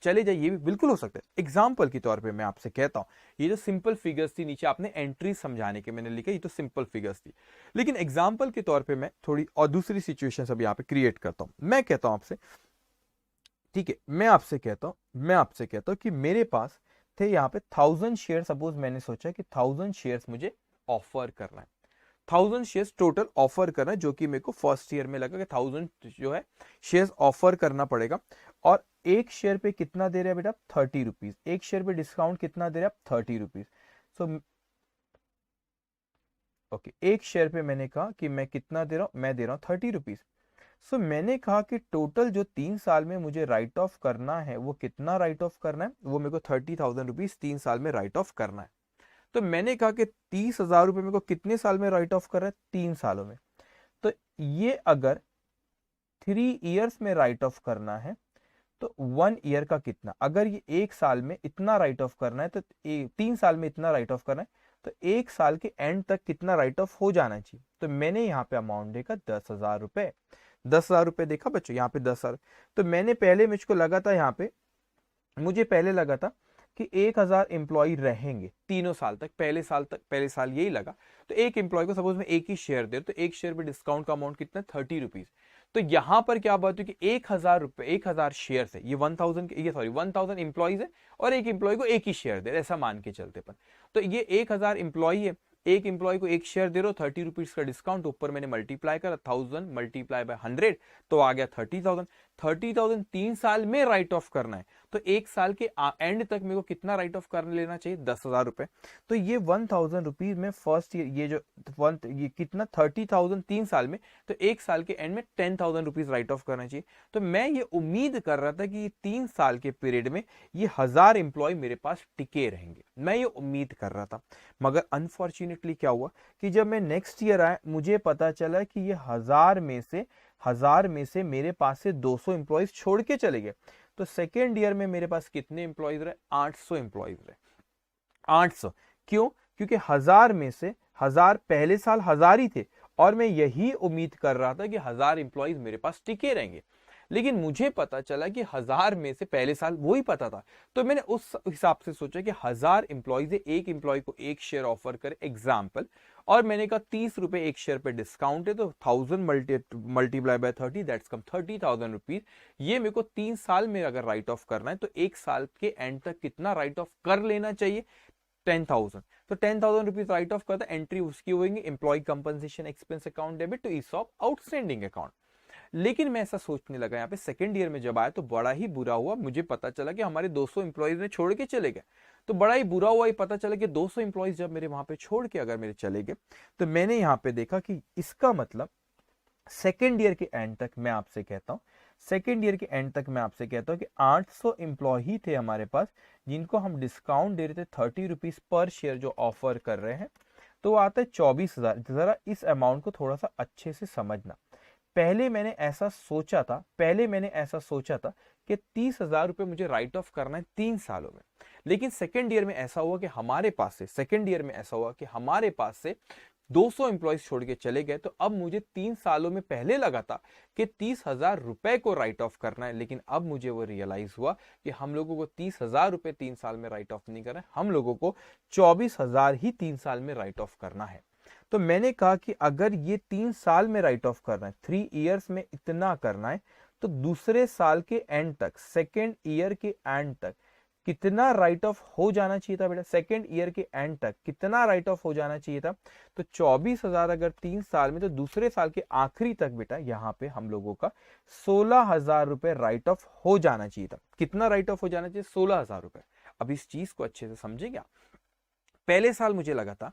Speaker 1: चले जाए ये भी बिल्कुल हो सकता है। एग्जाम्पल के तौर पे मैं आपसे कहता हूं, ये जो सिंपल फिगर्स थी नीचे आपने एंट्री समझाने के मैंने लिखा, ये तो सिंपल फिगर्स थी, लेकिन एग्जाम्पल के तौर पे मैं थोड़ी और दूसरी सिचुएशन अब यहाँ पे क्रिएट करता हूं। मैं कहता हूं आपसे, ठीक है, मैं आपसे कहता हूं कि मेरे पास थे यहाँ पे 1000 शेयर, सपोज मैंने सोचा कि 1000 शेयर्स मुझे ऑफर करना है, 1000 शेयर्स टोटल ऑफर करना है, जो कि मेरे को फर्स्ट ईयर में लगा कि 1000 जो है शेयर्स ऑफर करना पड़ेगा। और एक शेयर पे कितना दे रहे हैं बेटा, 30 रुपीज, एक शेयर पे डिस्काउंट कितना दे रहे हैं आप, 30 रुपीज। सो ओके, एक शेयर पे मैंने कहा कि मैं कितना दे रहा हूं, मैं दे रहा हूं 30 रुपीज। सो मैंने कहा कि टोटल जो 3 साल में मुझे राइट ऑफ करना है, वो कितना राइट ऑफ करना है, वो मेरे को 30,000 रुपीज 3 साल में राइट ऑफ करना है। तो मैंने कहा कि 30,000 रुपए मेरे को कितने साल में राइट ऑफ कर रहा है, 3 सालों में। तो ये अगर 3 इयर्स में राइट ऑफ करना है तो 1 ईयर का कितना, अगर ये 1 साल में इतना राइट ऑफ करना है तो 3 साल में इतना राइट ऑफ करना है, तो 1 साल के एंड तक कितना राइट ऑफ हो जाना चाहिए। तो मैंने यहाँ पे अमाउंट देखा 10,000 रुपए, 10,000 रुपए देखा बच्चों, यहाँ पे 10,000। तो मैंने पहले मुझको लगा था यहाँ पे, मुझे पहले लगा था कि 1,000 एम्प्लॉय रहेंगे तीनों साल तक, पहले साल यही लगा। तो एक एम्प्लॉय को सपोज मैं एक ही शेयर दे, तो एक शेयर पे डिस्काउंट का अमाउंट कितना, 30 रुपीज। तो यहां पर क्या बात है कि 1,000 रुपए, 1,000 शेयर है, ये 1,000 एम्प्लॉयज है, और एक एम्प्लॉय को एक ही शेयर दे, ऐसा मान के चलते पर। तो ये 1,000 एम्प्लॉय है, एक एम्प्लॉय को एक शेयर दे रहे हो, 30 रुपीज का डिस्काउंट, ऊपर मैंने मल्टीप्लाई करा 1000 मल्टीप्लाई बाय 100, तो आ गया 30,000। 30,000 3 साल में राइट ऑफ करना है, तो 1 साल के एंड तक मेरे को कितना राइट ऑफ कर लेना चाहिए, 10,000 रुपए। तो ये 1,000 रुपीज में फर्स्ट ईयर, ये जो ये कितना 30,000 3 साल में, तो 1 साल के एंड में 10,000 रुपीज राइट ऑफ करना चाहिए। तो मैं ये उम्मीद कर रहा था कि 3 साल के पीरियड में ये 1000 एम्प्लॉय मेरे पास टिके रहेंगे, मैं ये उम्मीद कर रहा था। मगर अनफॉर्चुनेटली क्या हुआ कि जब मैं नेक्स्ट ईयर आया, मुझे पता चला कि ये 1000 में से मेरे पास से 200 एम्प्लॉयज छोड़ के चले गए। तो सेकेंड ईयर में मेरे पास कितने एम्प्लॉयज रहे, 800 एम्प्लॉयज रहे, 800। क्यों, क्योंकि 1000 में से 1000 पहले साल 1000 ही थे और मैं यही उम्मीद कर रहा था कि 1000 एम्प्लॉइज मेरे पास टिके रहेंगे। लेकिन मुझे पता चला कि 1000 में से पहले साल वो ही पता था, तो मैंने उस हिसाब से सोचा कि 1000 एम्प्लॉइज है, एक एम्प्लॉय को एक शेयर ऑफर करे एग्जाम्पल, और मैंने कहा 30 रुपए एक शेयर पे डिस्काउंट है, तो 1000 multiply by 30 that's come 30,000 rupees. ये मेरे को 3 साल में अगर राइट ऑफ करना है तो एक साल के एंड तक कितना राइट ऑफ कर लेना चाहिए, 10,000। तो 10,000 रुपीज राइट ऑफ करता, एंट्री उसकी होगी employee compensation expense account debit to ESOP outstanding account. लेकिन मैं ऐसा सोचने लगा यहाँ पे सेकंड ईयर में जब आया तो बड़ा ही बुरा हुआ, मुझे पता चला कि हमारे 200 एम्प्लॉइज ने छोड़ के चले गए। तो बड़ा ही बुरा हुआ, ये पता चला कि 200 एम्प्लॉइज जब मेरे वहां पे छोड़ के अगर मेरे चले गए, तो मैंने यहाँ पे देखा कि इसका मतलब सेकेंड ईयर के एंड तक मैं आपसे कहता हूँ, सेकेंड ईयर के एंड तक मैं आपसे कहता हूँ कि 800 एम्प्लॉय थे हमारे पास जिनको हम डिस्काउंट दे रहे थे 30 रुपीज पर शेयर जो ऑफर कर रहे हैं, तो आता है 24,000। जरा इस अमाउंट को थोड़ा सा अच्छे से समझना। पहले मैंने ऐसा सोचा था कि 30,000 रुपए मुझे राइट ऑफ करना है 3 सालों में, लेकिन सेकेंड ईयर में ऐसा हुआ कि हमारे पास से 200 एम्प्लॉइज छोड़ के चले गए। तो अब मुझे 3 सालों में, पहले लगा था कि 30,000 रुपए को राइट ऑफ करना है, लेकिन अब मुझे वो रियलाइज हुआ कि हम लोगों को 30,000 रुपए 3 साल में राइट ऑफ नहीं करना है, हम लोगों को 24,000 ही 3 साल में राइट ऑफ करना है। तो मैंने कहा कि अगर ये 3 साल में राइट ऑफ करना है, 3 इयर्स में इतना करना है, तो दूसरे साल के एंड तक, सेकेंड ईयर के एंड तक कितना राइट ऑफ हो जाना चाहिए था बेटा, सेकेंड ईयर के एंड तक कितना राइट ऑफ हो जाना चाहिए था। तो 24,000 अगर 3 साल में, तो दूसरे साल के आखिरी तक बेटा यहाँ पे हम लोगों का 16,000 रुपए राइट ऑफ हो जाना चाहिए था। कितना राइट ऑफ हो जाना चाहिए, 16,000 रुपए। अब इस चीज को अच्छे से समझेंगे आप। पहले साल मुझे लगा था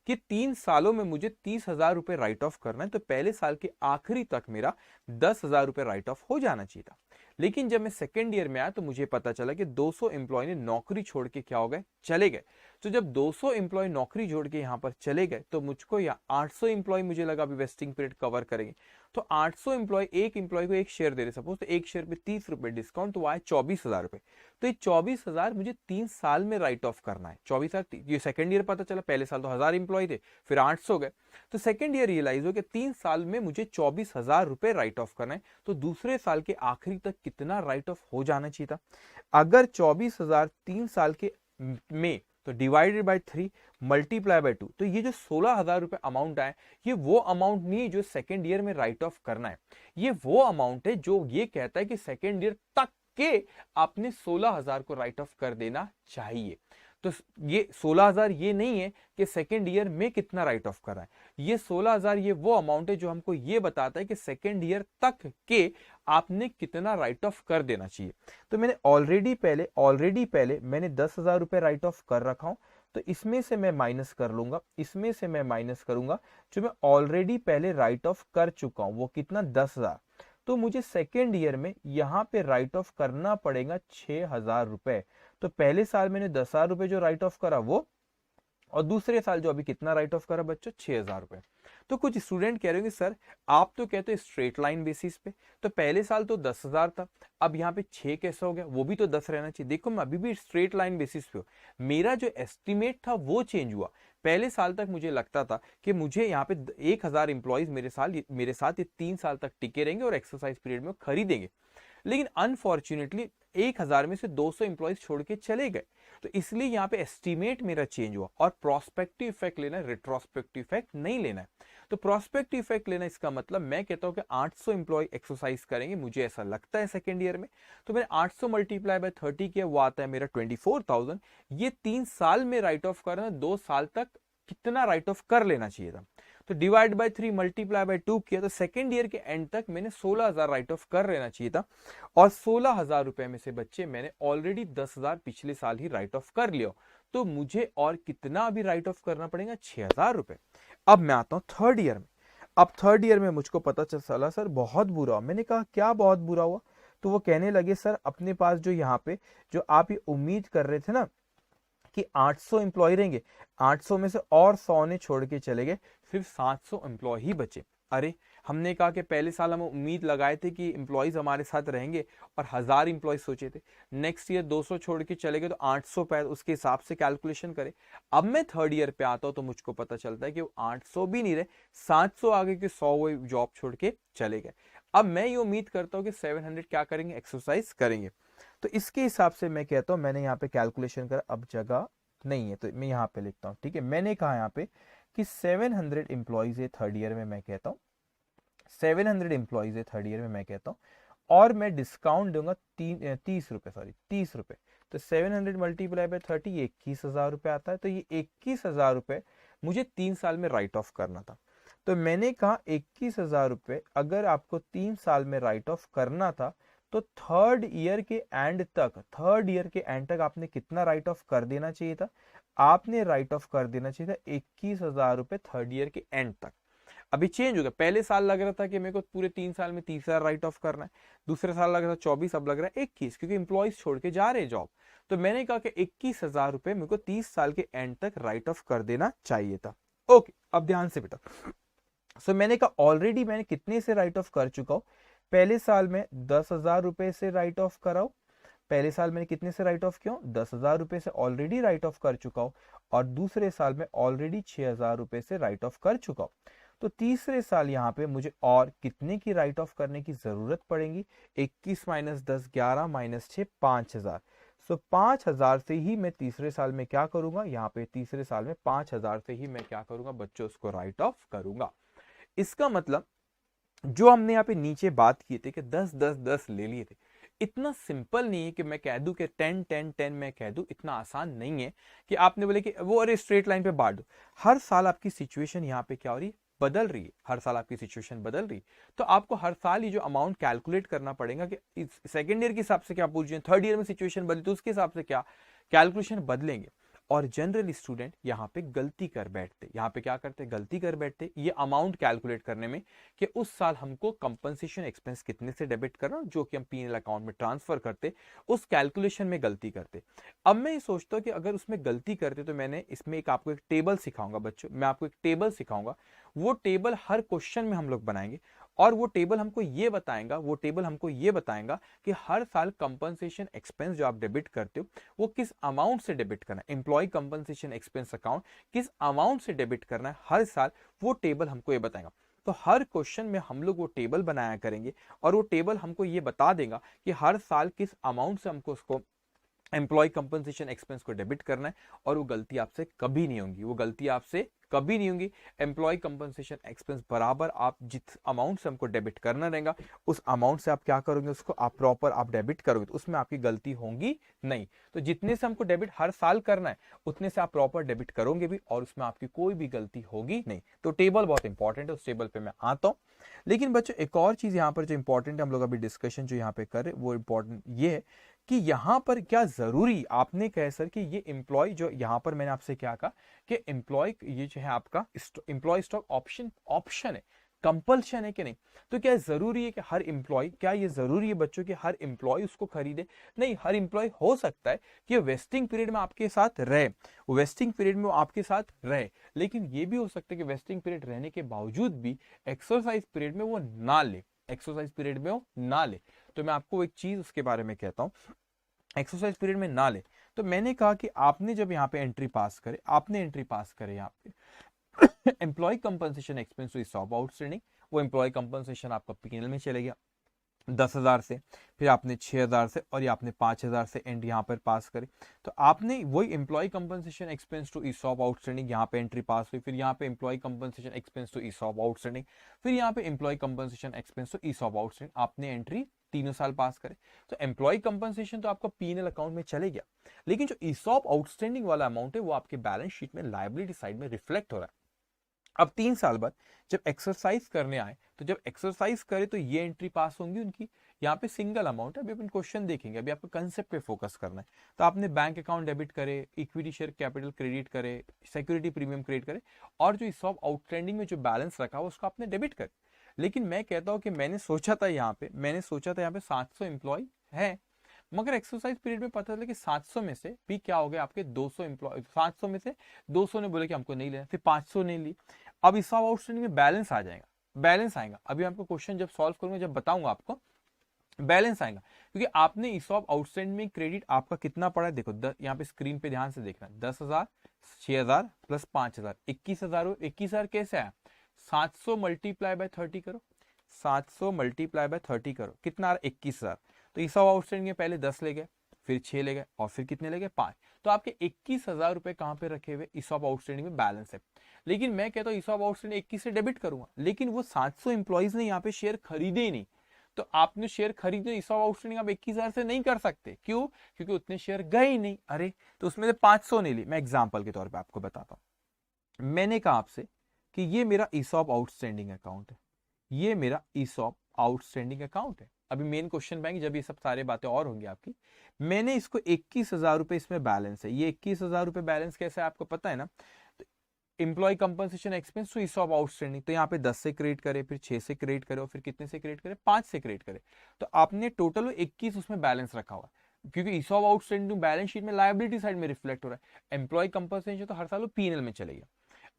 Speaker 1: कि 3 सालों में मुझे 30,000 रुपए राइट ऑफ करना है, तो पहले साल के आखिरी तक मेरा 10,000 रुपए राइट ऑफ हो जाना चाहिए था। लेकिन जब मैं सेकेंड ईयर में आया तो मुझे पता चला कि 200 एम्प्लॉय ने नौकरी छोड़ के क्या हो गए, चले गए। तो जब 200 एम्प्लॉय नौकरी छोड़ के यहाँ पर चले गए, तो मुझको या 800 एम्प्लॉय मुझे लगा अभी वेस्टिंग पीरियड कवर करेंगे, तो 800 एम्प्लॉय, एक एम्प्लॉय को एक शेयर दे रहे सपोज, तो एक शेयर पे 30 रुपए डिस्काउंट, तो आए 24,000 रुपए। तो ये 24,000 मुझे 3 साल में राइट ऑफ करना है। 24,000 ये सेकंड ईयर पता चला, पहले साल तो 1000 एम्प्लॉय थे, फिर 800 गए, तो सेकंड ईयर रियलाइज हो कि 3 साल में मुझे 24,000 रुपए राइट ऑफ करना है। तो दूसरे साल के आखिरी तक कितना राइट ऑफ हो जाना चाहिए था, अगर 24,000 3 साल के में, तो डिवाइडेड बाय 3 मल्टीप्लाई बाय 2, तो ये जो 16,000 रुपए अमाउंट आए, ये वो अमाउंट नहीं है जो सेकेंड ईयर में राइट ऑफ करना है। ये वो अमाउंट है जो ये कहता है कि सेकेंड ईयर तक के आपने 16,000 को राइट ऑफ कर देना चाहिए। तो ये 16,000 ये नहीं है कि सेकेंड ईयर में कितना राइट ऑफ करा है, ये 16,000 ये वो अमाउंट है जो हमको ये बताता है कि सेकेंड ईयर तक के आपने कितना राइट ऑफ कर देना चाहिए। तो मैंने ऑलरेडी पहले मैंने 10,000 रुपए राइट ऑफ कर रखा हूं, तो इसमें से मैं माइनस कर लूंगा, इसमें से मैं माइनस करूंगा जो मैं ऑलरेडी पहले राइट ऑफ कर चुका हूं, वो कितना 10,000। तो मुझे सेकेंड ईयर में यहाँ पे राइट ऑफ करना पड़ेगा 6,000 रुपए। तो पहले साल मैंने 10,000 रुपए जो राइट ऑफ करा वो, और दूसरे साल जो अभी कितना राइट ऑफ करा बच्चों, 6,000 रुपए। तो कुछ स्टूडेंट कह रहे होंगे सर आप तो कहते हो स्ट्रेट लाइन बेसिस पे, तो पहले साल तो 10,000 था, अब यहाँ पे 6 कैसे हो गया, वो भी तो 10 रहना चाहिए। देखो मैं अभी भी स्ट्रेट लाइन बेसिस पे हूँ, मेरा जो एस्टिमेट था वो चेंज हुआ। पहले साल तक मुझे लगता था कि मुझे यहाँ पे 1,000 एम्प्लॉइज मेरे साथ ये 3 साल तक टिके रहेंगे और एक्सरसाइज पीरियड में खरीदेंगे, लेकिन अनफॉर्चुनेटली 1,000 में से 200 एम्प्लॉइज छोड़ के चले गए, तो इसलिए यहाँ पे एस्टिमेट मेरा चेंज हुआ। और प्रोस्पेक्टिव इफेक्ट लेना है, रेट्रोस्पेक्टिव इफेक्ट नहीं लेना है। तो प्रोस्पेक्टिव इफेक्ट लेना, इसका मतलब मैं कहता हूं कि 800 एम्प्लॉय एक्सरसाइज करेंगे, मुझे ऐसा लगता है सेकेंड ईयर में, तो मैंने 800 मल्टीप्लाई बाय 30 किया, वो आता है मेरा 24,000। ये 3 साल में राइट ऑफ करना, 2 साल तक कितना राइट ऑफ कर लेना चाहिए था, तो डिवाइड बाय 3 मल्टीप्लाई बाय 2 किया, तो सेकेंड ईयर के एंड तक मैंने 16,000 राइट ऑफ कर लेना चाहिए था। और 16,000 रुपए में से बच्चे मैंने ऑलरेडी 10,000 पिछले साल ही राइट ऑफ कर लिया, तो मुझे और कितना अभी राइट ऑफ करना पड़ेगा, 6,000 रुपए। अब मैं आता हूं थर्ड ईयर में। अब थर्ड ईयर में मुझको पता चला सर बहुत बुरा हुआ। मैंने कहा क्या बहुत बुरा हुआ, तो वो कहने लगे सर अपने पास जो यहाँ पे जो आप ये उम्मीद कर रहे थे ना कि 800 एम्प्लॉय रहेंगे, 800 में से और 100 ने छोड़ के चले गए, सिर्फ 700 एम्प्लॉय ही बचे। अरे हमने कहा कि पहले साल हम उम्मीद लगाए थे कि एम्प्लॉयज हमारे साथ रहेंगे और 1000 एम्प्लॉयज सोचे थे। नेक्स्ट ईयर 200 छोड़ के चले गए तो 800 पे, उसके हिसाब से कैलकुलेशन करें। अब मैं थर्ड ईयर पे आता हूं तो मुझको पता चलता है कि वो 800 भी नहीं रहे, 700 आगे के 100 वो जॉब छोड़ के चले गए। अब मैं ये उम्मीद करता हूँ कि 700 क्या करेंगे, एक्सरसाइज करेंगे। तो इसके हिसाब से मैं कहता हूँ, मैंने यहाँ पे कैलकुलेशन करा, अब जगह नहीं है तो मैं यहाँ पे लिखता हूँ, ठीक है। मैंने कहा यहाँ पे कि 700 एम्प्लॉयज है थर्ड ईयर में, मैं कहता हूँ 700 एम्प्लॉयज है थर्ड ईयर में, मैं कहता हूँ, और मैं डिस्काउंट दूंगा 30 रुपए। तो 700 मल्टीप्लाई बाय 30 ये 21,000 रुपए आता है। तो ये 21,000 रुपए मुझे 3 साल में राइट ऑफ करना था। तो मैंने कहा 21,000 रुपए अगर आपको 3 साल में राइट ऑफ करना था तो थर्ड ईयर के एंड तक आपने कितना राइट ऑफ कर देना चाहिए था, आपने राइट ऑफ कर देना चाहिए था 21,000 रुपए थर्ड ईयर के एंड तक। अभी चेंज हो गया, पहले साल लग रहा था कि मेरे को पूरे 3 साल में 30,000 राइट ऑफ करना है, दूसरे साल लग रहा था 24, अब लग रहा है 21, क्योंकि इंप्लॉइज छोड़ के जा रहे जॉब। तो मैंने कहा कि 21,000 रुपए मेरे को 30 साल के एंड तक राइट ऑफ कर देना चाहिए था। ओके, अब ध्यान से बेटा, सो मैंने कहा ऑलरेडी मैंने कितने से राइट ऑफ कर चुका हूं, पहले साल में 10,000 रुपए से राइट ऑफ कराओ। पहले साल मैंने कितने से राइट ऑफ किया, 10,000 रुपए से ऑलरेडी राइट ऑफ कर चुका हूं, और दूसरे साल में ऑलरेडी 6,000 रुपए से राइट ऑफ कर चुका हूं। तो तीसरे साल यहाँ पे मुझे और कितने की राइट ऑफ करने की जरूरत पड़ेगी, 21 माइनस 10 11 माइनस 6 5,000। सो 5,000 से ही मैं तीसरे साल में क्या करूंगा, यहाँ पे तीसरे साल में 5,000 से ही मैं क्या करूंगा बच्चों, उसको राइट ऑफ करूंगा। इसका मतलब जो हमने यहाँ पे नीचे बात की थी कि 10 10 10 ले लिए थे, इतना सिंपल नहीं है कि मैं कह दूं कि 10 10 10 मैं कह दूं, इतना आसान नहीं है कि आपने बोले कि वो अरे स्ट्रेट लाइन पे बांट दो। हर साल आपकी सिचुएशन यहाँ पे क्या हो रही है, बदल रही है, हर साल आपकी सिचुएशन बदल रही है। तो आपको हर साल ये जो अमाउंट कैलकुलेट करना पड़ेगा कि सेकेंड ईयर के हिसाब से क्या पूछ रहे हैं, थर्ड ईयर में सिचुएशन बदली तो उसके हिसाब से क्या कैलकुलेशन बदलेंगे। और जनरली स्टूडेंट यहाँ पे गलती कर बैठते, यहाँ पे क्या करते, गलती कर बैठते ये अमाउंट कैलकुलेट करने में कि उस साल हमको कंपनसेशन एक्सपेंस कितने से डेबिट करना, जो कि हम पीएनएल अकाउंट में ट्रांसफर करते, उस कैलकुलेशन में गलती करते। अब मैं ये सोचता हूँ कि अगर उसमें गलती करते तो मैंने इसमें आपको एक टेबल सिखाऊंगा बच्चों, मैं आपको एक टेबल सिखाऊंगा, वो टेबल हर क्वेश्चन में हम लोग बनाएंगे, और वो टेबल हमको ये बताएगा कि हर साल कंपनसेशन एक्सपेंस जो आप डेबिट करते हो वो किस अमाउंट से डेबिट करना है, एम्प्लॉय कंपनसेशन एक्सपेंस अकाउंट किस अमाउंट से डेबिट करना है हर साल, वो टेबल हमको ये बताएगा। तो हर क्वेश्चन में हम लोग वो टेबल बनाया करेंगे, और वो टेबल हमको ये बता देगा कि हर साल किस अमाउंट से हमको उसको एम्प्लॉय कंपनसेशन एक्सपेंस को डेबिट करना है, और वो गलती आपसे कभी नहीं होगी, एम्प्लॉय कंपनसेशन एक्सपेंस बराबर आप जिस अमाउंट से हमको डेबिट करना रहेगा उस अमाउंट से आप क्या करोगे, उसको आप प्रॉपर आप डेबिट करोगे, तो उसमें आपकी गलती होगी नहीं। तो जितने से हमको डेबिट हर साल करना है उतने से आप प्रॉपर डेबिट करोगे भी, और उसमें आपकी कोई भी गलती होगी नहीं। तो टेबल बहुत इंपॉर्टेंट है, उस टेबल पे मैं आता हूँ। लेकिन बच्चों एक और चीज यहाँ पर जो इंपॉर्टेंट है, हम लोग अभी डिस्कशन जो यहाँ पे कर रहे वो इंपॉर्टेंट ये है कि यहां पर क्या जरूरी, आपने कहा सर कि ये एम्प्लॉय जो यहां पर मैंने आपसे क्या कहा कि एम्प्लॉय ये जो है आपका एम्प्लॉय स्टॉक ऑप्शन है, कंपल्शन है कि नहीं। तो क्या जरूरी है कि हर एम्प्लॉय, क्या ये जरूरी है बच्चों कि हर एम्प्लॉय उसको खरीदे? नहीं, हर एम्प्लॉय हो सकता है कि वेस्टिंग पीरियड में आपके साथ रहे, लेकिन ये भी हो सकता है कि वेस्टिंग पीरियड रहने के बावजूद भी एक्सरसाइज पीरियड में वो ना ले। तो मैं आपको एक चीज उसके बारे में कहता हूं, एक्सरसाइज पीरियड में ना ले। तो मैंने कहा कि आपने जब यहाँ पे एंट्री पास करे यहाँ पे employee compensation expense to ESOP outstanding, वो एम्प्लॉय कंपनसेशन आपका पीएनएल में चले गया 10,000 से, फिर आपने 6,000 से, और ये आपने 5,000 से एंड यहाँ पर पास करी। तो आपने वही employee compensation expense to ESOP outstanding यहाँ पे एंट्री पास हुई, फिर यहाँ पे employee compensation expense to ESOP outstanding, फिर यहाँ पे employee compensation expense to ESOP outstanding, आपने एंट्री तीनों साल पास करे। तो एम्प्लॉय कंपनसेशन तो आपका पीएनएल अकाउंट में चले गया, लेकिन जो ईसॉप आउटस्टैंडिंग वाला अमाउंट है वो आपके बैलेंस शीट में लायबिलिटी साइड में रिफ्लेक्ट हो रहा है। अब 3 साल बाद जब एक्सरसाइज करने आए, तो जब एक्सरसाइज करे तो ये एंट्री पास होंगी उनकी, यहाँ पे सिंगल अमाउंट है। अभी अपन क्वेश्चन देखेंगे, अभी आपको कंसेप्ट पे फोकस करना है। तो आपने बैंक अकाउंट डेबिट करे, इक्विटी शेयर कैपिटल क्रेडिट करे, सिक्योरिटी प्रीमियम क्रेडिट करे, और जो सब आउटस्टैंडिंग में जो बैलेंस रखा हुआ उसको आपने डेबिट करे। लेकिन मैं कहता हूँ कि मैंने सोचा था यहाँ पे 700 एम्प्लॉय है, मगर एक्सरसाइज पीरियड में पता चला कि 700 में से भी क्या हो गया, आपके 200 एम्प्लॉय, 700 में से 200 ने बोले कि हमको नहीं लेना, फिर 500 ने ली। अब इस सब आउटस्टैंडिंग में बैलेंस आ जाएगा, बैलेंस आएगा। अभी आपको क्वेश्चन जब सॉल्व करूंगा, जब बताऊंगा आपको, बैलेंस आएगा, क्योंकि आपने ईसॉप आउटस्टैंडिंग क्रेडिट आपका कितना पड़ा है, देखो यहाँ पे स्क्रीन पे ध्यान से देखना, 10,000, 6,000 प्लस 5,000, 21,000। 21,000 कैसे आया, 700 मल्टीप्लाई बाय 30 करो, 700 मल्टीप्लाई बाय 30 करो, कितना आ रहा है, 21,000। तो ईसॉप आउटस्टैंडिंग में पहले 10 ले गए, फिर 6 ले गए, और फिर कितने ले गए, 5। तो आपके 21,000 रुपए कहां पे रखे हुए, ईसॉप आउटस्टैंडिंग में बैलेंस है। लेकिन मैं कहता हूं ईसॉप आउटस्टैंडिंग 21 से डेबिट करूंगा, लेकिन वो 700 इंप्लॉइज ने यहाँ पे शेयर खरीदे ही नहीं। तो आपने शेयर खरीदे, ईसॉप आउटस्टैंडिंग आप 21,000 से नहीं कर सकते, क्यों, क्योंकि उतने शेयर गए ही नहीं। अरे तो उसमें से 500 नहीं ली। मैं एग्जांपल के तौर पे आपको बताता हूं, मैंने कहा आपसे कि ये मेरा ईसॉप आउटस्टैंडिंग अकाउंट है, ये मेरा ईसॉप आउटस्टैंडिंग अकाउंट है। अभी मेन क्वेश्चन पे आएंगे जब ये सब सारे बातें और होंगी आपकी। मैंने इसको 21,000 रुपए इसमें बैलेंस है, ये 21,000 रुपए बैलेंस कैसे है आपको पता है ना, employee compensation expense to ESOP outstanding, तो यहाँ पे 10 से क्रिएट करे, फिर 6 से क्रिएट करे, और फिर कितने से क्रिएट करे, 5 से क्रिएट करे। तो आपने टोटल 21 उसमें बैलेंस रखा हुआ, क्योंकि ईसॉप आउटस्टैंडिंग बैलेंस शीट में लायबिलिटी साइड में रिफ्लेक्ट हो रहा है, एम्प्लॉय कंपनसेशन तो हर साल पीएनएल में चलेगा।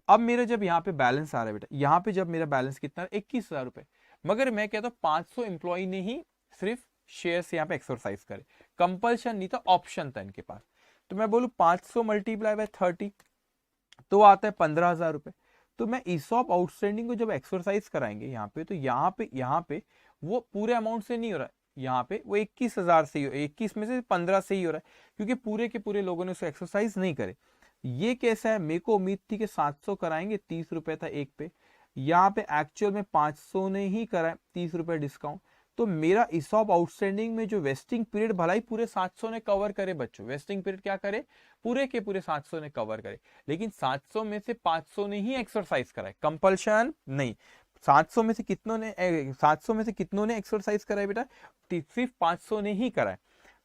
Speaker 1: अब मेरा जब यहाँ पे बैलेंस आ रहा है बेटा, यहाँ पे जब मेरा बैलेंस कितना है, 21,000 रुपए, मगर मैं कहता हूँ 500 एम्प्लॉय ने ही सिर्फ शेयर से यहाँ पे एक्सरसाइज करे, कंपल्शन नहीं था, ऑप्शन था इनके पास। तो मैं बोलूँ 500 मल्टीप्लाई बाय 30 तो आता है 15,000 रुपए। तो मैं ईसॉप आउटस्टैंडिंग को जब एक्सरसाइज कराएंगे यहाँ पे, तो यहाँ पे वो पूरे अमाउंट से नहीं हो रहा है, यहाँ पे वो 21,000 से ही, 21 में से 15 से ही हो रहा है, क्योंकि पूरे के पूरे लोगों ने उसे एक्सरसाइज नहीं करे। ये कैसा है, मेरे को उम्मीद थी कि 700 कराएंगे, 30 रुपए था एक पे, यहाँ पे एक्चुअल में 500 ने ही कराए, 30 रुपए डिस्काउंट। तो मेरा ईसॉप आउटस्टैंडिंग में जो वेस्टिंग पीरियड भलाई पूरे 700 ने कवर करे बच्चों, वेस्टिंग पीरियड क्या करे, पूरे के पूरे 700 ने कवर करे, लेकिन 700 में से 500 ने ही एक्सरसाइज कराए, कंपल्शन नहीं। 700 में से कितनों ने 700 में से कितनों ने एक्सरसाइज कराए बेटा, सिर्फ 500 ने ही कराए।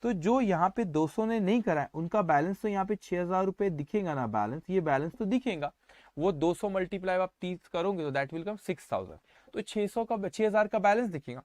Speaker 1: तो जो यहाँ पे 200 ने नहीं कराए उनका बैलेंस तो यहाँ पे 6,000 रुपए दिखेगा ना, बैलेंस, ये बैलेंस तो दिखेगा। वो 200 मल्टीप्लाई आप 30 करोगे तो दैट विल कम 6,000, तो 6,000 का बैलेंस दिखेगा।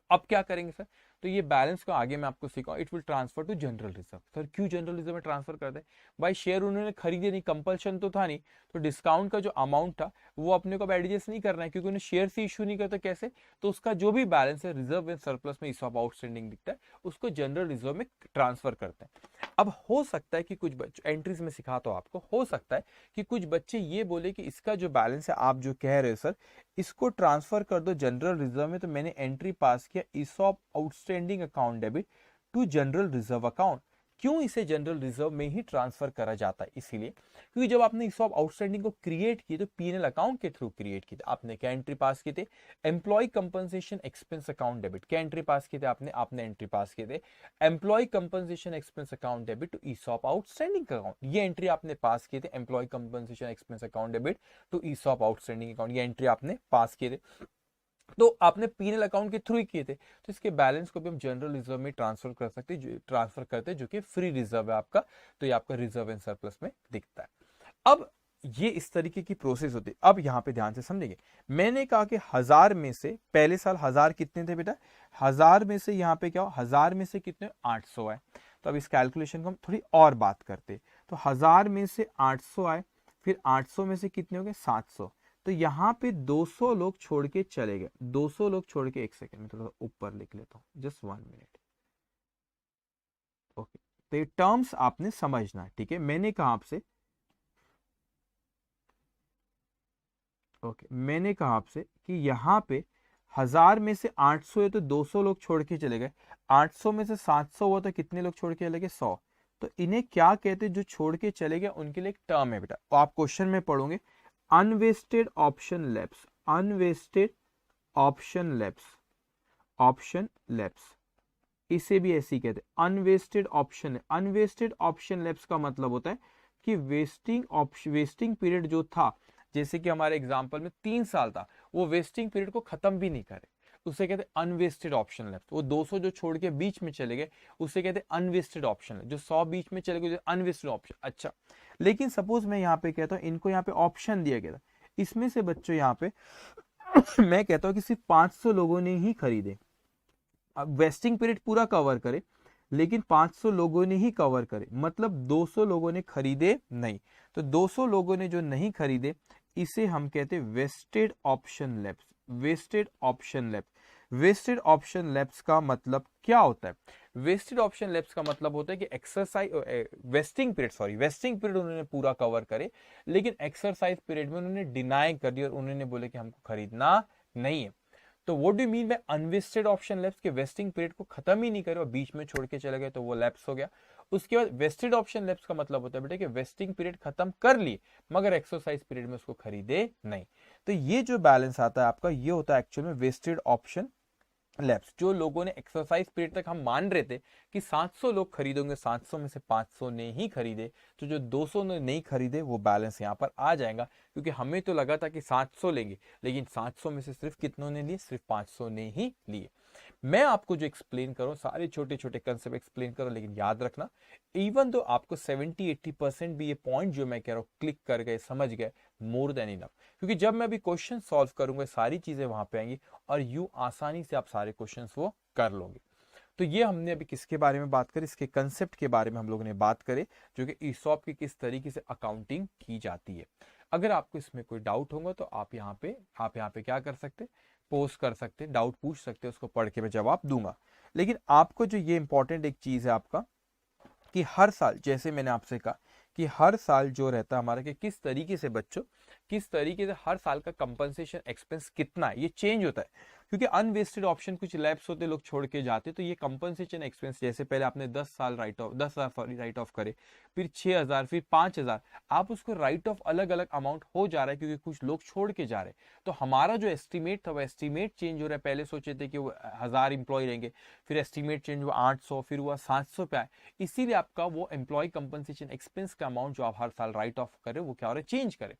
Speaker 1: अब क्या करेंगे सर, तो ये बैलेंस को आगे मैं आपको सिखाऊं, it will transfer to general reserve. Sir क्यों जनरल रिजर्व में ट्रांसफर करते हैं, भाई शेयर उन्होंने खरीदे नहीं, कंपल्शन तो था नहीं, तो डिस्काउंट का जो अमाउंट था वो अपने को एडजस्ट नहीं करना है, क्योंकि उन्हें शेयर से इशू नहीं करते, कैसे, तो उसका जो भी बैलेंस है रिजर्व एंड सरप्लस में ईसॉप आउटस्टैंडिंग दिखता है, उसको जनरल रिजर्व में ट्रांसफर करते हैं। अब हो सकता है कि कुछ बच्चे, एंट्रीज में सिखाता हूं आपको, हो सकता है कि कुछ बच्चे ये बोले कि इसका जो बैलेंस है आप जो कह रहे हो सर इसको ट्रांसफर कर दो जनरल रिजर्व में, तो मैंने एंट्री पास किया ESOP outstanding account debit to general reserve account. क्यों इसे जनरल रिजर्व में ही ट्रांसफर करा जाता है, इसीलिए क्योंकि जब आपने ईसॉप आउटस्टैंडिंग को क्रिएट किए तो पीएनएल अकाउंट के थ्रू क्रिएट किए थे। आपने क्या एंट्री पास किए थे, employ compensation expense account debit, क्या एंट्री पास किए थे आपने एंट्री पास किए थे employ compensation expense account debit to ESOP outstanding account, ये एंट्री आपने पास किए थे, employ compensation expense account debit to ESOP outstanding account, ये एंट्री आपने पास किए थे, तो आपने पीएनएल अकाउंट के थ्रू ही किए थे। तो इसके बैलेंस को भी हम जनरल रिजर्व में ट्रांसफर कर सकते, ट्रांसफर करते जो कि फ्री रिजर्व है आपका, तो ये आपका रिजर्व एंड सरप्लस में दिखता है। अब ये इस तरीके की प्रोसेस होती है। अब यहाँ पे ध्यान से समझेंगे, मैंने कहा कि 1000 में से पहले साल 1000 कितने थे बेटा, 1000 में से यहाँ पे क्या हो, 1000 में से कितने 800 आए। तो अब इस कैलकुलेशन को हम थोड़ी और बात करते, तो 1000 में से 800 आए, फिर 800 में से कितने हो गए 700, तो यहाँ पे 200 लोग छोड़ के चले गए, 200 लोग छोड़ के, एक सेकंड में थोड़ा ऊपर लिख लेता हूँ, जस्ट 1 मिनट। ओके, तो ये टर्म्स आपने समझना है, ठीक है। मैंने कहा आपसे, ओके, मैंने कहा आपसे कि यहाँ पे 1000 में से 800 है तो 200 लोग छोड़ के चले गए, 800 में से 700 हुआ तो कितने लोग छोड़ के चले गए 100। तो इन्हें क्या कहते हैं, जो छोड़ के चले गए उनके लिए एक टर्म है बेटा, तो आप क्वेश्चन में पढ़ोगे unvested option lapse, unvested option lapse, option lapse, इसे भी ऐसे ही कहते हैं unvested option. Unvested option lapse का मतलब होता है कि वेस्टिंग पीरियड जो था, जैसे कि हमारे एग्जांपल में 3 साल था, वो वेस्टिंग पीरियड को खत्म भी नहीं करे, उसे कहते हैं अनवेस्टेड ऑप्शन लैप्स। वो 200 जो छोड़ के बीच में चले गए उसे कहते हैं अनवेस्टेड ऑप्शन, जो 100 बीच में चले गए अनवेस्टेड ऑप्शन। अच्छा, लेकिन सपोज मैं यहाँ पे कहता हूँ इनको यहाँ पे ऑप्शन दिया गया था, इसमें से बच्चों यहाँ पे मैं कहता हूँ कि सिर्फ 500 लोगों ने ही खरीदे, अब वेस्टिंग पीरियड पूरा कवर करे लेकिन 500 लोगों ने ही कवर करे, मतलब 200 लोगों ने खरीदे नहीं। तो 200 लोगों ने जो नहीं खरीदे इसे हम कहते हैं vested option lapse, vested option lapse. Vested option lapse का मतलब क्या होता है? वेस्टेड ऑप्शन लैप्स का मतलब होता है कि एक्सरसाइज वेस्टिंग पीरियड उन्होंने पूरा कवर करे, लेकिन एक्सरसाइज पीरियड में उन्होंने डिनाई कर दिया और उन्होंने बोले कि हमको खरीदना नहीं है। तो what do mean by unvested option lapse? के वेस्टिंग पीरियड को खत्म ही नहीं करे और बीच में छोड़ के चले गए तो वो लैप्स हो गया। उसके बाद वेस्टेड ऑप्शन लैप्स का मतलब होता है बेटा कि वेस्टिंग पीरियड खत्म कर लिए मगर एक्सरसाइज पीरियड में उसको खरीदे नहीं। तो ये जो बैलेंस आता है आपका, ये होता है एक्चुअल में वेस्टेड ऑप्शन लैप्स। जो लोगों ने एक्सरसाइज पीरियड तक हम मान रहे थे कि 700 लोग खरीदेंगे, 700 में से 500 ने ही खरीदे, तो जो 200 ने नहीं खरीदे वो बैलेंस यहाँ पर आ जाएगा। क्योंकि हमें तो लगा था कि 700 लेंगे, लेकिन 700 में से सिर्फ कितनों ने लिए? सिर्फ 500 ने ही लिए। मैं आपको जो एक्सप्लेन करूं, सारे छोटे छोटे कंसेप्ट एक्सप्लेन करूं, लेकिन याद रखना इवन दो आपको 70-80% भी ये पॉइंट जो मैं कह रहा हूं क्लिक कर गए, समझ गए, मोर देन इनफ। क्योंकि जब मैं अभी क्वेश्चन सॉल्व करूंगा सारी चीजें वहां पे आएंगी और यू आसानी से आप सारे क्वेश्चंस वो कर लोगे। तो ये हमने अभी किसके बारे में बात करी? इसके कंसेप्ट के बारे में हम लोगों ने बात करे, जो कि ईसॉप की किस तरीके से अकाउंटिंग की जाती है। अगर आपको इसमें कोई डाउट होगा तो आप यहाँ पे क्या कर सकते? पोस्ट कर सकते, डाउट पूछ सकते, उसको पढ़ के मैं जवाब दूंगा। लेकिन आपको जो ये इंपॉर्टेंट एक चीज है आपका, कि हर साल, जैसे मैंने आपसे कहा कि हर साल जो रहता है हमारा, कि किस तरीके से बच्चों, किस तरीके से हर साल का कंपनसेशन एक्सपेंस कितना है, ये चेंज होता है। क्योंकि अनवेस्टेड ऑप्शन कुछ लैप्स होते, लोग छोड़ के जाते, तो ये कंपनसेशन एक्सपेंस, जैसे पहले आपने 10 हजार राइट ऑफ करे, फिर 6,000, फिर 5,000, आप उसको राइट ऑफ अलग अलग अमाउंट हो जा रहा है क्योंकि कुछ लोग छोड़ के जा रहे हैं। तो हमारा जो एस्टिमेट था वो एस्टिमेट चेंज हो रहा है। पहले सोचे थे कि वो 1,000 इंप्लॉय रहेंगे, फिर एस्टिमेट चेंज हुआ 800, फिर हुआ 700 पे आए। इसीलिए आपका वो एम्प्लॉय कंपनसेशन एक्सपेंस का अमाउंट जो आप हर साल राइट ऑफ करे वो क्या हो रहा है? चेंज करे।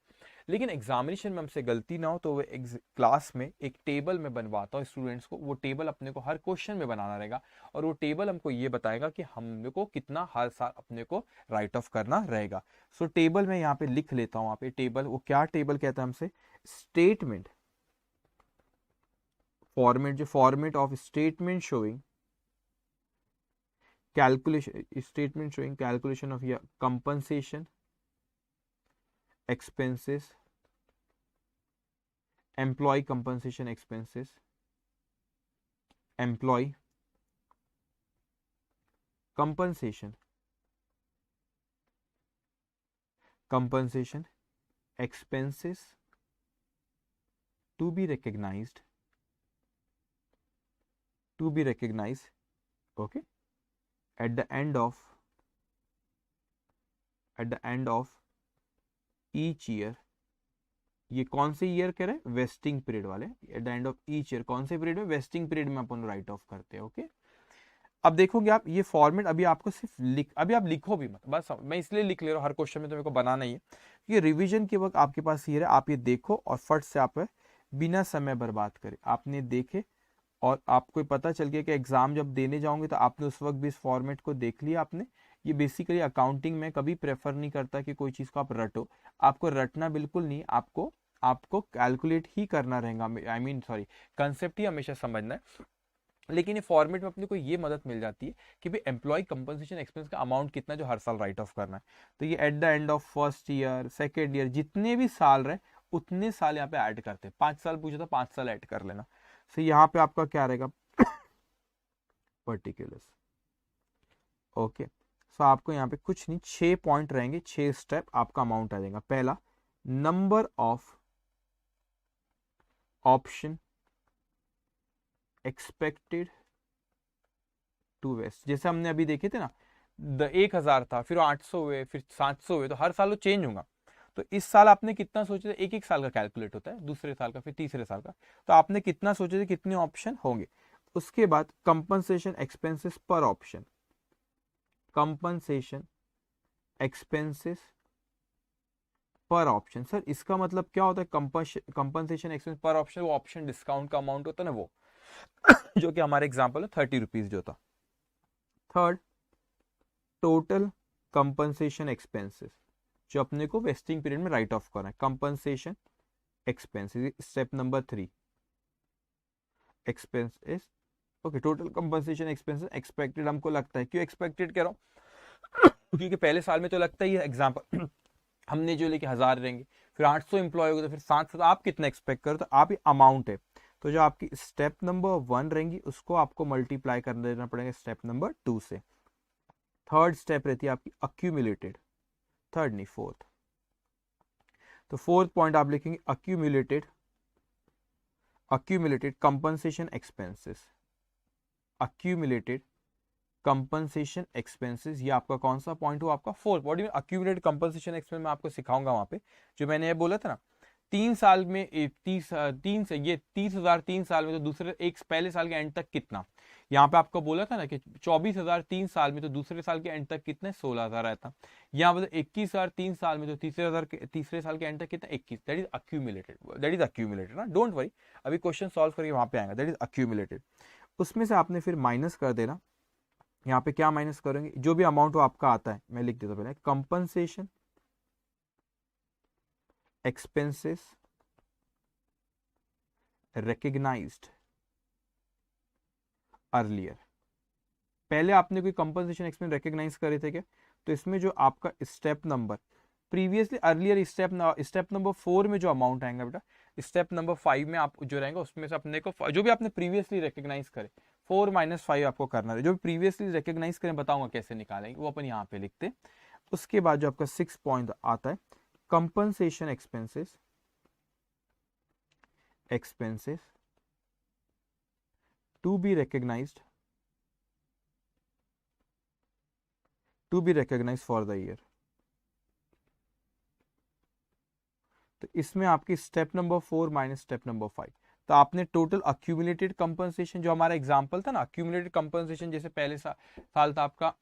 Speaker 1: लेकिन एग्जामिनेशन में हमसे गलती ना हो तो वो क्लास में एक टेबल में बनवाता हूँ स्टूडेंट्स को। वो टेबल अपने को हर क्वेश्चन में बनाना रहेगा और वो टेबल हमको ये बताएगा कि हम को कितना हर साल अपने को राइट ऑफ करना रहेगा। सो टेबल में यहाँ पे लिख लेता हूँ। यहाँ पे टेबल, वो क्या टेबल कहता है हमसे? स्टेटमेंट फॉर्मेट, जो format of statement showing calculation of या compensation expenses, employee compensation expenses, employee compensation expenses to be recognized, okay, at the end of each year। ये कौन से ईयर कह रहे हैं? वेस्टिंग पीरियड वाले। Eight the end of each year, कौन से पीरियड में? वेस्टिंग पीरियड में अपन राइट ऑफ करते हैं। ओके, अब देखोगे आप ये फॉर्मेट, अभी आपको सिर्फ अभी आप लिखो भी मत, बस मैं इसलिए लिख ले रहा हूँ, हर क्वेश्चन में तो मेरे को बनाना ही है। ये रिवीजन के वक्त आपके पास ये है, आप ये देखो और फट से आप बिना समय बर्बाद करे आपने देखे और आपको पता चल गया कि एग्जाम जब देने जाओगे तो आपने उस वक्त भी इस फॉर्मेट को देख लिया आपने। ये बेसिकली अकाउंटिंग में कभी प्रेफर नहीं करता कि कोई चीज को आप रटो, आपको रटना बिल्कुल नहीं, आपको कैलकुलेट ही करना रहेगा। आई मीन सॉरी, कंसेप्ट ही हमेशा समझना है। लेकिन ये फॉर्मेट में अपने को ये मदद मिल जाती है कि भाई एम्प्लॉय कंपनसेशन एक्सपेंस का अमाउंट कितना जो हर साल राइट ऑफ करना है। तो ये eight the end of first year, second year, जितने भी साल रहे उतने साल यहाँ पे ऐड करते हैं। 5 साल पूछा तो 5 साल ऐड कर लेना। सो यहाँ पे आपका क्या रहेगा? पर्टिकुलर्स। ओके, सो आपको यहाँ पे कुछ नहीं, 6 पॉइंट रहेंगे, 6 स्टेप, आपका अमाउंट आ जाएगा। पहला, number of option expected to vest. जैसे हमने अभी देखे थे ना, 1,000 था, फिर 800 हुए, फिर 700 हुए, तो हर साल वो चेंज होगा। तो इस साल आपने कितना सोचे थे? एक साल का कैलकुलेट होता है, दूसरे साल का, फिर तीसरे साल का। तो आपने कितना सोचे थे, कितने ऑप्शन होंगे? उसके बाद कंपनसेशन एक्सपेंसेस पर ऑप्शन, कंपनसेशन एक्सपेंसेस पर ऑप्शन। सर इसका मतलब क्या होता है? कंपनसेशन एक्सपेंस पर ऑप्शन, वो ऑप्शन डिस्काउंट का अमाउंट होता है ना वो जो कि हमारे एग्जांपल में 30 रुपीज जो था। थर्ड, टोटल कंपनसेशन एक्सपेंसेस, जो अपने को वेस्टिंग पीरियड में राइट ऑफ करना है। Compensation expenses, step number 3, expenses. Okay, total compensation expenses expected, हमको लगता है, क्यों एक्सपेक्टेड कह रहा हूं? क्योंकि पहले साल में तो लगता ही है, एग्जाम्पल हमने जो लेके 1,000 रहेंगे, फिर 800 इंप्लॉय होगा, तो फिर 700, आप कितना एक्सपेक्ट करो? तो आप ये अमाउंट है तो जो आपकी स्टेप नंबर 1 रहेंगी उसको आपको मल्टीप्लाई कर देना पड़ेगा स्टेप नंबर 2 से। थर्ड स्टेप रहती है आपकी अक्यूमुलेटेड, थर्ड नहीं फोर्थ। तो फोर्थ पॉइंट आप लिखेंगे accumulated compensation expenses, accumulated compensation expenses, ये आपका कौन सा पॉइंट हो, आपका fourth. What do accumulated compensation expense मैं आपको सिखाऊंगा वहां पे, जो मैंने ये बोला था ना 3 साल में 30,000 3 साल में, तो दूसरे एक पहले साल के एंड तक कितना, यहाँ पे आपको बोला था ना कि 24,000 3 साल में, तो दूसरे साल के एंड तक कितने 16,000 आया था। यहाँ पे 21,000 3 साल में, तो तीसरे साल के एंड तक कितना 21। दैट इज अक्यूमुलेटेड ना, डोंट वरी, अभी क्वेश्चन सॉल्व करके वहां पे आएगा। That is accumulated. उसमें से आपने फिर माइनस कर देना, यहाँ पे क्या माइनस करेंगे, जो भी अमाउंट आपका आता है मैं लिख देता हूं पहले, कंपनसेशन एक्सपेंसेस रिकग्नाइज्ड अर्लियर। पहले आपने कोई कंपनसेशन एक्सपेंस रिकग्नाइज करे थे क्या, तो इसमें जो आपका step number previously earlier step number 4 में जो अमाउंट आएगा बेटा, स्टेप नंबर 5 में आप जो रहेंगे उसमें से अपने को जो भी आपने प्रीवियसली रिकग्नाइज करे 4 - 5 आपको करना है। जो भी प्रीवियसली रिकग्नाइज करें बताऊंगा कैसे निकालेंगे, वो अपन यहाँ पे लिखते। उसके बाद जो आपका 6 पॉइंट आता है compensation expenses to be recognized for the year. तो इसमें आपकी step number 4 minus step number 5, तो आपने टोटल अक्यूमुलेटेड कंपनसेशन, जो हमारा एग्जांपल था ना अक्यूमुलेटेड कंपनसेशन, जैसे पहले साल था आपका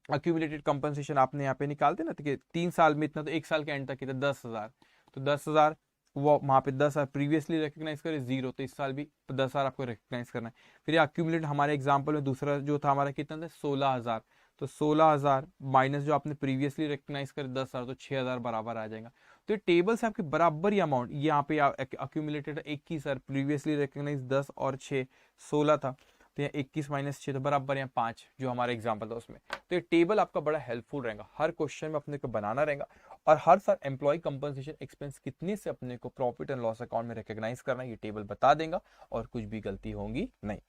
Speaker 1: अक्यूमुलेटेड कंपनसेशन आपने यहाँ पे निकालते ना, तो कि 3 साल में इतना, तो एक साल के एंड तक कितना 10,000, तो 10,000 वो वहाँ पे 10,000 प्रीवियसली रिकग्नाइज करे 0, तो इस साल भी 10,000 आपको रिकग्नाइज करना है। फिर अक्यूमुलेट हमारे एग्जाम्पल में दूसरा जो था हमारा कितना था 16,000, तो 16,000 माइनस जो आपने प्रीवियसली रिकग्नाइज करे 10,000, तो 6,000 बराबर आ जाएगा। तो ये टेबल से आपके बराबर ही अमाउंट, यहाँ पे अक्यूमुलेटेड 21,000 प्रीवियसली रिकग्नाइज 10 और 6 16 था, तो यहाँ 21 - 6 तो बराबर यहाँ 5 जो हमारा एग्जाम्पल था उसमें। तो ये टेबल आपका बड़ा हेल्पफुल रहेगा, हर क्वेश्चन में अपने को बनाना रहेगा, और हर साल एम्प्लॉय कंपनसेशन एक्सपेंस कितने से अपने को प्रॉफिट एंड लॉस अकाउंट में रिकॉग्नाइज करना है, ये टेबल बता देगा और कुछ भी गलती होगी नहीं।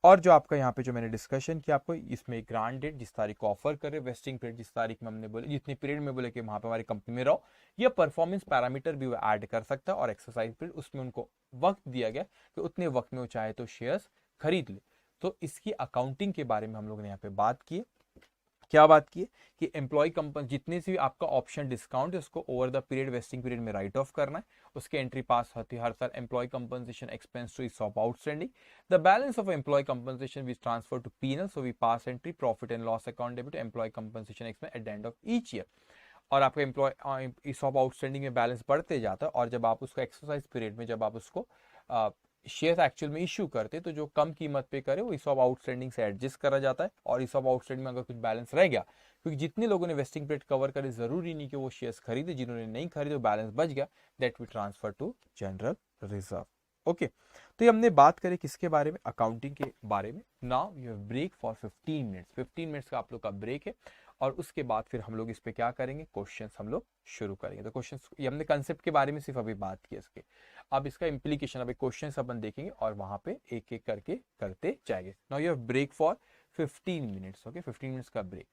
Speaker 1: और जो आपका यहाँ पे जो मैंने डिस्कशन किया आपको, इसमें ग्रांट डेट जिस तारीख को ऑफर करे, वेस्टिंग पीरियड जिस तारीख में हमने बोले, जितने पीरियड में बोले कि वहां पे हमारी कंपनी में रहो, या परफॉर्मेंस पैरामीटर भी वो ऐड कर सकता है, और एक्सरसाइज पीरियड उसमें उनको वक्त दिया गया कि उतने वक्त में वो चाहे तो शेयर्स खरीद ले। तो इसकी अकाउंटिंग के बारे में हम लोग ने यहाँ पे बात की। क्या बात की कि एम्प्लॉय कंपनी जितने से भी आपका ऑप्शन डिस्काउंट है उसको over the period vesting period में राइट ऑफ करना है, उसके एंट्री पास होती है हर साल employ compensation expense to ESOP outstanding, the balance of employ compensation which transfer to P&L, so we pass entry profit and loss account debit employ compensation expense at the end of each year. और आपका employ ESOP outstanding में balance बढ़ते जाता है, और जब आप उसको एक्सरसाइज पीरियड में जब आप उसको शेयर एक्चुअल में इश्यू करते तो जो कम कीमत पे करे वो ESOP आउटस्टैंडिंग से एडजस्ट करा जाता है, और ESOP आउटस्टैंडिंग में अगर कुछ बैलेंस रह गया, क्योंकि जितने लोगों ने वेस्टिंग पीरियड कवर करे जरूरी नहीं कि वो शेयर्स खरीदे, जिन्होंने नहीं खरीदे बैलेंस बच गया, that we transfer to general reserve. Okay, तो ये हमने बात करी किसके बारे में, अकाउंटिंग के बारे में। Now you have break for 15 minutes, 15 minutes का आप लोग का ब्रेक है, और उसके बाद फिर हम लोग इस पे क्या करेंगे, क्वेश्चंस हम लोग शुरू करेंगे। तो क्वेश्चंस ये हमने कंसेप्ट के बारे में सिर्फ अभी बात की इसके, अब इसका इम्प्लीकेशन अभी क्वेश्चंस अपन देखेंगे और वहां पे एक एक करके करते जाएंगे। Now you have break for 15 minutes. Okay, 15 minutes का ब्रेक।